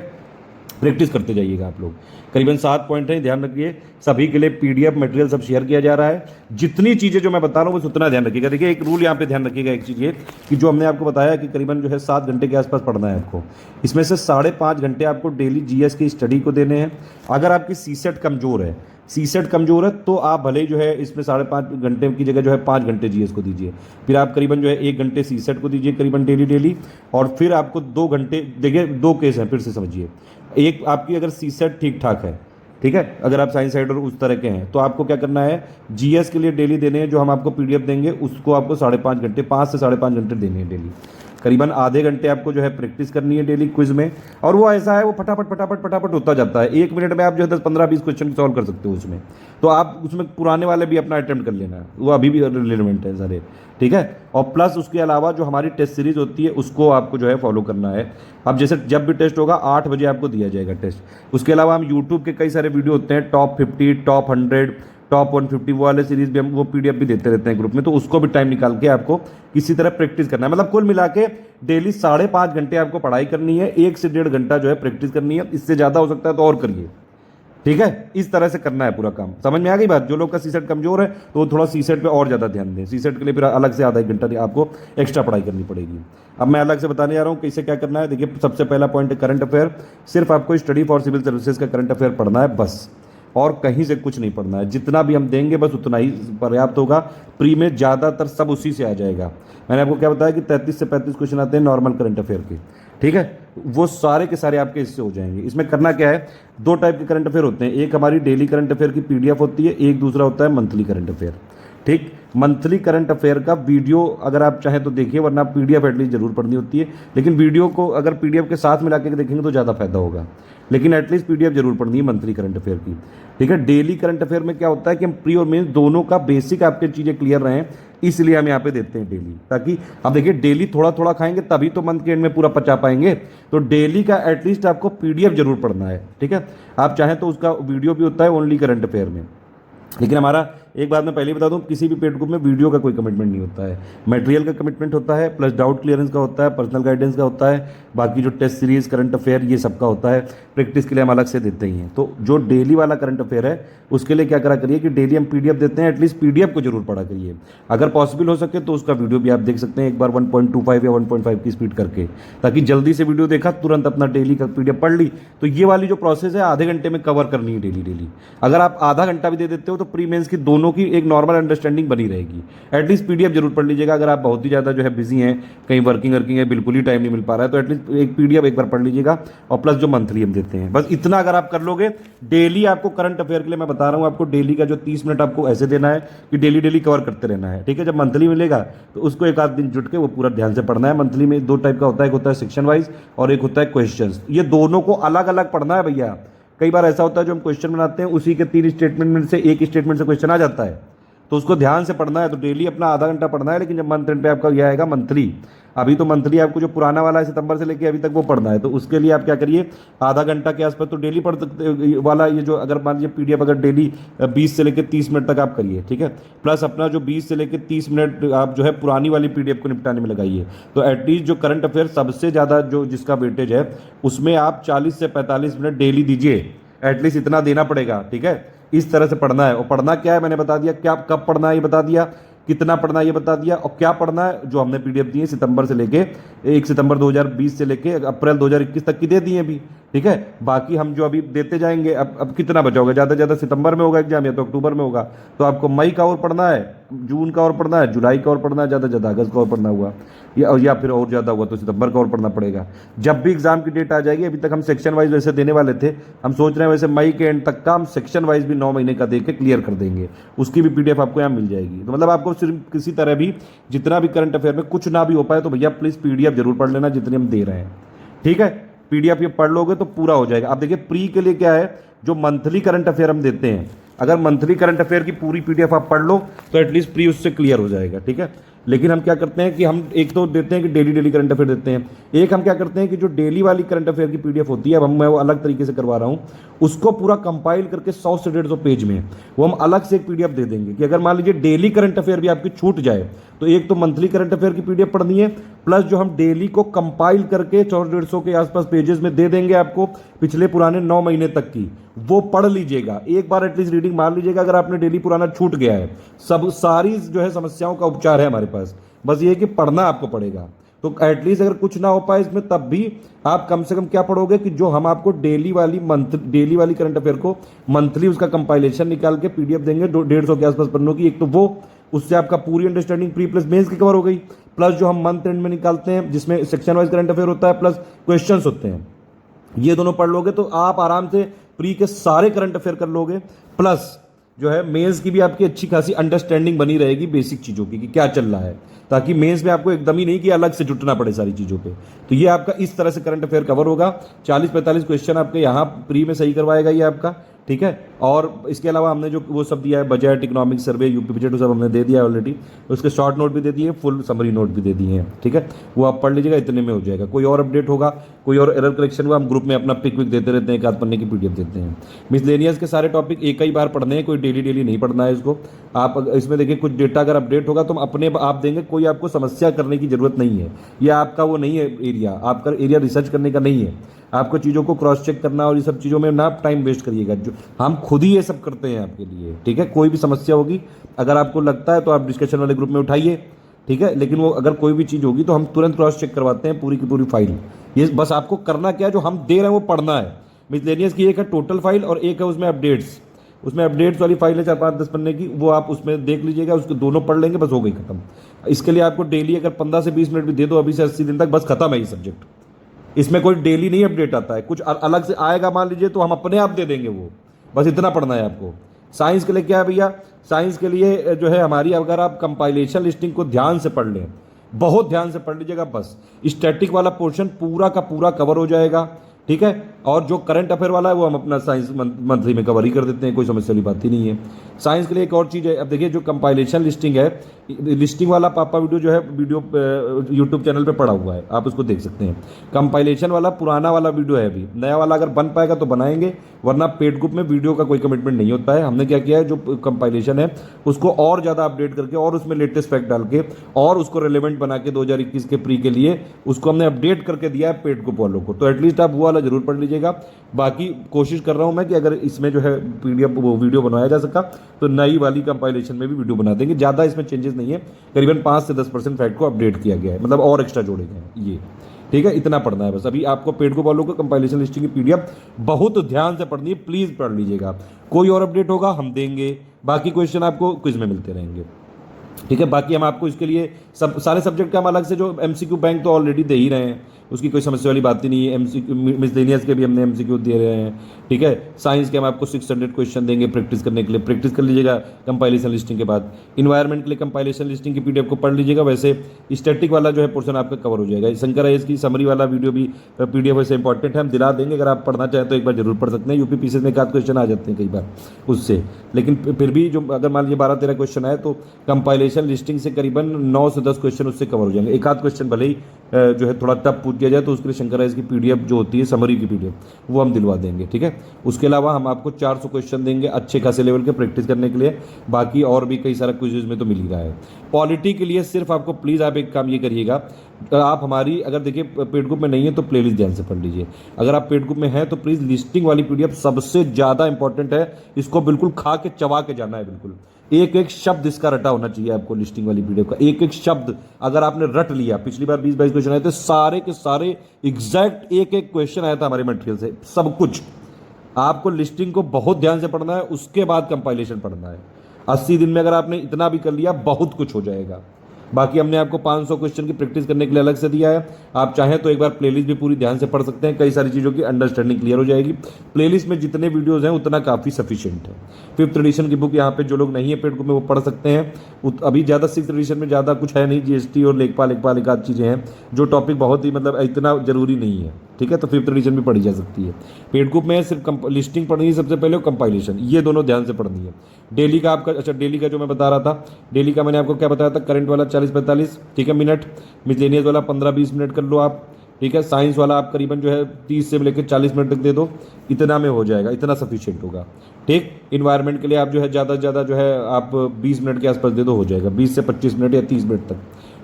प्रैक्टिस करते जाइएगा आप लोग। करीबन 7 पॉइंट हैं, ध्यान रखिए। सभी के लिए पीडीएफ मटेरियल सब शेयर किया जा रहा है। जितनी चीज़ें जो मैं बता रहा हूँ बस उतना ध्यान रखिएगा। देखिए एक रूल यहाँ पे ध्यान रखिएगा, एक चीज़ ये कि जो हमने आपको बताया कि करीबन जो है 7 घंटे के आसपास पढ़ना है आपको, इसमें से 5.5 घंटे आपको डेली जीएस की स्टडी को देने हैं। अगर आपकी सीसेट कमज़ोर है, सीसेट कमज़ोर है तो आप भले ही जो है इसमें 5.5 घंटे की जगह जो है 5 घंटे जीएस को दीजिए, फिर आप करीबन जो है 1 घंटे सीसेट को दीजिए करीबन डेली, और फिर आपको 2 घंटे, देखिए 2 केस हैं, फिर से समझिए। एक आपकी अगर सीसेट ठीक ठाक है, ठीक है, अगर आप साइंस साइड और उस तरह के हैं तो आपको क्या करना है, जीएस के लिए डेली देने हैं, जो हम आपको पीडीएफ देंगे उसको आपको 5.5 घंटे, 5 से 5.5 घंटे देने हैं डेली। करीबन आधे घंटे आपको जो है प्रैक्टिस करनी है डेली क्विज में, और वो ऐसा है वो फटाफट होता जाता है। 1 मिनट में आप जो है 10-15-20 क्वेश्चन सॉल्व कर सकते हो उसमें। तो आप उसमें पुराने वाले भी अपना अटेम्प्ट कर लेना, वो अभी भी रिलेवेंट है सारे, ठीक है। और प्लस उसके अलावा जो हमारी टेस्ट सीरीज होती है उसको आपको जो है फॉलो करना है। अब जैसे जब भी टेस्ट होगा 8 बजे आपको दिया जाएगा टेस्ट। उसके अलावा हम यूट्यूब के कई सारे वीडियो होते हैं, टॉप 50, टॉप 100, टॉप 150 वाले सीरीज भी हम वो पीडीएफ भी देते रहते हैं ग्रुप में, तो उसको भी टाइम निकाल के आपको किसी तरह प्रैक्टिस करना है। मतलब कुल मिला के डेली 5.5 घंटे आपको पढ़ाई करनी है, 1 से 1.5 घंटा जो है प्रैक्टिस करनी है। इससे ज़्यादा हो सकता है तो और करिए, ठीक है। इस तरह से करना है पूरा काम। समझ में आ गई बात? जो लोग का सीसेट कमजोर है तो वो थोड़ा सीसेट पे और ज़्यादा ध्यान दें। सीसेट के लिए फिर अलग से आधा 1 घंटा आपको एक्स्ट्रा पढ़ाई करनी पड़ेगी। अब मैं अलग से बताने जा रहा हूँ कैसे क्या करना है। देखिए सबसे पहला पॉइंट है करंट अफेयर। सिर्फ आपको स्टडी फॉर सिविल सर्विसेज का करंट अफेयर पढ़ना है बस, और कहीं से कुछ नहीं पढ़ना है। जितना भी हम देंगे बस उतना ही पर्याप्त होगा। प्री में ज़्यादातर सब उसी से आ जाएगा। मैंने आपको क्या बताया कि 33 से 35 क्वेश्चन आते हैं नॉर्मल करंट अफेयर के, ठीक है। वो सारे के सारे आपके इससे हो जाएंगे। इसमें करना क्या है, 2 टाइप के करंट अफेयर होते हैं। एक हमारी डेली करंट अफेयर की पीडीएफ होती है, एक दूसरा होता है मंथली करंट अफेयर, ठीक। मंथली करंट अफेयर का वीडियो अगर आप चाहें तो देखिए, वरना पीडीएफ एटलीस्ट जरूर पढ़नी होती है। लेकिन वीडियो को अगर पीडीएफ के साथ मिला के देखेंगे तो ज़्यादा फायदा होगा, लेकिन एटलीस्ट पीडीएफ जरूर पढ़नी है मंथली करंट अफेयर की, ठीक है। डेली करंट अफेयर में क्या होता है कि हम प्री और मेंस दोनों का बेसिक आपके चीज़ें क्लियर रहें, इसलिए हम यहाँ पे देते हैं डेली। ताकि अब देखिए डेली थोड़ा थोड़ा खाएंगे तभी तो मंथ के एंड में पूरा पचा पाएंगे। तो डेली का एटलीस्ट आपको पीडीएफ जरूर पढ़ना है, ठीक है। आप चाहें तो उसका वीडियो भी होता है ओनली करंट अफेयर में। लेकिन हमारा एक बात मैं पहले ही बता दूं, किसी भी पेड ग्रुप में वीडियो का कोई कमिटमेंट नहीं होता है। मटेरियल का कमिटमेंट होता है, प्लस डाउट क्लियरेंस का होता है, पर्सनल गाइडेंस का होता है, बाकी जो टेस्ट सीरीज करंट अफेयर ये सबका होता है। प्रैक्टिस के लिए हम अलग से देते ही हैं। तो जो डेली वाला करंट अफेयर है उसके लिए क्या करा करिए कि डेली हम पीडीएफ देते हैं, एटलीस्ट पीडीएफ को जरूर पढ़ा करिए। अगर पॉसिबल हो सके तो उसका वीडियो भी आप देख सकते हैं एक बार 1.25 या 1.5 की स्पीड करके, ताकि जल्दी से वीडियो देखा तुरंत अपना डेली का पीडीएफ पढ़ ली। तो ये वाली जो प्रोसेस है आधे घंटे में कवर करनी है डेली। अगर आप आधा घंटा भी दे देते हो तो प्री मेंस की दोनों की एक नॉर्मल अंडरस्टैंडिंग बनी रहेगी। एटलीस्ट पीडीएफ जरूर पढ़ लीजिएगा। अगर आप बहुत ही ज़्यादा जो है बिजी हैं, कहीं वर्किंग है, बिल्कुल ही टाइम नहीं मिल पा रहा है, तो एटलीस्ट एक पीडीएफ एक बार पढ़ लीजिएगा। और प्लस जो मंथली हम देते हैं, बस इतना अगर आप कर लोगे डेली। आपको करंट अफेयर के लिए मैं बता रहा हूँ, आपको डेली का जो 30 मिनट आपको ऐसे देना है कि डेली कवर करते रहना है, ठीक है। जब मंथली मिलेगा तो उसको एक आध दिन जुट के वो पूरा ध्यान से पढ़ना है। मंथली में 2 टाइप का होता है, एक होता है सेक्शन वाइज और एक होता है क्वेश्चन। ये दोनों को अलग अलग पढ़ना है भैया। कई बार ऐसा होता है जो हम क्वेश्चन बनाते हैं उसी के 3 स्टेटमेंट में से एक स्टेटमेंट से क्वेश्चन आ जाता है, तो उसको ध्यान से पढ़ना है। तो डेली अपना आधा घंटा पढ़ना है। लेकिन जब मंथ एंड पे आपका यह आएगा मंथली, अभी तो मंथली आपको जो पुराना वाला है सितंबर से लेके अभी तक वो पढ़ना है। तो उसके लिए आप क्या करिए, आधा घंटा के आसपास तो डेली पढ़ सकते वाला ये जो, अगर मान लीजिए पीडीएफ अगर डेली 20 से लेकर 30 मिनट तक आप करिए, ठीक है। प्लस अपना जो 20 से लेकर 30 मिनट आप जो है पुरानी वाली पीडीएफ को निपटाने में लगाइए। तो एटलीस्ट जो करंट अफेयर सबसे ज़्यादा जो जिसका वेटेज है उसमें आप 40 से 45 मिनट डेली दीजिए। एटलीस्ट इतना देना पड़ेगा, ठीक है। इस तरह से पढ़ना है। और पढ़ना क्या है मैंने बता दिया, क्या कब पढ़ना है ये बता दिया, कितना पढ़ना है ये बता दिया, और क्या पढ़ना है जो हमने पीडीएफ दी है सितंबर से लेके 1 सितंबर 2020 से लेके अप्रैल 2021 तक की दे दी है अभी, ठीक है। बाकी हम जो अभी देते जाएंगे, अब कितना बचा होगा, ज़्यादा से ज़्यादा सितंबर में होगा एग्जाम या तो अक्टूबर में होगा। तो आपको मई का और पढ़ना है, जून का और पढ़ना है, जुलाई का और पढ़ना है, ज़्यादा से ज़्यादा अगस्त का और पढ़ना हुआ, या फिर और ज़्यादा हुआ तो सितंबर का और पढ़ना पड़ेगा। जब भी एग्जाम की डेट आ जाएगी, अभी तक हम सेक्शन वाइज वैसे देने वाले थे, हम सोच रहे हैं वैसे मई के एंड तक का हम सेक्शन वाइज भी 9 महीने का दे के क्लियर कर देंगे। उसकी भी पीडीएफ आपको यहाँ मिल जाएगी। तो मतलब आपको सिर्फ किसी तरह भी जितना भी करंट अफेयर में कुछ ना भी हो पाए तो भैया प्लीज़ पीडीएफ जरूर पढ़ लेना जितनी हम दे रहे हैं, ठीक है। पीडीएफ ये पढ़ लोगे तो पूरा हो जाएगा। अब देखिए प्री के लिए क्या है, जो मंथली करंट अफेयर हम देते हैं अगर मंथली करंट अफेयर की पूरी पीडीएफ आप पढ़ लो तो एटलीस्ट प्री उससे क्लियर हो जाएगा, ठीक है। लेकिन हम क्या करते हैं कि हम एक तो देते हैं कि डेली करंट अफेयर देते हैं, एक हम क्या करते हैं कि जो डेली वाली करंट अफेयर की पीडीएफ होती है, अब मैं वो अलग तरीके से करवा रहा हूँ, उसको पूरा कंपाइल करके 100 से 150 पेज में वो हम अलग से एक पीडीएफ दे देंगे कि अगर मान लीजिए डेली करंट अफेयर भी आपकी छूट जाए तो एक तो मंथली करंट अफेयर की पीडीएफ पढ़नी है, प्लस जो हम डेली को कंपाइल करके 100-150 के आसपास पेजेस में दे देंगे आपको पिछले पुराने 9 महीने तक की, वो पढ़ लीजिएगा, एक बार एटलीस्ट रीडिंग मार लीजिएगा। अगर आपने डेली पुराना छूट गया है, सब सारी जो है समस्याओं का उपचार है हमारे पास, बस ये कि पढ़ना आपको पड़ेगा। तो एटलीस्ट अगर कुछ ना हो पाए इसमें, तब भी आप कम से कम क्या पढ़ोगे कि जो हम आपको डेली वाली करंट अफेयर को मंथली उसका कंपाइलेशन निकाल के पीडीएफ देंगे 150 के आसपास पन्नों की, एक तो वो, उससे आपका पूरी अंडरस्टैंडिंग प्री प्लस मेंस की कवर हो गई, प्लस जो हम मंथ एंड में निकालते हैं जिसमें सेक्शन वाइज करंट अफेयर होता है प्लस क्वेश्चंस होते हैं, ये दोनों पढ़ लोगे तो आप आराम से प्री के सारे करंट अफेयर कर लोगे, प्लस जो है मेंस की भी आपकी अच्छी खासी अंडरस्टैंडिंग बनी रहेगी बेसिक चीज़ों की कि क्या चल रहा है, ताकि मेंस में आपको एकदम ही नहीं कि अलग से जुटना पड़े सारी चीज़ों पे। तो ये आपका इस तरह से करंट अफेयर कवर होगा। 40-45 क्वेश्चन आपके यहाँ प्री में सही करवाएगा ये आपका, ठीक है। और इसके अलावा हमने जो वो सब दिया है, budget, economic survey, UP budget, सब हमने दे दिया है ऑलरेडी, उसके शॉर्ट नोट भी दे दिए, फुल समरी नोट भी दे दिए हैं, ठीक है। वो आप पढ़ लीजिएगा, इतने में हो जाएगा। कोई और अपडेट होगा, कोई और एरर करेक्शन हुआ, हम ग्रुप में अपना पिक विक देते रहते हैं, एक आध पन्ने की पीडीएफ देते हैं। मिसलेनियस के सारे टॉपिक एक ही बार पढ़ने हैं, कोई डेली नहीं पढ़ना है इसको। आप इसमें देखिए कुछ डेटा अगर अपडेट होगा तो हम अपने आप देंगे, कोई आपको समस्या करने की जरूरत नहीं है, ये आपका वो नहीं है एरिया, आपका एरिया रिसर्च करने का नहीं है, आपको चीज़ों को क्रॉस चेक करना और ये सब चीज़ों में ना टाइम वेस्ट करिएगा, जो हम खुद ही ये सब करते हैं आपके लिए, ठीक है। कोई भी समस्या होगी अगर आपको लगता है तो आप डिस्कशन वाले ग्रुप में उठाइए, ठीक है। लेकिन वो अगर कोई भी चीज़ होगी तो हम तुरंत क्रॉस चेक करवाते हैं पूरी की पूरी फाइल। ये बस आपको करना क्या है, जो हम दे रहे हैं वो पढ़ना है। मिसलेनियस की एक है टोटल फाइल और एक है उसमें अपडेट्स, उसमें अपडेट्स वाली फाइल है 4-5-10 पन्ने की, वो आप उसमें देख लीजिएगा, उसको दोनों पढ़ लेंगे, बस हो गई खत्म। इसके लिए आपको डेली अगर 15 से 20 मिनट भी दे दो अभी से 80 दिन तक, बस खत्म है ये सब्जेक्ट। इसमें कोई डेली नहीं अपडेट आता है, कुछ अलग से आएगा मान लीजिए तो हम अपने आप दे देंगे वो, बस इतना पढ़ना है आपको। साइंस के लिए क्या है भैया, साइंस के लिए जो है हमारी, अगर आप कंपाइलेशन लिस्टिंग को ध्यान से पढ़ लें, बहुत ध्यान से पढ़ लीजिएगा, बस स्टैटिक वाला पोर्शन पूरा का पूरा कवर हो जाएगा, ठीक है। और जो करंट अफेयर वाला है वो हम अपना साइंस मंथली में कवर ही कर देते हैं, कोई समस्या वाली बात ही नहीं है। साइंस के लिए एक और चीज़ है, अब देखिए जो कंपाइलेशन लिस्टिंग है, लिस्टिंग वाला पापा वीडियो जो है वीडियो यूट्यूब चैनल पे पड़ा हुआ है, आप उसको देख सकते हैं। कंपाइलेशन वाला पुराना वाला वीडियो है, अभी नया वाला अगर बन पाएगा तो बनाएंगे, वरना पेड ग्रुप में वीडियो का कोई कमिटमेंट नहीं होता है। हमने क्या किया है, जो कंपाइलेशन है उसको और ज़्यादा अपडेट करके और उसमें लेटेस्ट फैक्ट डाल के और उसको रेलेवेंट बना के 2021 के प्री के लिए उसको हमने अपडेट करके दिया है पेड ग्रुप वालों को। तो एटलीस्ट आप वो वाला जरूर पढ़ लीजिएगा। बाकी कोशिश कर रहा हूँ मैं कि अगर इसमें जो है पीडीएफ वो वीडियो बनाया जा सका तो नई वाली कंपाइलेशन में भी वीडियो बना देंगे। ज़्यादा इसमें चेंजेस नहीं है, करीबन 5 से 10% फैक्ट को अपडेट किया गया है, मतलब और एक्स्ट्रा जोड़े गए हैं ये, ठीक है। इतना पढ़ना है बस। अभी आपको पेड ग्रुप वालों को कंपाइलेशन लिस्टिंग की पीडीएफ बहुत ध्यान से पढ़नी है, प्लीज पढ़ लीजिएगा। कोई और अपडेट होगा हम देंगे, बाकी क्वेश्चन आपको क्विज में मिलते रहेंगे, ठीक है। बाकी हम आपको इसके लिए सब सारे सब्जेक्ट का हम अलग से जो एमसीक्यू बैंक तो ऑलरेडी दे ही रहे हैं, उसकी कोई समस्या वाली बात ही नहीं है। एमसीक्यू मिसलेनियस के भी हमने एमसीक्यू दे रहे हैं, ठीक है। साइंस के हम आपको 600 क्वेश्चन देंगे प्रैक्टिस करने के लिए, प्रैक्टिस कर लीजिएगा कंपाइलेशन लिस्टिंग के बाद। इन्वायरमेंट के लिए कंपाइलेशन लिस्टिंग की पीडीएफ को पढ़ लीजिएगा, वैसे स्टैटिक वाला जो है पोर्शन आपका कवर हो जाएगा। शंकर आईएएस की समरी वाला वीडियो भी पीडीएफ वैसे इंपॉर्टेंट है, हम दिला देंगे, अगर आप पढ़ना चाहें तो एक बार जरूर पढ़ सकते हैं। यूपी पीसीएस में एक आध क्वेश्चन आ जाते हैं कई बार उससे, लेकिन फिर भी जो अगर मान लीजिए 12-13 क्वेश्चन आए तो कंपाइलेशन लिस्टिंग से करीबन 9 से 10 क्वेश्चन उससे कवर हो जाएंगे। एक आध क्वेश्चन भले ही जो है थोड़ा टफ पूछ दिया जाए तो उसके लिए शंकर आईएएस की पीडीएफ जो होती है समरी की पीडीएफ वो हम दिलवा देंगे, ठीक है। उसके अलावा हम आपको 400 क्वेश्चन देंगे अच्छे खासे लेवल के प्रैक्टिस करने के लिए। बाकी और भी कई सारा क्विज़ में तो मिल ही रहा है। पॉलिटी के लिए सिर्फ आपको प्लीज़ आप एक काम ये करिएगा, आप हमारी अगर देखिए पेड ग्रुप में नहीं है तो प्लेलिस्ट ध्यान से पढ़ लीजिए। अगर आप पेड ग्रुप में हैं तो प्लीज़ लिस्टिंग वाली पीडीएफ सबसे ज़्यादा इंपॉर्टेंट है, इसको बिल्कुल खा के चबा के जाना है, बिल्कुल एक एक शब्द इसका रटा होना चाहिए आपको। लिस्टिंग वाली पीडीएफ का एक एक शब्द अगर आपने रट लिया, पिछली बार 20-22 क्वेश्चन आए थे, सारे के सारे एग्जैक्ट एक एक क्वेश्चन आया था हमारे मटेरियल से, सब कुछ आपको लिस्टिंग को बहुत ध्यान से पढ़ना है, उसके बाद कंपाइलेशन पढ़ना है। 80 दिन में अगर आपने इतना भी कर लिया बहुत कुछ हो जाएगा। बाकी हमने आपको 500 क्वेश्चन की प्रैक्टिस करने के लिए अलग से दिया है, आप चाहें तो एक बार प्लेलिस्ट भी पूरी ध्यान से पढ़ सकते हैं, कई सारी चीज़ों की अंडरस्टैंडिंग क्लियर हो जाएगी। प्लेलिस्ट में जितने वीडियोस हैं उतना काफ़ी सफिशिएंट है। 5th एडिशन की बुक यहाँ पे जो लोग नहीं है पेड ग्रुप में वो पढ़ सकते हैं। अभी ज़्यादा 6th एडिशन में ज़्यादा कुछ है नहीं, जीएसटी और लेखपाल एक आध चीज़ें हैं जो टॉपिक बहुत ही मतलब इतना ज़रूरी नहीं है। ठीक है, तो फिफ्थ एडिशन भी पढ़ी जा सकती है। पेड ग्रुप में सिर्फ लिस्टिंग पढ़नी है सबसे पहले और कंपाइलेशन, ये दोनों ध्यान से पढ़नी है। डेली का आपका, अच्छा डेली का जो मैं बता रहा था, डेली का मैंने आपको क्या बताया था, करंट वाला 40-45, ठीक है, मिनट, मिसलेनियस वाला 15-20 मिनट कर लो आप, ठीक है, साइंस वाला आप करीबन जो है 30 से लेकर 40 मिनट तक दे दो, इतना में हो जाएगा, इतना सफिशिएंट होगा। ठीक, इन्वायरमेंट के लिए आप जो है ज़्यादा से ज़्यादा जो है आप 20 मिनट के आसपास दे दो, हो जाएगा 20 से 25 मिनट या 30 मिनट तक।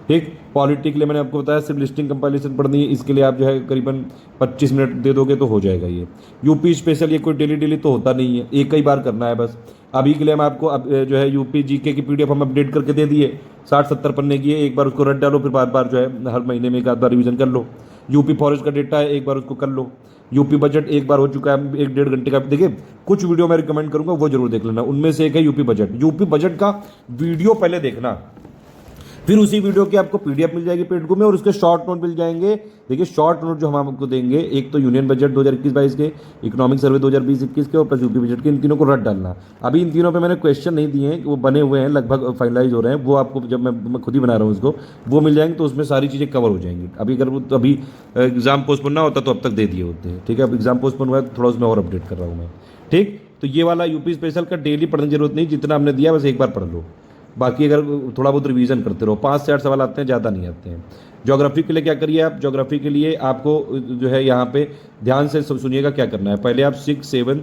ठीक, पॉलिटी के लिए मैंने आपको बताया सिर्फ लिस्टिंग कंपाइलेशन पढ़नी है, इसके लिए आप जो है करीबन 25 मिनट दे दोगे तो हो जाएगा ये। यूपी स्पेशल ये कोई डेली तो होता नहीं है, एक ही बार करना है बस। अभी के लिए हम आपको अब जो है यूपी जीके की पीडीएफ हम अपडेट करके दे दिए, 60-70 पन्ने की है, एक बार उसको रट डालो, फिर बार बार जो है हर महीने में एक आध बार रिवीजन कर लो। यूपी फॉरेस्ट का डेटा है, एक बार उसको कर लो। यूपी बजट एक बार हो चुका है, 1-1.5 घंटे का, देखिए कुछ वीडियो मैं रिकमेंड करूंगा वो जरूर देख लेना, उनमें से एक है यूपी बजट। यूपी बजट का वीडियो पहले देखना, फिर उसी वीडियो की आपको पीडीएफ मिल जाएगी पेड ग्रुप में, और उसके शॉर्ट नोट मिल जाएंगे। देखिए शॉर्ट नोट जो हम आपको देंगे, एक तो यूनियन बजट 2021-22 के, इकोनॉमिक सर्वे 2020-21 के और प्लस यूपी बजट के, इन तीनों को रट डालना। अभी इन तीनों पे मैंने क्वेश्चन नहीं दिए हैं, वो बने हुए हैं, लगभग फाइनलाइज हो रहे हैं, वो आपको जब मैं खुद ही बना रहा हूँ उसको, वो मिल जाएंगे, तो उसमें सारी चीज़ें कवर हो जाएंगी। अभी अगर तो अभी एग्जाम पोस्टपोन ना होता तो अब तक दे दिए होते हैं, ठीक है, अब एग्जाम पोस्टपोन हुआ है तो थोड़ा उसमें और अपडेट कर रहा हूँ मैं। ठीक, तो ये वाला यूपी स्पेशल का डेली पढ़ने की जरूरत नहीं, जितना हमने दिया बस एक बार पढ़ लो, बाकी अगर थोड़ा बहुत रिवीजन करते रहो, 5 से 8 सवाल आते हैं, ज़्यादा नहीं आते हैं। ज्योग्राफी के लिए क्या करिए आप, ज्योग्राफी के लिए आपको जो है यहाँ पे ध्यान से सुनिएगा क्या करना है। पहले आप 6, 7,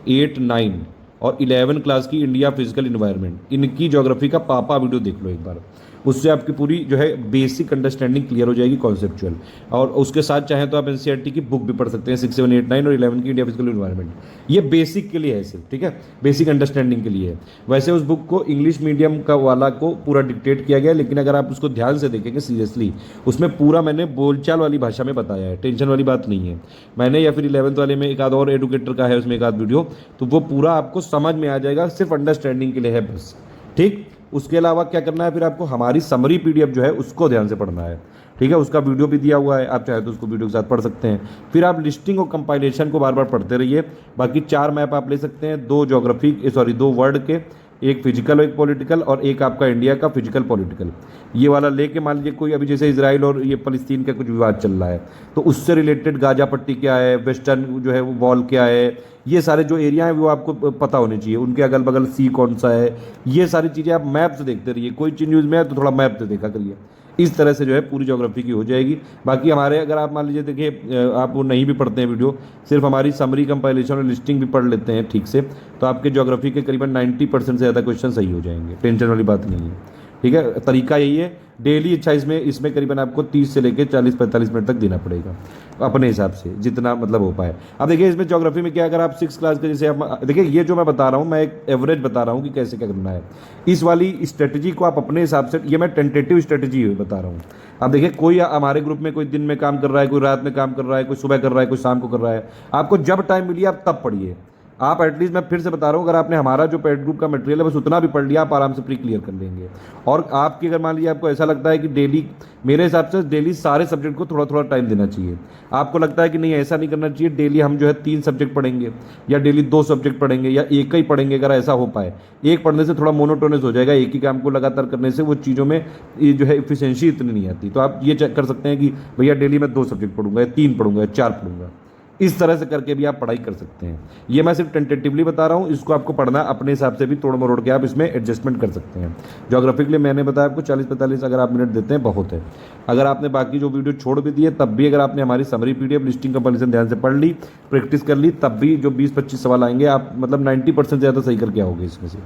8, 9 और 11 क्लास की इंडिया फिजिकल इन्वायरमेंट, इनकी ज्योग्राफी का पापा वीडियो देख लो एक बार, उससे आपकी पूरी जो है बेसिक अंडरस्टैंडिंग क्लियर हो जाएगी, कॉन्सेप्चुअल। और उसके साथ चाहें तो आप एनसीईआरटी की बुक भी पढ़ सकते हैं, 6, 7, 8, 9 और 11 की इंडिया फिजिकल इन्वायरमेंट। ये बेसिक के लिए है सिर्फ, ठीक है, बेसिक अंडरस्टैंडिंग के लिए है। वैसे उस बुक को इंग्लिश मीडियम का वाला को पूरा डिक्टेट किया गया है, लेकिन अगर आप उसको ध्यान से देखेंगे सीरियसली, उसमें पूरा मैंने बोलचाल वाली भाषा में बताया है, टेंशन वाली बात नहीं है मैंने। या फिर 11th वाले में एक आध और एडुकेटर का है, उसमें एक आध वीडियो, तो वो पूरा आपको समझ में आ जाएगा, सिर्फ अंडरस्टैंडिंग के लिए है बस। ठीक, उसके अलावा क्या करना है, फिर आपको हमारी समरी पीडीएफ जो है उसको ध्यान से पढ़ना है, ठीक है, उसका वीडियो भी दिया हुआ है, आप चाहे तो उसको वीडियो के साथ पढ़ सकते हैं। फिर आप लिस्टिंग और कंपाइलेशन को बार बार पढ़ते रहिए। बाकी 4 मैप आप ले सकते हैं, 2 वर्ड के, एक फिजिकल और एक पॉलिटिकल, और एक आपका इंडिया का फिजिकल पॉलिटिकल। ये वाला लेके मान लीजिए कोई अभी जैसे इजराइल और ये फलस्तीन का कुछ विवाद चल रहा है, तो उससे रिलेटेड गाजा पट्टी क्या है, वेस्टर्न जो है वो वॉल क्या है, ये सारे जो एरिया हैं वो आपको पता होने चाहिए, उनके अगल बगल सी कौन सा है, ये सारी चीज़ें आप मैप से देखते रहिए। कोई चीज़ न्यूज़ में है तो थोड़ा मैप से देखा करिए, इस तरह से जो है पूरी ज्योग्राफी की हो जाएगी। बाकी हमारे अगर आप मान लीजिए देखिए आप वो नहीं भी पढ़ते हैं वीडियो, सिर्फ हमारी समरी कंपाइलेशन और लिस्टिंग भी पढ़ लेते हैं ठीक से, तो आपके ज्योग्राफी के करीबन 90% से ज़्यादा क्वेश्चन सही हो जाएंगे, टेंशन वाली बात नहीं है। ठीक है, तरीका यही है डेली। अच्छा, इसमें करीबन आपको 30 से लेकर 40-45 मिनट तक देना पड़ेगा अपने हिसाब से, जितना मतलब हो पाए। अब देखिए इसमें ज्योग्राफी में क्या, अगर आप 6 क्लास के जैसे आप देखिए, ये जो मैं बता रहा हूँ मैं एक एवरेज बता रहा हूँ कि कैसे क्या करना है। इस वाली स्ट्रेटजी को आप अपने हिसाब से, ये मैं टेंटेटिव स्ट्रेटजी बता रहा हूँ। अब देखिए कोई हमारे ग्रुप में कोई दिन में काम कर रहा है, कोई रात में काम कर रहा है, कोई सुबह कर रहा है, कोई शाम को कर रहा है। आपको जब टाइम मिली आप तब पढ़िए। आप एटलीस्ट, मैं फिर से बता रहा हूँ, अगर आपने हमारा जो पेड ग्रुप का मटेरियल है बस उतना भी पढ़ लिया, आप आराम से प्री क्लियर कर लेंगे। और आपकी अगर मान लीजिए आपको ऐसा लगता है कि डेली, मेरे हिसाब से डेली सारे सब्जेक्ट को थोड़ा थोड़ा टाइम देना चाहिए। आपको लगता है कि नहीं ऐसा नहीं करना चाहिए, डेली हम जो है 3 सब्जेक्ट पढ़ेंगे या डेली 2 सब्जेक्ट पढ़ेंगे या एक ही पढ़ेंगे, अगर ऐसा हो पाए। एक पढ़ने से थोड़ा मोनोटोनस हो जाएगा, एक ही काम को लगातार करने से वो चीज़ों में ये जो है इफिशिएंसी इतनी नहीं आती। तो आप ये चेक कर सकते हैं कि भैया डेली मैं 2 सब्जेक्ट पढ़ूंगा या 3 पढ़ूंगा या 4 पढ़ूंगा, इस तरह से करके भी आप पढ़ाई कर सकते हैं। ये मैं सिर्फ टेंटेटिवली बता रहा हूँ, इसको आपको पढ़ना अपने हिसाब से भी तोड़ मरोड़ के आप इसमें एडजस्टमेंट कर सकते हैं। ज्योग्राफी के लिए मैंने बताया आपको 40-45 अगर आप मिनट देते हैं बहुत है। अगर आपने बाकी जो वीडियो छोड़ भी दिए तब भी अगर आपने हमारी समरी पीडीएफ लिस्टिंग कंपैरिजन ध्यान से पढ़ ली, प्रैक्टिस कर ली, तब भी जो 20-25 सवाल आएंगे आप मतलब 90% ज़्यादा सही करके आओगे इसमें से।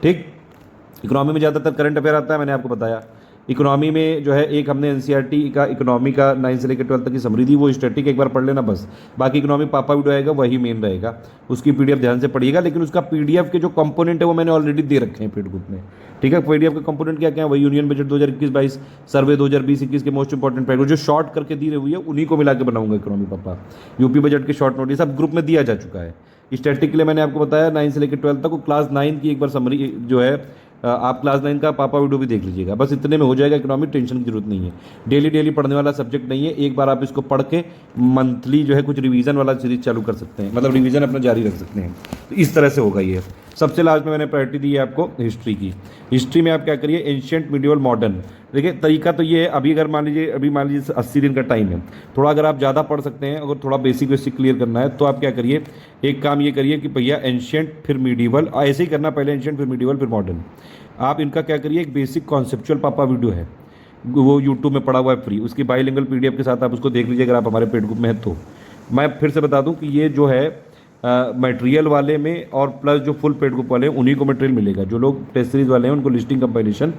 ठीक, इकोनॉमी में ज़्यादातर करंट अफेयर आता है, मैंने आपको बताया। इकोनॉमी में जो है एक हमने एनसीईआरटी का इकोनॉमी का 9 से लेकर 12 तक की समरी दी, वो स्टैटिक एक बार पढ़ लेना बस। बाकी इकोनॉमी पापा वीडियो आएगा वही मेन रहेगा, उसकी पीडीएफ ध्यान से पढ़िएगा। लेकिन उसका पीडीएफ के जो कंपोनेंट है वो मैंने ऑलरेडी दे रखे हैं पेड ग्रुप में। ठीक है, पीडीएफ के कंपोनेंट क्या क्या है, वही यूनियन बजट 2021-22, सर्वे 2020-21 के मोस्ट इंपॉर्टेंट पैड जो शॉर्ट करके दी रही हुई है उन्हीं को मिला के बनाऊंगा इकोनॉमी पापा। यूपी बजट के शॉर्ट नोट ये सब ग्रुप में दिया जा चुका है। स्टैटिक के लिए मैंने आपको बताया 9 से लेकर 12 तक, वो क्लास 9 की एक बार समरी जो है आप क्लास 9 का पापा वीडियो भी देख लीजिएगा, बस इतने में हो जाएगा इकोनॉमिक, टेंशन की जरूरत नहीं है। डेली पढ़ने वाला सब्जेक्ट नहीं है, एक बार आप इसको पढ़ के मंथली जो है कुछ रिवीजन वाला सीरीज चालू कर सकते हैं, मतलब रिवीजन अपना जारी रख सकते हैं। तो इस तरह से होगा ये। सबसे लास्ट में मैंने प्रायोरिटी दी है आपको हिस्ट्री की। हिस्ट्री में आप क्या करिए, एंशियंट, मिडिवल, मॉडर्न। देखिए तरीका तो ये है, अभी मान लीजिए 80 दिन का टाइम है, थोड़ा अगर आप ज़्यादा पढ़ सकते हैं, अगर थोड़ा बेसिक क्लियर करना है तो आप क्या करिए, एक काम ये करिए कि भैया एंशियंट फिर मिडिवल, ऐसे ही करना, पहले एंशियंट फिर मिडिवल फिर मॉडर्न। आप इनका क्या करिए, एक बेसिक कॉन्सेप्चुअल पापा वीडियो है, वो यूट्यूब में पड़ा हुआ है फ्री, उसकी बाईलिंगुअल PDF के साथ आप उसको देख लीजिए अगर आप हमारे पेड ग्रुप में हैं तो। मैं फिर से बता दूं कि ये जो है मटेरियल वाले में और प्लस जो फुल पेड ग्रुप वाले हैं उन्हीं को मटेरियल मिलेगा। जो लोग टेस्ट सीरीज वाले हैं उनको लिस्टिंग, कंपाइलेशन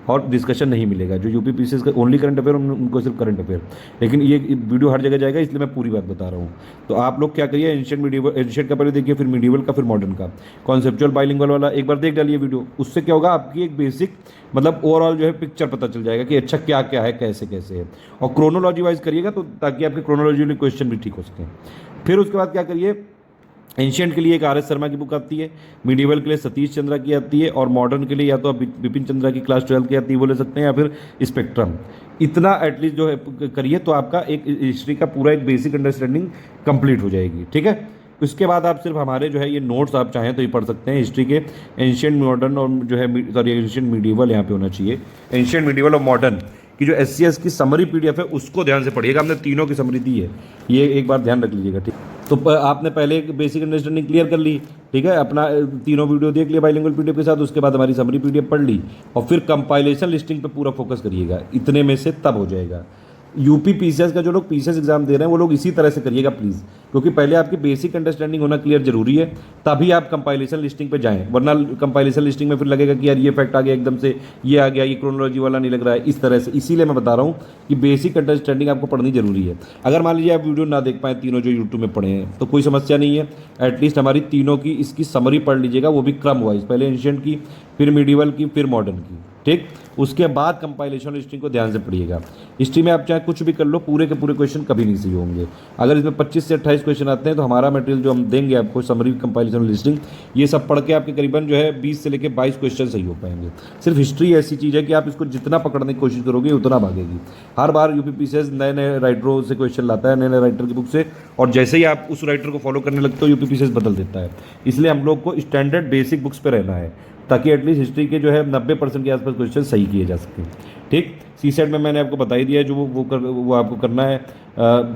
और डिस्कशन नहीं मिलेगा। जो यूपी पीसीएस का ओनली करंट अफेयर, उनको सिर्फ करंट अफेयर। लेकिन ये वीडियो हर जगह जाएगा, इसलिए मैं पूरी बात बता रहा हूँ। तो आप लोग क्या करिए, एंशियंट का पहले देखिए, फिर मिडिवल का, फिर मॉडर्न का, कॉन्सेप्चुअल बाइलिंगुअल वाला एक बार देख डालिए वीडियो। उससे क्या होगा, आपकी एक बेसिक मतलब ओवरऑल जो है पिक्चर पता चल जाएगा कि अच्छा क्या क्या है, कैसे कैसे है। और क्रोनोलॉजी वाइज करिएगा तो ताकि आपके क्रोनोलॉजी वाले क्वेश्चन भी ठीक हो सकें। फिर उसके बाद क्या करिए, एंशियंट के लिए एक RS शर्मा की बुक आती है, मिडिवल के लिए सतीश चंद्रा की आती है, और मॉडर्न के लिए या तो आप बिपिन चंद्रा की क्लास 12 की आती है वो ले सकते हैं, या फिर स्पेक्ट्रम। इतना एटलीस्ट जो है करिए तो आपका एक हिस्ट्री का पूरा एक बेसिक अंडरस्टैंडिंग कंप्लीट हो जाएगी। ठीक है, उसके बाद आप सिर्फ हमारे जो है ये नोट्स आप चाहें तो ये पढ़ सकते हैं हिस्ट्री के, एंशियंट, मॉडर्न और जो है सॉरी एंशियंट मिडिवल यहाँ पे होना चाहिए, एंशियंट, मिडिवल और मॉडर्न की जो SCS की समरी PDF है उसको ध्यान से पढ़िएगा। हमने तीनों की समरी दी है, ये एक बार ध्यान रख लीजिएगा। ठीक, तो आपने पहले एक बेसिक अंडरस्टैंडिंग क्लियर कर ली, ठीक है, अपना तीनों वीडियो देख लिया बाइलिंगुअल PDF के साथ, उसके बाद हमारी समरी PDF पढ़ ली, और फिर कंपाइलेशन लिस्टिंग पे पूरा फोकस करिएगा। इतने में से तब हो जाएगा। यूपी PCS का जो लोग PCS एग्जाम दे रहे हैं वो लोग इसी तरह से करिएगा प्लीज़, क्योंकि पहले आपकी बेसिक अंडरस्टैंडिंग होना क्लियर जरूरी है, तभी आप कंपाइलेशन लिस्टिंग पे जाएं। वरना कंपाइलेशन लिस्टिंग में फिर लगेगा कि यार ये फैक्ट आ गया एकदम से, ये आ गया, ये क्रोनोलॉजी वाला नहीं लग रहा है, इस तरह से। इसीलिए मैं बता रहा हूँ कि बेसिक अंडरस्टैंडिंग आपको पढ़नी जरूरी है। अगर मान लीजिए आप वीडियो ना देख पाएँ तीनों जो यूट्यूब में पढ़े हैं तो कोई समस्या नहीं है, एटलीस्ट हमारी तीनों की इसकी समरी पढ़ लीजिएगा, वो भी क्रम वाइज, पहले एंशियंट की, फिर मिडिवल की, फिर मॉडर्न की। ठीक, उसके बाद कंपाइलेशन हिस्ट्री को ध्यान से पढ़िएगा। हिस्ट्री में आप चाहे कुछ भी कर लो, पूरे के पूरे क्वेश्चन कभी नहीं सही होंगे। अगर इसमें 25 से 28 क्वेश्चन आते हैं तो हमारा मटेरियल जो हम देंगे आपको, समरी, कंपाइलेशन, लिस्टिंग, ये सब पढ़ के आपके करीबन जो है 20 से लेकर 22 क्वेश्चन सही हो पाएंगे। सिर्फ हिस्ट्री ऐसी चीज़ है कि आप इसको जितना पकड़ने की कोशिश करोगे उतना भागेगी। हर बार यूपी PCS नए नए राइटरों से क्वेश्चन लाता है, नए नए राइटर की बुक से, और जैसे ही आप उस राइटर को फॉलो करने लगते हो यूपी PCS बदल देता है। इसलिए हम लोग को स्टैंडर्ड बेसिक बुक्स पे रहना है, ताकि एटलीस्ट हिस्ट्री के जो है 90% के आसपास क्वेश्चन सही किए जा सकें। ठीक, CSET में मैंने आपको बता ही दिया है, जो वो आपको करना है,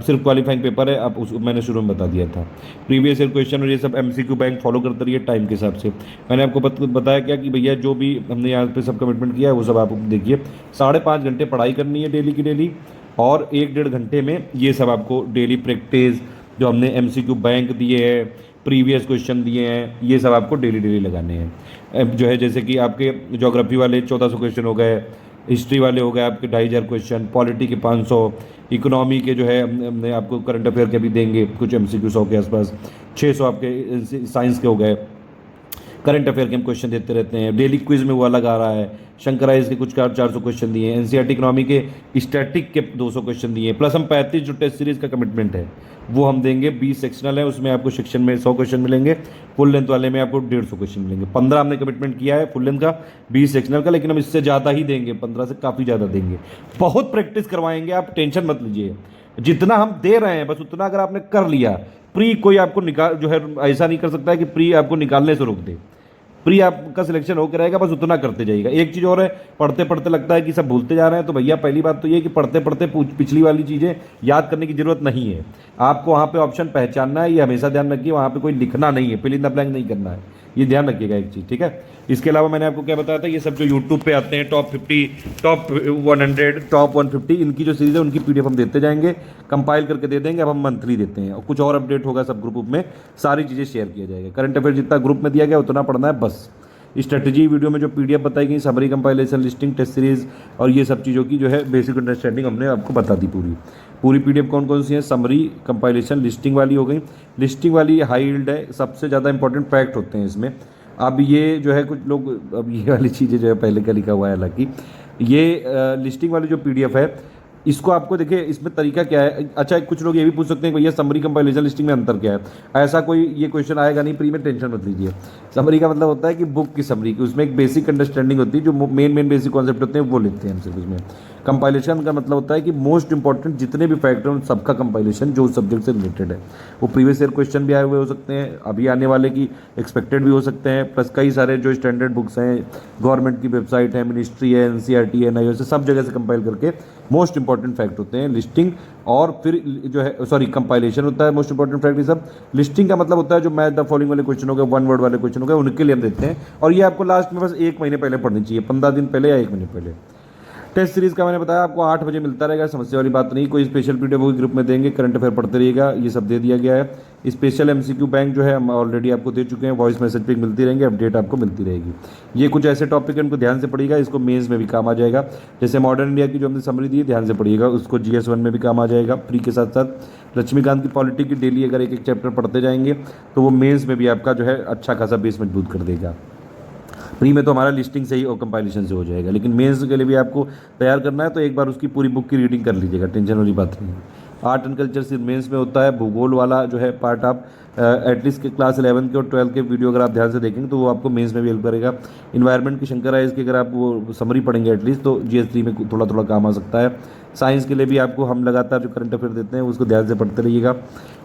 सिर्फ क्वालिफाइंग पेपर है, आप उस मैंने शुरू में बता दिया था। प्रीवियस ईयर क्वेश्चन और ये सब MCQ बैंक फॉलो करते रहिए टाइम के हिसाब से। मैंने आपको बताया क्या कि भैया जो भी हमने यहाँ पे सब कमिटमेंट किया है वो सब आप देखिए। 5.5 घंटे पढ़ाई करनी है डेली की डेली, और 1-1.5 घंटे में ये सब आपको डेली प्रैक्टिस, जो हमने MCQ बैंक दिए हैं, प्रीवियस क्वेश्चन दिए हैं, ये सब आपको डेली लगाने हैं। जो है जैसे कि आपके ज्योग्राफी वाले 1400 क्वेश्चन हो गए, हिस्ट्री वाले हो गए आपके 2500 क्वेश्चन, पॉलिटी के 500, इकोनॉमी के जो है हमने आपको करंट अफेयर के भी देंगे कुछ MCQ 100 के आसपास, 600 आपके साइंस के हो गए। करंट अफेयर के हम क्वेश्चन देते रहते हैं, डेली क्विज में वो अलग आ रहा है, शंकराइज के कुछ 400 क्वेश्चन दिए हैं, NCERT इकोनॉमी के स्टैटिक के 200 क्वेश्चन दिए हैं, प्लस हम 35 जो टेस्ट सीरीज का कमिटमेंट है वो हम देंगे। 20 सेक्शनल है, उसमें आपको सेक्शन में 100 क्वेश्चन मिलेंगे, फुल लेंथ वाले में आपको 150 क्वेश्चन मिलेंगे। 15 हमने कमिटमेंट किया है फुल लेंथ का, 20 सेक्शनल का, लेकिन हम इससे ज़्यादा ही देंगे, 15 से काफ़ी ज़्यादा देंगे। बहुत प्रैक्टिस करवाएंगे, आप टेंशन मत लीजिए। जितना हम दे रहे हैं बस उतना अगर आपने कर लिया, प्री कोई आपको निकाल जो है ऐसा नहीं कर सकता है कि प्री आपको निकालने से रोक दे। प्री आपका सिलेक्शन होकर रहेगा, बस उतना करते जाइएगा। एक चीज़ और है, पढ़ते पढ़ते लगता है कि सब भूलते जा रहे हैं, तो भैया पहली बात तो ये कि पढ़ते पढ़ते पिछली वाली चीज़ें याद करने की जरूरत नहीं है। आपको वहाँ पे ऑप्शन पहचानना है, ये हमेशा ध्यान रखिए, वहाँ पे कोई लिखना नहीं है, फिल इन द ब्लैंक नहीं करना है, ये ध्यान रखिएगा एक चीज़। ठीक है, इसके अलावा मैंने आपको क्या बताया था, ये सब जो यूट्यूब पे आते हैं टॉप 50, टॉप 100, टॉप 150, इनकी जो सीरीज़ है उनकी PDF हम देते जाएंगे, कंपाइल करके दे देंगे। अब हम मंथली देते हैं, और कुछ और अपडेट होगा सब ग्रुप में, सारी चीज़ें शेयर किया जाएगा। करंट अफेयर जितना ग्रुप में दिया गया उतना पढ़ना है बस। स्ट्रेटजी वीडियो में जो PDF बताई गई, summary, compilation, listing, test series और ये सब चीज़ों की जो है बेसिक अंडरस्टैंडिंग हमने आपको बता दी। पूरी PDF कौन कौन सी है, समरी, कंपाइलेशन, लिस्टिंग वाली हो गई। लिस्टिंग वाली हाई यील्ड है, सबसे ज़्यादा इंपॉर्टेंट फैक्ट होते हैं इसमें। अब ये जो है कुछ लोग, अब ये वाली चीज़ें जो है पहले का लिखा हुआ है, हालांकि ये लिस्टिंग वाली जो PDF है, इसको आपको देखिए इसमें तरीका क्या है। अच्छा, कुछ लोग ये भी पूछ सकते हैं भैया समरी, कंपाइलेशन, लिस्टिंग में अंतर क्या है। ऐसा कोई ये क्वेश्चन आएगा नहीं प्री में, टेंशन मत लीजिए। समरी का मतलब होता है कि बुक की समरी की, उसमें एक बेसिक अंडरस्टैंडिंग होती है, जो मेन बेसिक कॉन्सेप्ट होते हैं वो लेते हैं हम सिर्फ उसमें। कंपाइलेशन का मतलब होता है कि मोस्ट इंपॉर्टेंट जितने भी फैक्टर हैं उन सबका कंपाइलेशन जो उस सब्जेक्ट से रिलेटेड है। वो प्रीवियस ईयर क्वेश्चन भी आए हुए हो सकते हैं, अभी आने वाले की एक्सपेक्टेड भी हो सकते हैं, प्लस कई सारे जो स्टैंडर्ड बुक्स हैं, गवर्नमेंट की वेबसाइट है, मिनिस्ट्री है, एनसीईआरटी है, NIOS सब जगह से कंपाइल करके मोस्ट इंपॉर्टेंट फैक्ट होते हैं लिस्टिंग, और फिर जो है कंपाइलेशन होता है मोस्ट इंपॉर्टेंट फैक्ट। ये सब लिस्टिंग का मतलब होता है जो मैच द फॉलोइंग वाले क्वेश्चन हो गए, वन वर्ड वाले क्वेश्चन हो गए, उनके लिए हम देते हैं, और ये आपको लास्ट में बस 1 महीने पहले पढ़नी चाहिए, 15 दिन पहले या 1 महीने पहले। टेस्ट सीरीज का मैंने बताया आपको 8 बजे मिलता रहेगा, समस्या वाली बात नहीं। कोई स्पेशल पीडीएफ वो ग्रुप में देंगे, करंट अफेयर पढ़ते रहिएगा, ये सब दे दिया गया है। स्पेशल MCQ बैंक जो है हम ऑलरेडी आपको दे चुके हैं, वॉइस मैसेज पे मिलती रहेंगे, अपडेट आपको मिलती रहेगी। ये कुछ ऐसे टॉपिक है उनको ध्यान से पढ़िएगा, इसको मेंस में भी काम आ जाएगा। जैसे मॉडर्न इंडिया की जो हमने समरी दी है ध्यान से पढ़िएगा, उसको GS1 में भी काम आ जाएगा प्री के साथ साथ। लक्ष्मीकांत की पॉलिटी की डेली अगर एक चैप्टर पढ़ते जाएंगे तो वो मेंस में भी आपका जो है अच्छा खासा बेस मजबूत कर देगा। प्री में तो हमारा लिस्टिंग से ही और कंपाइलेशन से हो जाएगा, लेकिन मेंस के लिए भी आपको तैयार करना है तो एक बार उसकी पूरी बुक की रीडिंग कर लीजिएगा, टेंशन वाली बात नहीं है। आर्ट एंड कल्चर सिर्फ मेंस में होता है, भूगोल वाला जो है पार्ट आप एटलीस्ट के क्लास 11 के और 12 के वीडियो अगर आप ध्यान से देखेंगे तो वो आपको मेंस में भी हेल्प करेगा। इन्वायरमेंट की शंकर है इसकी अगर आप वो समरी पढ़ेंगे एटलीस्ट तो GS3 में थोड़ा थोड़ा काम आ सकता है। साइंस के लिए भी आपको हम लगातार जो करंट अफेयर देते हैं उसको ध्यान से पढ़ते रहिएगा।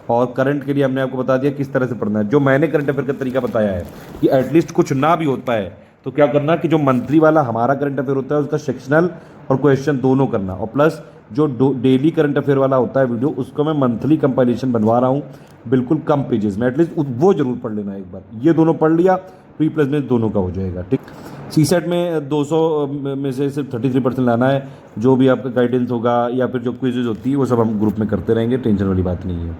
और करंट के लिए हमने आपको बता दिया किस तरह से पढ़ना है। जो मैंने करंट अफेयर का तरीका बताया है कि एटलीस्ट कुछ ना भी होता है तो क्या करना कि जो मंथली वाला हमारा करंट अफेयर होता है उसका सेक्शनल और क्वेश्चन दोनों करना, और प्लस जो डेली करंट अफेयर वाला होता है वीडियो उसको मैं मंथली कंपाइलेशन बनवा रहा हूँ बिल्कुल कम पेजेस में, एटलीस्ट वो जरूर पढ़ लेना एक बार। ये दोनों पढ़ लिया प्री प्लस में दोनों का हो जाएगा, ठीक। CSET में 200 में से सिर्फ 33% लाना है। जो भी आपका गाइडेंस होगा या फिर जो क्विजेज होती है वो सब हम ग्रुप में करते रहेंगे, टेंशन वाली बात नहीं है।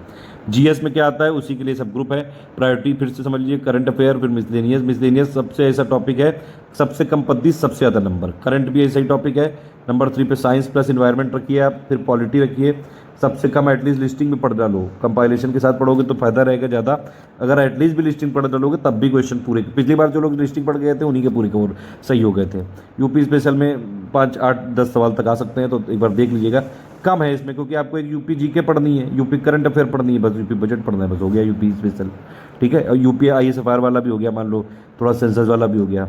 GS में क्या आता है उसी के लिए सब ग्रुप है। प्रायोरिटी फिर से समझ लीजिए, करंट अफेयर फिर मिसलेनियस सबसे ऐसा टॉपिक है सबसे कम पद्धति सबसे ज़्यादा नंबर। करंट भी ऐसा ही टॉपिक है। नंबर 3 पे साइंस प्लस इन्वायरमेंट रखिए आप, फिर पॉलिटी रखिए। सबसे कम एटलीस्ट लिस्टिंग में पढ़ डालो, कंपाइलेशन के साथ पढ़ोगे तो फायदा रहेगा ज़्यादा। अगर एटलीस्ट भी लिस्टिंग पढ़ डालोगे तब भी क्वेश्चन पूरे, पिछली बार जो लोग लिस्टिंग पढ़ गए थे उन्हीं के पूरे के और सही हो गए थे। यूपी स्पेशल में 5, 8, 10 सवाल तक आ सकते हैं, तो एक बार देख लीजिएगा। कम है इसमें क्योंकि आपको एक यूपी जीके पढ़नी है, यूपी करंट अफेयर पढ़नी है, बस यूपी बजट पढ़ना है, बस हो गया यूपी स्पेशल, ठीक है। और यूपी ISFR वाला भी हो गया, मान लो थोड़ा सेंसस वाला भी हो गया।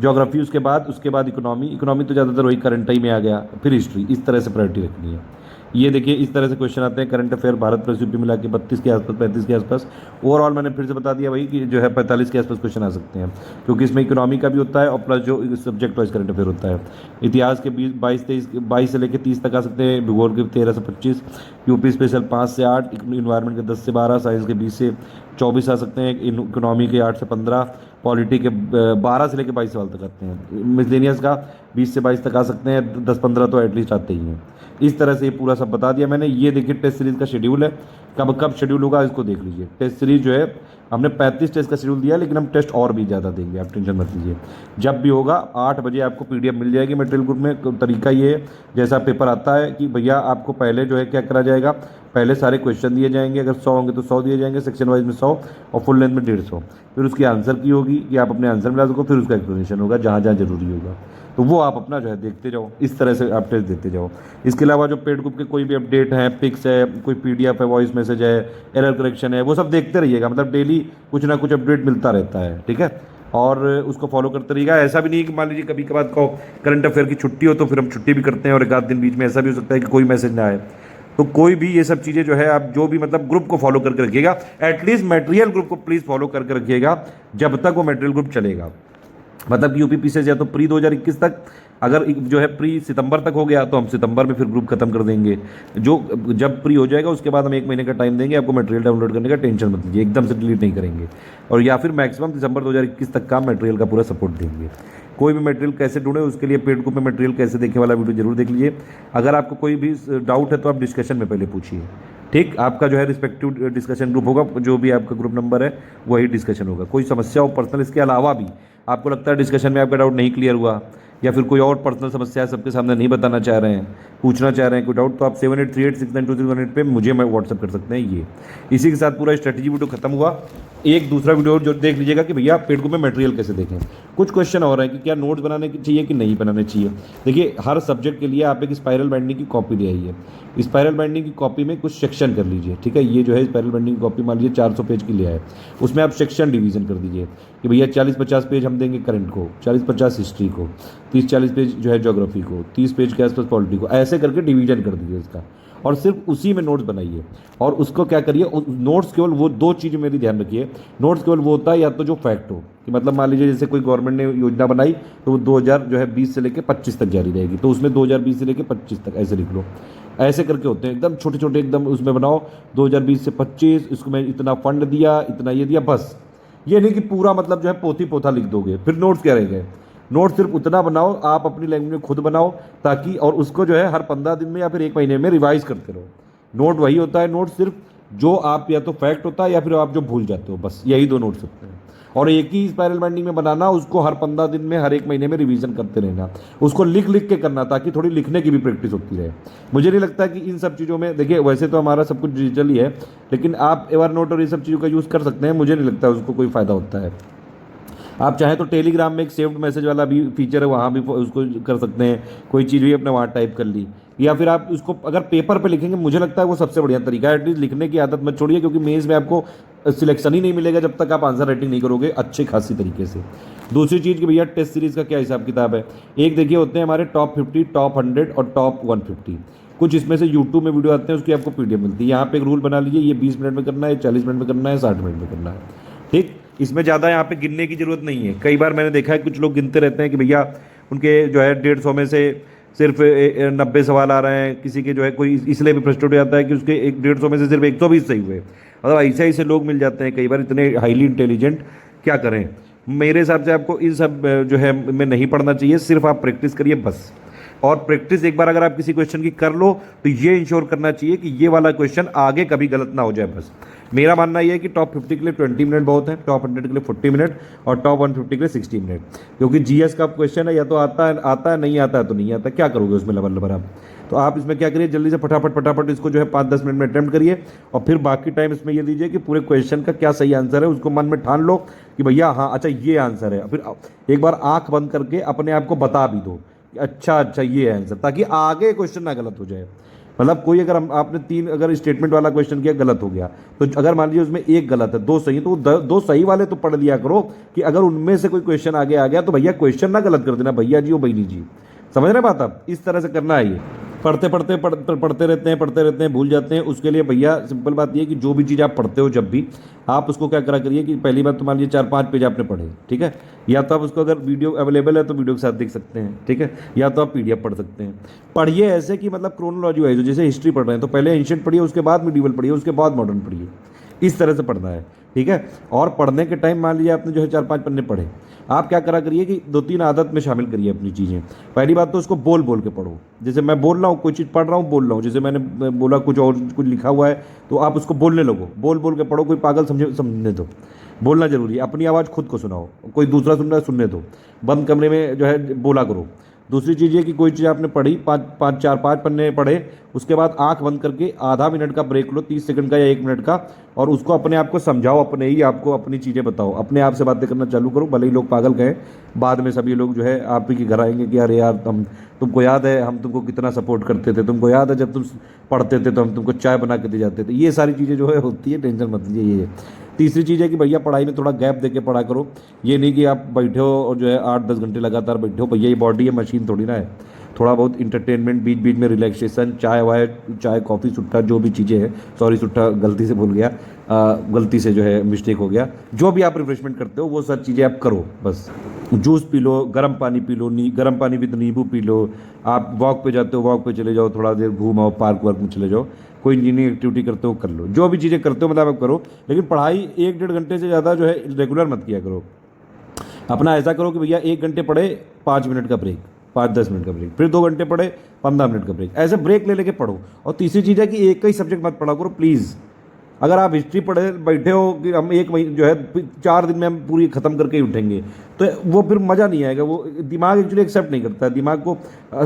ज्योग्राफी उसके बाद इकोनॉमी तो ज़्यादातर वही करंट ही में आ गया, फिर हिस्ट्री, इस तरह से प्रायोरिटी रखनी है। ये देखिए इस तरह से क्वेश्चन आते हैं current affair Bharat plus UP मिला के 32 के आसपास 35 के आसपास। ओवरऑल मैंने फिर से बता दिया भाई कि जो है 45 के आसपास क्वेश्चन आ सकते हैं, क्योंकि इसमें इकोनॉमी का भी होता है और प्लस जो सब्जेक्ट वाइज करंट अफेयर होता है। इतिहास के 22 से लेकर 30 तक आ सकते हैं, भूगोल के 13 से 25, यूपी स्पेशल 5 से 8, इन्वायरमेंट के 10 से 12, साइंस के 20 से 24 आ सकते हैं, इकोनॉमी के 8 से 15, पॉलिटी के 12 से लेकर 22 सवाल तक आते हैं, मिसलेनियस का 20 से 22 तक आ सकते हैं, 10-15 तो एटलीस्ट आते ही हैं। इस तरह से ये पूरा सब बता दिया मैंने। ये देखिए टेस्ट सीरीज़ का शेड्यूल है, कब शेड्यूल होगा इसको देख लीजिए। टेस्ट सीरीज जो है हमने 35 टेस्ट का शेड्यूल दिया, लेकिन हम टेस्ट और भी ज़्यादा देंगे, आप टेंशन मत लीजिए। जब भी होगा 8 बजे आपको PDF मिल जाएगी मटेरियल ग्रुप में। तरीका ये है जैसा पेपर आता है कि भैया आपको पहले जो है क्या करा जाएगा, पहले सारे क्वेश्चन दिए जाएंगे, अगर 100 होंगे तो 100 दिए जाएंगे, सेक्शन वाइज में 100 और फुल लेंथ में 150। फिर उसकी आंसर की होगी कि आप अपने आंसर मिला सको, फिर उसका एक्सप्लेनेशन होगा जहाँ जहाँ जरूरी होगा, तो वो आप अपना जो है देखते जाओ, इस तरह से आप टेस्ट देते जाओ। इसके अलावा जो पेड ग्रुप के कोई भी अपडेट है, पिक्स है, कोई PDF है, वॉइस मैसेज है, एरर करेक्शन है, वो सब देखते रहिएगा। मतलब डेली कुछ ना कुछ अपडेट मिलता रहता है, ठीक है। और उसको फॉलो करते रहिएगा। ऐसा भी नहीं कि मान लीजिए कभी कभार को करंट अफेयर की छुट्टी हो तो फिर हम छुट्टी भी करते हैं, और एक आध दिन बीच में ऐसा भी हो सकता है कि कोई मैसेज ना आए। तो कोई भी ये सब चीज़ें जो है आप जो भी मतलब ग्रुप को फॉलो करके रखिएगा, एटलीस्ट मटेरियल ग्रुप को प्लीज़ फॉलो करके रखिएगा जब तक वो मटेरियल ग्रुप चलेगा। मतलब यूपी से या तो प्री 2021 तक, अगर जो है प्री सितंबर तक हो गया तो हम सितंबर में फिर ग्रुप खत्म कर देंगे। जो जब प्री हो जाएगा उसके बाद हम 1 महीने का टाइम देंगे आपको मटेरियल डाउनलोड करने का, टेंशन मत लीजिए, एकदम से डिलीट नहीं करेंगे। और या फिर मैक्सिमम दिसंबर 2021 तक का मटेरियल का पूरा सपोर्ट देंगे। कोई भी मटेरियल कैसे ढूंढे उसके लिए पेड ग्रुप में मटेरियल कैसे देखे वाला वीडियो जरूर देख लीजिए। अगर आपको कोई भी डाउट है तो आप डिस्कशन में पहले पूछिए, ठीक। आपका जो है रिस्पेक्टिव डिस्कशन ग्रुप होगा, जो भी आपका ग्रुप नंबर है वही डिस्कशन होगा। कोई समस्या हो पर्सनल, इसके अलावा भी आपको लगता है डिस्कशन में आपका डाउट नहीं क्लियर हुआ या फिर कोई और पर्सनल समस्या है सबके सामने नहीं बताना चाह रहे हैं, पूछना चाह रहे हैं कोई डाउट, तो आप 7838692318 पे मुझे मैं व्हाट्सअप कर सकते हैं। ये इसी के साथ पूरा स्ट्रेटजी वीडियो खत्म हुआ। एक दूसरा वीडियो जो देख लीजिएगा कि भैया पेड ग्रुप में मटेरियल कैसे देखें। कुछ क्वेश्चन और हैं कि क्या नोट्स बनाने चाहिए कि नहीं बनाने चाहिए। देखिए हर सब्जेक्ट के लिए आप एक स्पाइरल बाइंडिंग की कॉपी ले आइए। स्पाइरल बाइंडिंग की कॉपी में कुछ सेक्शन कर लीजिए, ठीक है। ये जो है स्पाइरल बाइंडिंग की कॉपी मान लीजिए 400 पेज की ले आए, उसमें आप सेक्शन डिवीजन कर दीजिए। कि भैया 40-50 पेज हम देंगे करंट को, 40-50 हिस्ट्री को, 30-40 पेज जो है ज्योग्राफी को, 30 पेज के आसपास पॉलिटी को, ऐसे करके डिवीजन कर दीजिए इसका और सिर्फ उसी में नोट्स बनाइए। और उसको क्या करिए, नोट्स केवल वो 2 चीज़ मेरी ध्यान रखिए, नोट्स केवल वो होता है या तो जो फैक्ट हो कि मतलब मान लीजिए जैसे कोई गवर्नमेंट ने योजना बनाई तो वो 2020 से लेकर 25 तक जारी रहेगी, तो उसमें 2020 से लेकर 25 तक ऐसे लिख लो। ऐसे करके होते हैं एकदम छोटे छोटे, एकदम उसमें बनाओ 2020 से 25, इसको मैं इतना फंड दिया, इतना ये दिया, बस। ये नहीं कि पूरा मतलब जो है पोथी पोथा लिख दोगे, फिर नोट्स क्या रह गए। नोट सिर्फ उतना बनाओ, आप अपनी लैंग्वेज में खुद बनाओ, ताकि और उसको जो है हर 15 दिन में या फिर 1 महीने में रिवाइज करते रहो। नोट वही होता है, नोट सिर्फ जो आप या तो फैक्ट होता है या फिर आप जो भूल जाते हो, बस यही 2 नोट्स होते हैं। और एक ही स्पाइरल बाइंडिंग में बनाना, उसको हर 15 दिन में, हर 1 महीने में रिवीजन करते रहना, उसको लिख लिख के करना, ताकि थोड़ी लिखने की भी प्रैक्टिस होती रहे। मुझे नहीं लगता कि इन सब चीज़ों में, देखिए वैसे तो हमारा सब कुछ डिजिटल ही है, लेकिन आप एवर नोट और ये सब चीज़ों का यूज़ कर सकते हैं, मुझे नहीं लगता उसको कोई फ़ायदा होता है। आप चाहें तो टेलीग्राम में एक सेव्ड मैसेज वाला भी फीचर है, वहाँ भी उसको कर सकते हैं, कोई चीज़ भी अपने वहाँ टाइप कर ली, या फिर आप उसको अगर पेपर पे लिखेंगे, मुझे लगता है वो सबसे बढ़िया तरीका है। एटलीस्ट लिखने की आदत मत छोड़िए, क्योंकि मेंस में आपको सिलेक्शन ही नहीं मिलेगा जब तक आप आंसर राइटिंग नहीं करोगे अच्छे खासी तरीके से। दूसरी चीज़ कि भैया टेस्ट सीरीज़ का क्या हिसाब किताब है। एक देखिए होते हैं हमारे टॉप 50, टॉप 100 और टॉप 150। कुछ इसमें से यूट्यूब में वीडियो आते हैं, उसकी आपको पीडीएफ मिलती है। यहाँ पे एक रूल बना लीजिए, ये 20 मिनट में करना है, 40 मिनट में करना है, 60 मिनट में करना है, ठीक। इसमें ज़्यादा यहाँ पे गिनने की ज़रूरत नहीं है। कई बार मैंने देखा है कुछ लोग गिनते रहते हैं कि भैया उनके जो है 150 में से सिर्फ 90 सवाल आ रहे हैं, किसी के जो है कोई इसलिए भी फ्रस्ट्रेट हो जाता है कि उसके 150 में से सिर्फ 120 सही हुए। मतलब ऐसे ऐसे लोग मिल जाते हैं कई बार, इतने हाईली इंटेलिजेंट, क्या करें। मेरे हिसाब से आपको इन सब जो है में नहीं पढ़ना चाहिए, सिर्फ आप प्रैक्टिस करिए बस। और प्रैक्टिस एक बार अगर आप किसी क्वेश्चन की कर लो तो ये इंश्योर करना चाहिए कि ये वाला क्वेश्चन आगे कभी गलत ना हो जाए, बस। मेरा मानना ये है कि टॉप 50 के लिए 20 मिनट बहुत है, टॉप 100 के लिए 40 मिनट और टॉप 150 के लिए 60 मिनट। क्योंकि जीएस का क्वेश्चन है, या तो आता है नहीं आता है तो नहीं आता, क्या करोगे उसमें लेवल आप। तो आप इसमें क्या करिए, जल्दी से फटाफट इसको जो है 5-10 मिनट में अटैम्प्ट करिए, और फिर बाकी टाइम इसमें ये दीजिए कि पूरे क्वेश्चन का क्या सही आंसर है उसको मन में ठान लो कि भैया हाँ अच्छा ये आंसर है। फिर एक बार आंख बंद करके अपने आप को बता भी दो अच्छा ये है आंसर, ताकि आगे क्वेश्चन ना गलत हो जाए। मतलब कोई अगर आपने 3 अगर स्टेटमेंट वाला क्वेश्चन किया, गलत हो गया, तो अगर मान लीजिए उसमें 1 गलत है, 2 सही, तो 2 सही वाले तो पढ़ लिया करो कि अगर उनमें से कोई क्वेश्चन आगे आ गया तो भैया क्वेश्चन ना गलत कर देना, भैया जी और बहनी जी। समझ रहे बात आप, इस तरह से करना है ये। पढ़ते रहते हैं, भूल जाते हैं। उसके लिए भैया सिंपल बात ये है कि जो भी चीज़ आप पढ़ते हो, जब भी आप उसको क्या करा करिए कि पहली बात तो मान लीजिए 4-5 पेज आपने पढ़े, ठीक है, या तो आप उसको अगर वीडियो अवेलेबल है तो वीडियो के साथ देख सकते हैं, ठीक है, या तो आप पीडीएफ पढ़ सकते हैं। पढ़िए ऐसे कि मतलब क्रोनोलॉजी वाइज, जैसे हिस्ट्री पढ़ रहे हैं तो पहले एंशिएंट पढ़िए, उसके बाद मिडीवल पढ़िए, उसके बाद मॉडर्न पढ़िए, इस तरह से पढ़ना है, ठीक है। और पढ़ने के टाइम मान लीजिए आपने जो है 4-5 पन्ने पढ़े, आप क्या करा करिए कि 2-3 आदत में शामिल करिए अपनी चीज़ें। पहली बात तो उसको बोल बोल के पढ़ो, जैसे मैं बोल रहा हूँ कोई चीज़ पढ़ रहा हूँ, बोल रहा हूँ, जैसे मैंने बोला कुछ और कुछ लिखा हुआ है तो आप उसको बोलने लगो, बोल बोल के पढ़ो, कोई पागल समझने दो, बोलना जरूरी है। अपनी आवाज़ खुद को सुनाओ, कोई दूसरा सुन रहा है सुनने दो, बंद कमरे में जो है बोला करो। दूसरी चीज़ ये कि कोई चीज़ आपने पढ़ी, 5 पन्ने पढ़े, उसके बाद आंख बंद करके आधा मिनट का ब्रेक लो, 30 सेकंड का या 1 मिनट का, और उसको अपने आप को समझाओ, अपने ही आपको अपनी चीज़ें बताओ, अपने आप से बातें करना चालू करो। भले ही लोग पागल कहें, बाद में सभी लोग जो है आप ही के घर आएंगे कि अरे यार तुमको याद है हम तुमको कितना सपोर्ट करते थे, तुमको याद है जब तुम पढ़ते थे तो हम तुमको चाय बना के दे जाते थे। ये सारी चीज़ें जो है होती है, टेंशन मत लीजिए। ये तीसरी चीज़ है कि भैया पढ़ाई में थोड़ा गैप देके पढ़ा करो। ये नहीं कि आप बैठे हो और जो है 8-10 घंटे लगातार बैठे हो, भैया ये बॉडी है, मशीन थोड़ी ना है। थोड़ा बहुत इंटरटेनमेंट, बीच बीच में रिलैक्सेशन, चाय कॉफ़ी, सुट्टा, जो भी चीज़ें हैं, सॉरी सुट्टा गलती से बोल गया, गलती से जो है मिस्टेक हो गया, जो भी आप रिफ्रेशमेंट करते हो वो सब चीज़ें आप करो बस। जूस पी लो, गर्म पानी पी लो, गर्म पानी विद नींबू पी लो। आप वॉक पे जाते हो, वॉक पे चले जाओ, थोड़ा देर घूम आओ, पार्क वार्क में चले जाओ, कोई इंजीनियरिंग एक्टिविटी करते हो कर लो, जो भी चीज़ें करते हो मतलब आप करो। लेकिन पढ़ाई 1-1.5 घंटे से ज़्यादा जो है रेगुलर मत किया करो। अपना ऐसा करो कि भैया 1 घंटे पढ़े, 5 मिनट का ब्रेक, 5-10 मिनट का ब्रेक, फिर 2 घंटे पढ़े, 15 मिनट का ब्रेक, ऐसे ब्रेक ले लेके पढ़ो। और तीसरी चीज़ है कि एक ही सब्जेक्ट मत पढ़ा करो प्लीज़। अगर आप हिस्ट्री पढ़े बैठे हो कि हम 1 महीने जो है 4 दिन में हम पूरी ख़त्म करके ही उठेंगे, तो वो फिर मज़ा नहीं आएगा। वो दिमाग एक्चुअली एक्सेप्ट नहीं करता है, दिमाग को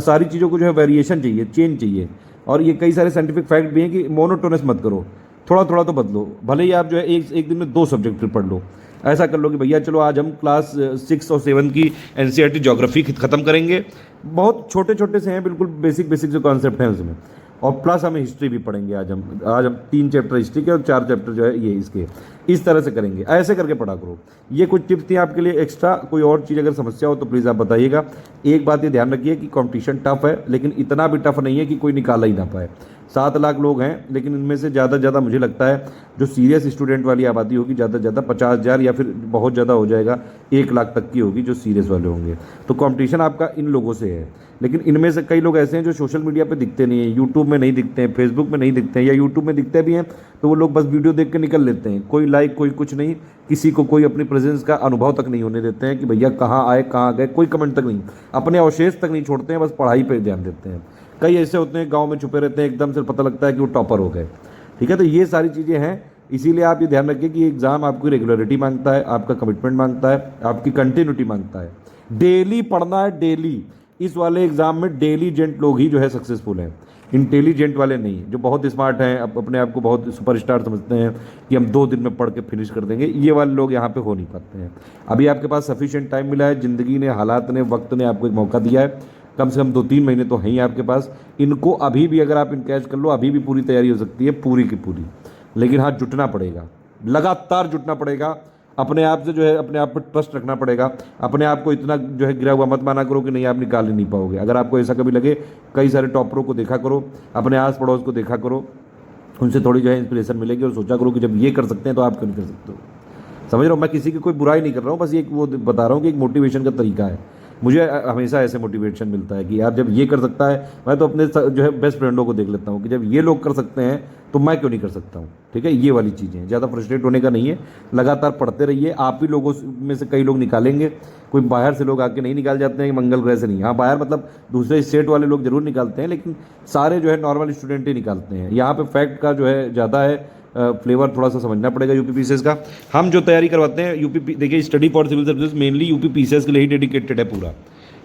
सारी चीज़ों को जो है वेरिएशन चाहिए, चेंज चाहिए। और ये कई सारे साइंटिफिक फैक्ट भी हैं कि मोनोटोनस मत करो, थोड़ा थोड़ा तो बदलो। भले ही आप जो है एक दिन में 2 सब्जेक्ट फिर पढ़ लो। ऐसा कर लो कि भैया चलो आज हम क्लास 6 और 7 की एनसीईआरटी ज्योग्राफी ख़त्म करेंगे। बहुत छोटे छोटे से हैं, बिल्कुल बेसिक जो कॉन्सेप्ट हैं उसमें, और प्लस हमें हिस्ट्री भी पढ़ेंगे। आज हम 3 चैप्टर हिस्ट्री के और 4 चैप्टर जो है ये इसके, इस तरह से करेंगे। ऐसे करके पढ़ा करो। ये कुछ टिप्स थी आपके लिए एक्स्ट्रा। कोई और चीज़ अगर समस्या हो तो प्लीज़ आप बताइएगा। एक बात ये ध्यान रखिए कि कंपटीशन टफ है, लेकिन इतना भी टफ नहीं है कि कोई निकाला ही ना पाए। 7 लाख लोग हैं, लेकिन इनमें से ज़्यादा से ज़्यादा मुझे लगता है जो सीरियस स्टूडेंट वाली आबादी होगी ज़्यादा से ज़्यादा 50,000 या फिर बहुत ज़्यादा हो जाएगा 1 लाख तक की होगी जो सीरियस वाले होंगे। तो कंपटीशन आपका इन लोगों से है। लेकिन इनमें से कई लोग ऐसे हैं जो सोशल मीडिया पे दिखते नहीं हैं, यूट्यूब में नहीं दिखते हैं, फेसबुक में नहीं दिखते हैं, या यूट्यूब में दिखते भी हैं तो वो लोग बस वीडियो देख के निकल लेते हैं। कोई लाइक, कोई कुछ नहीं, किसी को कोई अपनी प्रेजेंस का अनुभव तक नहीं होने देते हैं कि भैया कहाँ आए कहाँ गए, कोई कमेंट तक नहीं, अपने अवशेष तक नहीं छोड़ते हैं, बस पढ़ाई पर ध्यान देते हैं। कई ऐसे होते हैं गाँव में छुपे रहते हैं, एकदम से पता लगता है कि वो टॉपर हो गए। ठीक है, तो ये सारी चीज़ें हैं। इसीलिए आप ये ध्यान रखिए कि एग्ज़ाम आपकी रेगुलरिटी मांगता है, आपका कमिटमेंट मांगता है, आपकी कंटिन्यूटी मांगता है। डेली पढ़ना है, डेली। इस वाले एग्ज़ाम में डेलीजेंट लोग ही जो है सक्सेसफुल हैं, इंटेलिजेंट वाले नहीं। जो बहुत स्मार्ट हैं, अपने आप को बहुत सुपरस्टार समझते हैं कि हम 2 दिन में पढ़ के फिनिश कर देंगे, ये वाले लोग यहाँ पे हो नहीं पाते हैं। अभी आपके पास सफिशिएंट टाइम मिला है, ज़िंदगी ने, हालात ने, वक्त ने आपको एक मौका दिया है। कम से कम 2-3 महीने तो हैं ही आपके पास। इनको अभी भी अगर आप इनकैच कर लो, अभी भी पूरी तैयारी हो सकती है, पूरी की पूरी। लेकिन हाँ, जुटना पड़ेगा, लगातार जुटना पड़ेगा। अपने आप से जो है अपने आप पर ट्रस्ट रखना पड़ेगा। अपने आप को इतना जो है गिरा हुआ मत माना करो कि नहीं आप निकाल ही नहीं पाओगे। अगर आपको ऐसा कभी लगे, कई सारे टॉपरों को देखा करो, अपने आस पड़ोस को देखा करो, उनसे थोड़ी जो है इंस्पिरेशन मिलेगी और सोचा करो कि जब ये कर सकते हैं तो आप क्यों नहीं कर सकते हो। समझ रहे हो, मैं किसी की कोई बुराई नहीं कर रहा हूँ, बस ये वो बता रहा हूँ कि एक मोटिवेशन का तरीका है। मुझे हमेशा ऐसे मोटिवेशन मिलता है कि यार जब ये कर सकता है, मैं तो अपने जो है बेस्ट फ्रेंडों को देख लेता हूँ कि जब ये लोग कर सकते हैं तो मैं क्यों नहीं कर सकता हूँ। ठीक है, ये वाली चीज़ें, ज़्यादा फ्रस्ट्रेट होने का नहीं है, लगातार पढ़ते रहिए। आप ही लोगों में से कई लोग निकालेंगे, कोई बाहर से लोग आके नहीं निकाल जाते हैं, मंगल ग्रह से नहीं। हाँ, बाहर मतलब दूसरे स्टेट वाले लोग जरूर निकालते हैं, लेकिन सारे जो है नॉर्मल स्टूडेंट ही निकालते हैं। यहाँ पे फैक्ट का जो है ज़्यादा है, फ्लेवर थोड़ा सा समझना पड़ेगा यूपी पीसीएस का। हम जो तैयारी करवाते हैं यूपी, देखिए study for civil services mainly UP PCS के लिए ही डेडिकेटेड है पूरा।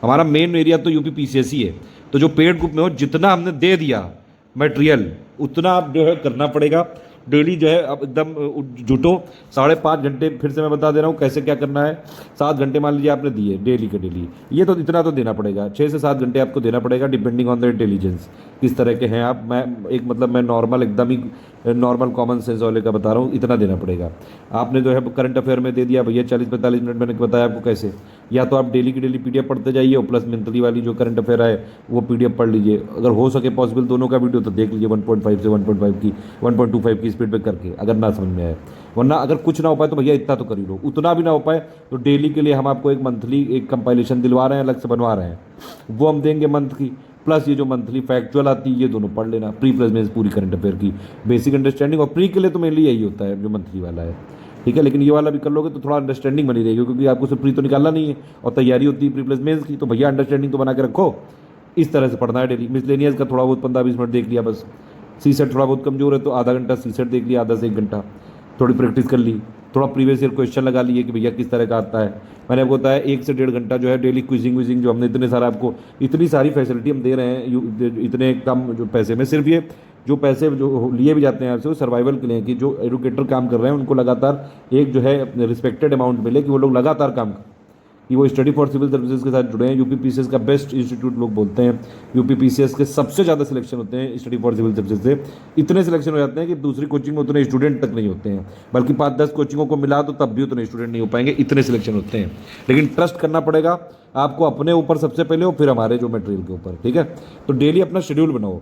हमारा मेन एरिया तो यूपी पीसीएस ही है। तो जो पेड ग्रुप में हो, जितना हमने दे दिया मटेरियल उतना आप जो है करना पड़ेगा। डेली जो है अब एकदम जुटो। 5.5 घंटे फिर से मैं बता दे रहा हूँ कैसे क्या करना है। 7 घंटे मान लीजिए आपने दिए डेली के डेली, ये तो इतना तो देना पड़ेगा। 6 से 7 घंटे आपको देना पड़ेगा, डिपेंडिंग ऑन द इंटेलिजेंस किस तरह के हैं आप। मैं नॉर्मल एकदम ही नॉर्मल कॉमन सेंस वाले का बता रहा हूँ, इतना देना पड़ेगा। आपने जो है करंट अफेयर में दे दिया भैया 40-45 मिनट, मैंने बताया आपको कैसे। या तो आप डेली की डेली पीडीएफ पढ़ते जाइए और प्लस मंथली वाली जो करंट अफेयर है वो पीडीएफ पढ़ लीजिए। अगर हो सके पॉसिबल दोनों का वीडियो तो देख लीजिए 1.5 से 1.25 की स्पीड पे करके, अगर ना समझ में आए। वरना अगर कुछ ना हो पाए तो भैया इतना तो कर ही लो। उतना भी ना हो पाए तो डेली के लिए हम आपको एक मंथली एक कंपाइलेशन दिलवा रहे हैं, अलग से बनवा रहे हैं, वो हम देंगे मंथ की। प्लस ये जो मंथली फैक्चुअल आती है ये दोनों पढ़ लेना। प्री प्लस में पूरी करंट अफेयर की बेसिक अंडरस्टैंडिंग, और प्री के लिए तो मेनली यही होता है जो मंथली वाला है। ठीक है, लेकिन ये वाला भी कर लोगे तो थोड़ा अंडरस्टैंडिंग बनी रहेगी, क्योंकि आपको सिर्फ प्री तो निकालना नहीं है और तैयारी होती है प्री प्लस मेंस की, तो भैया अंडरस्टैंडिंग तो बना के रखो। इस तरह से पढ़ना है डेली। मिसलेनियस का थोड़ा बहुत 15-20 मिनट देख लिया बस। सी सेट थोड़ा बहुत कमजोर है तो आधा घंटा सी सेट देख लिया, आधा से 1 घंटा थोड़ी प्रैक्टिस कर ली। थोड़ा प्रीवियस ईयर क्वेश्चन लगा लिए कि भैया किस तरह का आता है। मैंने आपको बताया 1 से 1.5 घंटा जो है डेली क्विजिंग विजिंग, जो हमने इतने सारा आपको इतनी सारी फैसिलिटी हम दे रहे हैं इतने कम जो पैसे में। सिर्फ ये जो पैसे जो लिए भी जाते हैं आपसे वो सर्वाइवल के लिए, कि जो एजुकेटर काम कर रहे हैं उनको लगातार एक जो है रिस्पेक्टेड अमाउंट मिले, कि वो लोग लगातार काम कि वो स्टडी फॉर सिविल सर्विसेज के साथ जुड़े हैं। यूपी पीसीएस का बेस्ट इंस्टीट्यूट लोग बोलते हैं। यूपी पीसीएस के सबसे ज़्यादा सिलेक्शन होते हैं स्टडी फॉर सिविल सर्विसेज से। इतने सिलेक्शन हो जाते हैं कि दूसरी कोचिंग में उतने स्टूडेंट तक नहीं होते हैं, बल्कि 5-10 कोचिंगों को मिला तो तब भी उतने स्टूडेंट नहीं हो पाएंगे, इतने सिलेक्शन होते हैं। लेकिन ट्रस्ट करना पड़ेगा आपको अपने ऊपर सबसे पहले, और फिर हमारे जो मटेरियल के ऊपर। ठीक है, तो डेली अपना शेड्यूल बनाओ,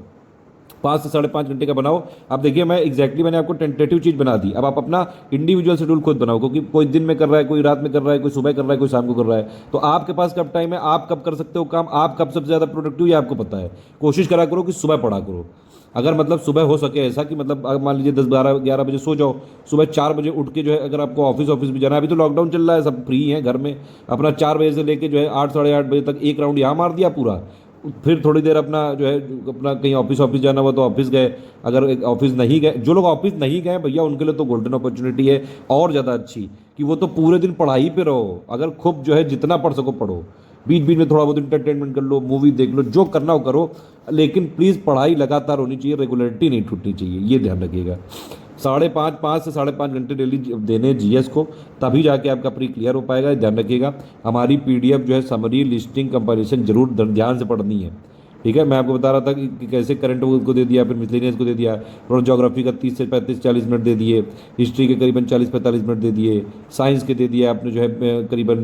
5 से 5.5 घंटे का बनाओ। आप देखिए मैं एग्जैक्टली मैंने आपको टेंटेटिव चीज़ बना दी। अब आप अपना इंडिविजुअल शेड्यूल खुद बनाओ, क्योंकि कोई दिन में कर रहा है, कोई रात में कर रहा है, कोई सुबह कर रहा है, कोई शाम को कर रहा है। तो आपके पास कब टाइम है, आप कब कर सकते हो काम, आप कब सबसे ज़्यादा प्रोडक्टिव ये आपको पता है। कोशिश करा करो कि सुबह पढ़ा करो। अगर मतलब सुबह हो सके ऐसा कि मतलब मान लीजिए 10-12-11 बजे सो जाओ, सुबह 4 बजे उठ के जो है अगर आपको ऑफिस भी जाना है, अभी तो लॉकडाउन चल रहा है, सब फ्री हैं घर में, अपना 4 बजे से लेके जो है 8-8:30 बजे तक एक राउंड यहाँ मार दिया पूरा। फिर थोड़ी देर अपना जो है अपना कहीं ऑफिस जाना हुआ तो ऑफिस गए। अगर ऑफिस नहीं गए, जो लोग ऑफिस नहीं गए भैया उनके लिए तो गोल्डन अपॉर्चुनिटी है और ज़्यादा अच्छी, कि वो तो पूरे दिन पढ़ाई पे रहो। अगर खूब जो है जितना पढ़ सको पढ़ो, बीच बीच में थोड़ा बहुत इंटरटेनमेंट कर लो, मूवी देख लो, जो करना हो करो, लेकिन प्लीज़ पढ़ाई लगातार होनी चाहिए, रेगुलरिटी नहीं छूटनी चाहिए, ये ध्यान रखिएगा। 5.5 से 5.5 घंटे डेली देने जीएस को, तभी जाके आपका प्री क्लियर हो पाएगा। ध्यान रखिएगा, हमारी पीडीएफ जो है समरी लिस्टिंग कंपैरिजन जरूर ध्यान से पढ़नी है। ठीक है, मैं आपको बता रहा था कि कैसे करंट को दे दिया, फिर मिसलेनियस को दे दिया, और ज्योग्राफी का 30 से 35-40 मिनट दे दिए, हिस्ट्री के करीबन 40-45 मिनट दे दिए, साइंस के दे दिए आपने जो है करीबन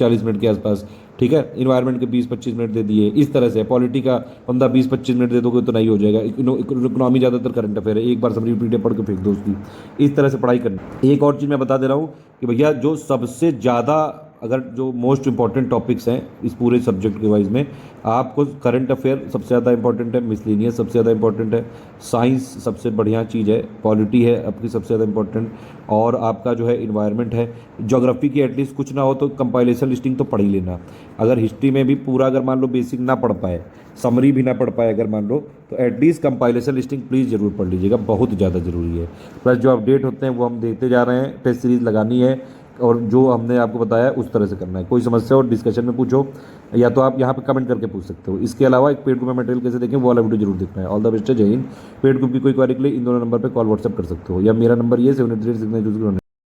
40 मिनट के आसपास, ठीक है, इन्वायरमेंट के 20-25 मिनट दे दिए। इस तरह से पॉलिटी का बंदा 20-25 मिनट दे दोगे तो नहीं हो जाएगा। इकोनॉमी ज़्यादातर करंट अफेयर है, एक बार समरी पीडीएफ पढ़ के फेंक दो उसकी। इस तरह से पढ़ाई करनी। एक और चीज़ मैं बता दे रहा हूँ कि भैया जो सबसे ज़्यादा, अगर जो मोस्ट इंपॉर्टेंट टॉपिक्स हैं इस पूरे सब्जेक्ट के वाइज में, आपको करंट अफेयर सबसे ज़्यादा इंपॉर्टेंट है, मिसलेनियस सबसे ज़्यादा इंपॉर्टेंट है, साइंस सबसे बढ़िया चीज़ है, पॉलिटी है आपकी सबसे ज़्यादा इंपॉर्टेंट, और आपका जो है इन्वायरमेंट है। ज्योग्राफी की एटलीस्ट कुछ ना हो तो कंपाइलेशन लिस्टिंग तो पढ़ ही लेना। अगर हिस्ट्री में भी पूरा अगर मान लो बेसिक ना पढ़ पाए, समरी भी ना पढ़ पाए अगर मान लो, तो एटलीस्ट कंपाइलेशन लिस्टिंग प्लीज़ ज़रूर पढ़ लीजिएगा, बहुत ज़्यादा ज़रूरी है। प्लस जो अपडेट होते हैं वो हम देखते जा रहे हैं, टेस्ट सीरीज़ लगानी है, और जो हमने आपको बताया उस तरह से करना है। कोई समस्या और डिस्कशन में पूछो, या तो आप यहाँ पे कमेंट करके पूछ सकते हो। इसके अलावा एक पेड ग्रुप में मटेरियल कैसे देखें वो वाला वीडियो जरूर देखना है। ऑल द बेस्ट है, जय हिंद। पेड ग्रुप की कोई क्वारी के लिए इन दोनों नंबर पे कॉल व्हाट्सअप कर सकते हो, या मेरा नंबर ये 7836